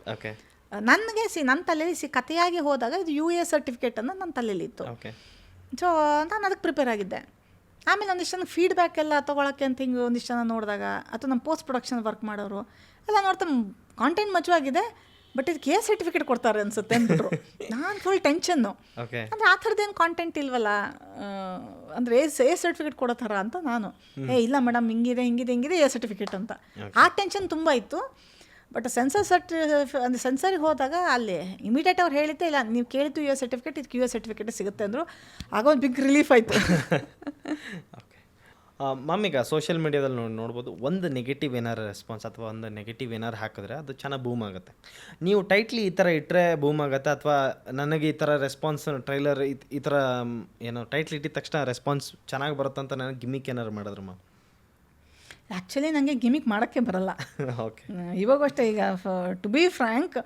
ನನಗೆ ನನ್ನ ತಲೆಯಲ್ಲಿ ಕಥೆಯಾಗಿ ಹೋದಾಗ ಇದು US ಸರ್ಟಿಫಿಕೇಟ್ ಅನ್ನೋದು ನನ್ನ ತಲೆಯಲ್ಲಿತ್ತು. ಸೊ ನಾನು ಅದಕ್ಕೆ ಪ್ರಿಪೇರ್ ಆಗಿದ್ದೆ. ಆಮೇಲೆ ಒಂದಿಷ್ಟು ಜನ ಫೀಡ್ಬ್ಯಾಕ್ ಎಲ್ಲ ತೊಗೊಳಕ್ಕೆ ಅಂತ ಹಿಂಗೆ ಒಂದಿಷ್ಟು ಜನ ನೋಡಿದಾಗ, ಅಥವಾ ನಮ್ಮ ಪೋಸ್ಟ್ ಪ್ರೊಡಕ್ಷನ್ ವರ್ಕ್ ಮಾಡೋರು ಎಲ್ಲ ನೋಡ್ತಾ ಕಾಂಟೆಂಟ್ ಮಜವಾಗಿದೆ, ಬಟ್ ಇದಕ್ಕೆ A ಸರ್ಟಿಫಿಕೇಟ್ ಕೊಡ್ತಾರೆ ಅನ್ಸುತ್ತೆ ಅಂದ್ಬಿಟ್ರು. ನಾನು ಫುಲ್ ಟೆನ್ಷನ್ನು. ಅಂದರೆ ಆ ಥರದ್ದೇನು ಕಾಂಟೆಂಟ್ ಇಲ್ವಲ್ಲ, ಅಂದರೆ A ಸರ್ಟಿಫಿಕೇಟ್ ಕೊಡೋ ಥರ ಅಂತ ನಾನು ಇಲ್ಲ ಮೇಡಮ್ ಹಿಂಗಿದೆ A ಸರ್ಟಿಫಿಕೇಟ್ ಅಂತ. ಆ ಟೆನ್ಷನ್ ತುಂಬ ಇತ್ತು. ಬಟ್ ಅಂದರೆ ಸೆನ್ಸರಿಗೆ ಹೋದಾಗ ಅಲ್ಲಿ ಇಮಿಡಿಯೇಟ್ ಅವ್ರು ಹೇಳಿದ್ದೆ, ಇಲ್ಲ ನೀವು ಕೇಳಿದ್ದು US ಸರ್ಟಿಫಿಕೇಟ್, ಇದಕ್ಕೆ US ಸರ್ಟಿಫಿಕೇಟ್ ಸಿಗುತ್ತೆ ಅಂದರು. ಆಗ ಒಂದು ಬಿಗ್ ರಿಲೀಫ್ ಆಯಿತು. ಮ್ಯಾಮ್, ಈಗ ಸೋಷಿಯಲ್ ಮೀಡಿಯಾದಲ್ಲಿ ನೋಡ್ಬೋದು, ಒಂದು ನೆಗೆಟಿವ್ ಏನಾರು ರೆಸ್ಪಾನ್ಸ್ ಅಥವಾ ಒಂದು ನೆಗೆಟಿವ್ ಏನಾರು ಹಾಕಿದ್ರೆ ಅದು ಚೆನ್ನಾಗಿ ಬೂಮ್ ಆಗುತ್ತೆ. ನೀವು ಟೈಟ್ಲಿ ಈ ಥರ ಇಟ್ಟರೆ ಬೂಮ್ ಆಗುತ್ತೆ, ಅಥವಾ ನನಗೆ ಈ ಥರ ರೆಸ್ಪಾನ್ಸ್ ಟ್ರೈಲರ್ ಈ ಥರ ಏನೋ ಟೈಟ್ಲ್ ಇಟ್ಟಿದ ತಕ್ಷಣ ರೆಸ್ಪಾನ್ಸ್ ಚೆನ್ನಾಗಿ ಬರುತ್ತೆ ಅಂತ ನನಗೆ ಗಿಮಿಕ್ ಏನಾರು ಮಾಡಿದ್ರು ಮ್ಯಾಮ್? ಆ್ಯಕ್ಚುಲಿ ನನಗೆ ಗಿಮಿಕ್ ಮಾಡೋಕ್ಕೆ ಬರಲ್ಲ. ಇವಾಗೂ ಅಷ್ಟೇ. ಈಗ ಟು ಬಿ ಫ್ರ್ಯಾಂಕ್,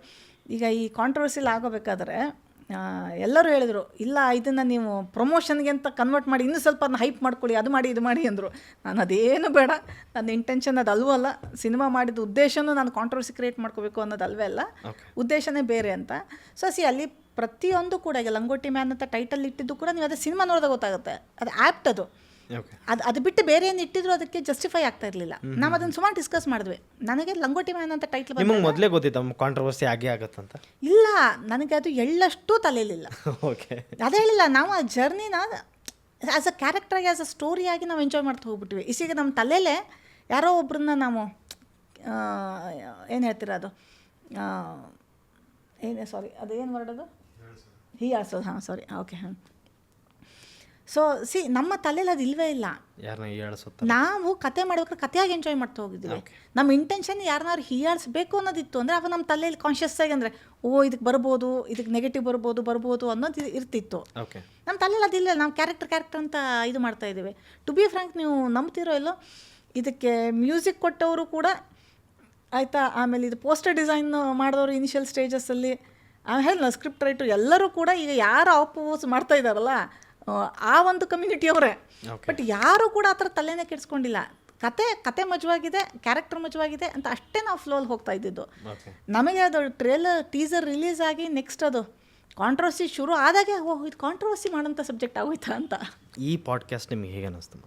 ಈಗ ಈ ಕಾಂಟ್ರವರ್ಸಿಲ್ ಆಗೋಬೇಕಾದ್ರೆ ಎಲ್ಲರೂ ಹೇಳಿದರು, ಇಲ್ಲ ಇದನ್ನು ನೀವು ಪ್ರಮೋಷನ್ಗೆ ಅಂತ ಕನ್ವರ್ಟ್ ಮಾಡಿ ಇನ್ನೂ ಸ್ವಲ್ಪ ಅದನ್ನ ಹೈಪ್ ಮಾಡ್ಕೊಳ್ಳಿ, ಅದು ಮಾಡಿ ಇದು ಮಾಡಿ ಅಂದರು. ನಾನು ಅದೇನು ಬೇಡ, ನನ್ನ ಇಂಟೆನ್ಷನ್ ಅದು ಅಲ್ವೂ ಅಲ್ಲ. ಸಿನಿಮಾ ಮಾಡಿದ ಉದ್ದೇಶನೂ ನಾನು ಕಾಂಟ್ರವರ್ಸಿ ಕ್ರಿಯೇಟ್ ಮಾಡ್ಕೋಬೇಕು ಅನ್ನೋದು ಅಲ್ವೇ ಅಲ್ಲ, ಉದ್ದೇಶನೇ ಬೇರೆ ಅಂತ. ಸೊ ಅಲ್ಲಿ ಪ್ರತಿಯೊಂದು ಕೂಡ, ಈಗ ಲಂಗೋಟಿ ಮ್ಯಾನ್ ಅಂತ ಟೈಟಲ್ ಇಟ್ಟಿದ್ದು ಕೂಡ ನೀವು ಅದೇ ಸಿನಿಮಾ ನೋಡಿದಾಗ ಗೊತ್ತಾಗುತ್ತೆ, ಅದು ಆ್ಯಪ್ಟ್ ಅದು. ಅದು ಬಿಟ್ಟು ಬೇರೆ ಏನು ಇಟ್ಟಿದ್ರು ಅದಕ್ಕೆ ಜಸ್ಟಿಫೈ ಆಗ್ತಾ ಇರಲಿಲ್ಲ. ನಾವು ಅದನ್ನು ಸುಮಾರು ಡಿಸ್ಕಸ್ ಮಾಡಿದ್ವಿ. ನನಗೆ ಲಂಗೋಟಿ ಮ್ಯಾನ್ ಅಂತ ಟೈಟ್ಲ್ ನಿಮಗೆ ಮೊದಲೇ ಗೊತ್ತಿತ್ತು ಕಾಂಟ್ರವರ್ಸಿ ಆಗೇ ಆಗುತ್ತಂತ? ಇಲ್ಲ, ನನಗೆ ಅದು ಎಳ್ಳಷ್ಟು ತಲೆಯಲ್ಲಿಲ್ಲ. ಅದೇ ಹೇಳಿಲ್ಲ, ನಾವು ಆ ಜರ್ನಿನ ಆ್ಯಸ್ ಅ ಕ್ಯಾರೆಕ್ಟರಾಗಿ, ಆ್ಯಸ್ ಅ ಸ್ಟೋರಿಯಾಗಿ ನಾವು ಎಂಜಾಯ್ ಮಾಡ್ತಾ ಹೋಗ್ಬಿಟ್ವಿ. ಈಗ ನಮ್ಮ ತಲೆಯಲ್ಲೇ ಯಾರೋ ಒಬ್ಬರನ್ನ ನಾವು ಏನು ಹೇಳ್ತೀರ ಅದು ಏನೇ ಸಾರಿ ಅದೇನು ವರ್ಡ್ ಅದು ಹೀಯಾಡ್ಸೋದು. ಸಾರಿ, ಓಕೆ. ಸೊ ನಮ್ಮ ತಲೆಯಲ್ಲಿ ಅದು ಇಲ್ಲವೇ ಇಲ್ಲ. ನಾವು ಕತೆ ಮಾಡ್ಬೇಕಾದ್ರೆ ಕತೆಯಾಗಿ ಎಂಜಾಯ್ ಮಾಡ್ತಾ ಹೋಗಿದ್ದೀವಿ. ನಮ್ಮ ಇಂಟೆನ್ಷನ್ ಯಾರನ್ನಾರು ಹೀಯಾಡಿಸ್ಬೇಕು ಅನ್ನೋದಿತ್ತು ಅಂದರೆ ಅವಾಗ ನಮ್ಮ ತಲೆಯಲ್ಲಿ ಕಾನ್ಷಿಯಸ್ ಆಗಿ ಅಂದರೆ ಇದಕ್ಕೆ ಬರ್ಬೋದು, ಇದಕ್ಕೆ ನೆಗೆಟಿವ್ ಬರ್ಬೋದು ಅನ್ನೋದು ಇರ್ತಿತ್ತು. ನಮ್ಮ ತಲೆಯಲ್ಲಿ ಅದಿಲ್ಲ. ನಾವು ಕ್ಯಾರೆಕ್ಟರ್ ಅಂತ ಇದು ಮಾಡ್ತಾ ಇದ್ದೀವಿ. ಟು ಬಿ ಫ್ರ್ಯಾಂಕ್, ನೀವು ನಂಬ್ತಿರೋ ಇಲ್ಲೋ, ಇದಕ್ಕೆ ಮ್ಯೂಸಿಕ್ ಕೊಟ್ಟವರು ಕೂಡ ಆಯಿತಾ, ಆಮೇಲೆ ಇದು ಪೋಸ್ಟರ್ ಡಿಸೈನ್ ಮಾಡಿದವರು ಇನಿಷಿಯಲ್ ಸ್ಟೇಜಸ್ಸಲ್ಲಿ, ಆಮೇಲೆ ಸ್ಕ್ರಿಪ್ಟ್ ರೈಟರ್ ಎಲ್ಲರೂ ಕೂಡ ಈಗ ಯಾರು ಅಪೋಸ್ ಮಾಡ್ತಾ ಇದ್ದಾರಲ್ಲ ಆ ಒಂದು ಕಮ್ಯುನಿಟಿಯವರೇ. ಬಟ್ ಯಾರೂ ಕೂಡ ಆ ಥರ ತಲೆನೇ ಕೆಡಿಸ್ಕೊಂಡಿಲ್ಲ. ಕತೆ ಮಜವಾಗಿದೆ, ಕ್ಯಾರೆಕ್ಟರ್ ಮಜವಾಗಿದೆ ಅಂತ ಅಷ್ಟೇ ನಾವು ಫ್ಲೋಲ್ಲಿ ಹೋಗ್ತಾ ಇದ್ದಿದ್ದು. ನಮಗೆ ಅದು ಟೀಸರ್ ರಿಲೀಸ್ ಆಗಿ ನೆಕ್ಸ್ಟ್ ಅದು ಕಾಂಟ್ರವರ್ಸಿ ಶುರು ಆದಾಗೆ ಇದು ಕಾಂಟ್ರವರ್ಸಿ ಮಾಡೋಂಥ ಸಬ್ಜೆಕ್ಟ್ ಆಗೋಯ್ತಾ ಅಂತ. ಈ ಪಾಡ್ಕಾಸ್ಟ್ ನಿಮಗೆ ಹೇಗೆ ಅನ್ನಿಸ್ತು?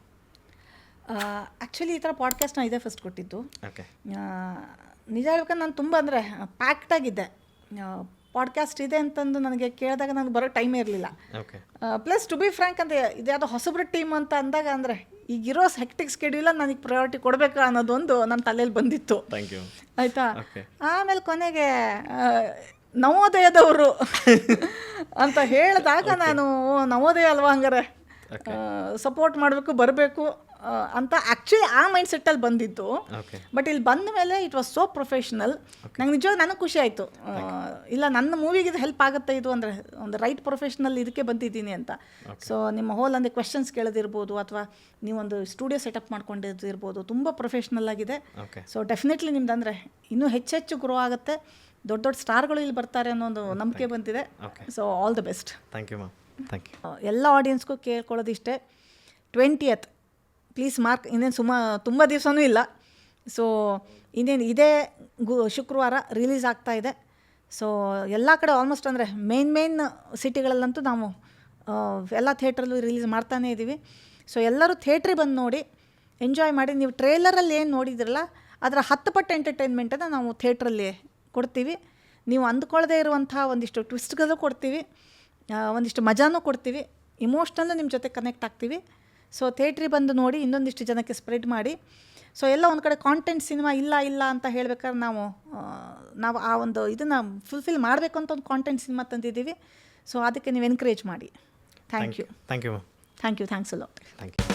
ಆ್ಯಕ್ಚುಲಿ ಈ ಥರ ಪಾಡ್ಕಾಸ್ಟ್ ನಾನು ಇದೇ ಫಸ್ಟ್ ಕೊಟ್ಟಿದ್ದು. ನಿಜ ಹೇಳ್ಬೇಕಂದ್ರೆ ನಾನು ತುಂಬ ಅಂದರೆ ಪ್ಯಾಕ್ಟಾಗಿದ್ದೆ. ಪಾಡ್ಕಾಸ್ಟ್ ಇದೆ ಅಂತಂದು ನನಗೆ ಕೇಳಿದಾಗ ನನಗೆ ಬರೋ ಟೈಮೇ ಇರಲಿಲ್ಲ. ಪ್ಲಸ್ ಟು ಬಿ ಫ್ರ್ಯಾಂಕ್ ಅಂದರೆ ಇದ್ಯಾವುದೋ ಹೊಸಬ್ರ ಟೀಮ್ ಅಂತ ಅಂದಾಗ ಅಂದರೆ ಈಗಿರೋ ಹೆಕ್ಟಿಕ್ ಸ್ಕೆಡ್ಯೂಲಲ್ಲಿ ನನಗೆ ಪ್ರಯಾರಿಟಿ ಕೊಡಬೇಕಾ ಅನ್ನೋದೊಂದು ನನ್ನ ತಲೆಯಲ್ಲಿ ಬಂದಿತ್ತು. ಆಯಿತಾ. ಆಮೇಲೆ ಕೊನೆಗೆ ನವೋದಯದವರು ಅಂತ ಹೇಳಿದಾಗ ನಾನು ನವೋದಯ ಅಲ್ವಾ ಹಂಗಾರೆ ಸಪೋರ್ಟ್ ಮಾಡಬೇಕು ಬರಬೇಕು ಅಂತ ಆ್ಯಕ್ಚುಲಿ ಆ ಮೈಂಡ್ ಸೆಟ್ಟಲ್ಲಿ ಬಂದಿತ್ತು. ಓಕೆ. ಬಟ್ ಇಲ್ಲಿ ಬಂದ ಮೇಲೆ ಇಟ್ ವಾಸ್ ಸೋ ಪ್ರೊಫೆಷ್ನಲ್. ನಂಗೆ ನಿಜವಾಗ ನನಗೆ ಖುಷಿ ಆಯಿತು, ಇಲ್ಲ ನನ್ನ ಮೂವಿಗೆ ಇದು ಹೆಲ್ಪ್ ಆಗುತ್ತೆ ಇದು ಅಂದರೆ ಒಂದು ರೈಟ್ ಪ್ರೊಫೆಷ್ನಲ್ ಇದಕ್ಕೆ ಬಂದಿದ್ದೀನಿ ಅಂತ. ಸೊ ನಿಮ್ಮ ಹೋಲ್ ಅಂದರೆ ಕ್ವೆಶನ್ಸ್ ಕೇಳೋದಿರ್ಬೋದು ಅಥವಾ ನೀವೊಂದು ಸ್ಟುಡಿಯೋ ಸೆಟಪ್ ಮಾಡ್ಕೊಂಡಿರ್ಬೋದು, ತುಂಬ ಪ್ರೊಫೆಷ್ನಲ್ ಆಗಿದೆ. ಸೊ ಡೆಫಿನೆಟ್ಲಿ ನಿಮ್ದು ಅಂದರೆ ಇನ್ನೂ ಹೆಚ್ಚೆಚ್ಚು ಗ್ರೋ ಆಗುತ್ತೆ, ದೊಡ್ಡ ದೊಡ್ಡ ಸ್ಟಾರ್ಗಳು ಇಲ್ಲಿ ಬರ್ತಾರೆ ಅನ್ನೋ ಒಂದು ನಂಬಿಕೆ ಬಂದಿದೆ. So all the best. Thank you ma'am. Thank you. ಎಲ್ಲ ಆಡಿಯನ್ಸ್ಗೂ ಕೇಳ್ಕೊಳ್ಳೋದಿಷ್ಟೇ, 20th ಪ್ಲೀಸ್ ಮಾರ್ಕ್. ಇನ್ನೇನು ತುಂಬ ದಿವಸನೂ ಇಲ್ಲ. ಸೊ ಇನ್ನೇನು ಇದೇ ಶುಕ್ರವಾರ ರಿಲೀಸ್ ಆಗ್ತಾ ಇದೆ. ಸೊ ಎಲ್ಲ ಕಡೆ ಆಲ್ಮೋಸ್ಟ್ ಅಂದರೆ ಮೇನ್ ಸಿಟಿಗಳಲ್ಲಂತೂ ನಾವು ಎಲ್ಲ ಥಿಯೇಟ್ರಲ್ಲೂ ರಿಲೀಸ್ ಮಾಡ್ತಾನೇ ಇದ್ದೀವಿ. ಸೊ ಎಲ್ಲರೂ ಥಿಯೇಟ್ರಿಗೆ ಬಂದು ನೋಡಿ ಎಂಜಾಯ್ ಮಾಡಿ. ನೀವು ಟ್ರೇಲರಲ್ಲಿ ಏನು ನೋಡಿದ್ರಲ್ಲ ಅದರ 10 ಪಟ್ಟು ಎಂಟರ್ಟೈನ್ಮೆಂಟನ್ನು ನಾವು ಥಿಯೇಟ್ರಲ್ಲಿ ಕೊಡ್ತೀವಿ. ನೀವು ಅಂದ್ಕೊಳ್ಳದೇ ಇರುವಂಥ ಒಂದಿಷ್ಟು ಟ್ವಿಸ್ಟ್ಗಳು ಕೊಡ್ತೀವಿ, ಒಂದಿಷ್ಟು ಮಜಾನೂ ಕೊಡ್ತೀವಿ, ಇಮೋಷ್ನಲ್ಲು ನಿಮ್ಮ ಜೊತೆ ಕನೆಕ್ಟ್ ಆಗ್ತೀವಿ. ಸೊ ಥಿಯೇಟ್ರಿಗೆ ಬಂದು ನೋಡಿ, ಇನ್ನೊಂದಿಷ್ಟು ಜನಕ್ಕೆ ಸ್ಪ್ರೆಡ್ ಮಾಡಿ. ಸೊ ಎಲ್ಲ ಒಂದು ಕಡೆ ಕಾಂಟೆಂಟ್ ಸಿನಿಮಾ ಇಲ್ಲ ಅಂತ ಹೇಳ್ಬೇಕಾದ್ರೆ ನಾವು ಆ ಒಂದು ಇದನ್ನು ಫುಲ್ಫಿಲ್ ಮಾಡಬೇಕು ಅಂತ ಒಂದು ಕಾಂಟೆಂಟ್ ಸಿನಿಮಾ ತಂದಿದ್ದೀವಿ. ಸೊ ಅದಕ್ಕೆ ನೀವು ಎನ್ಕರೇಜ್ ಮಾಡಿ. Thank you. Thank you ma'am. Thank you. Thanks a lot. Thank you.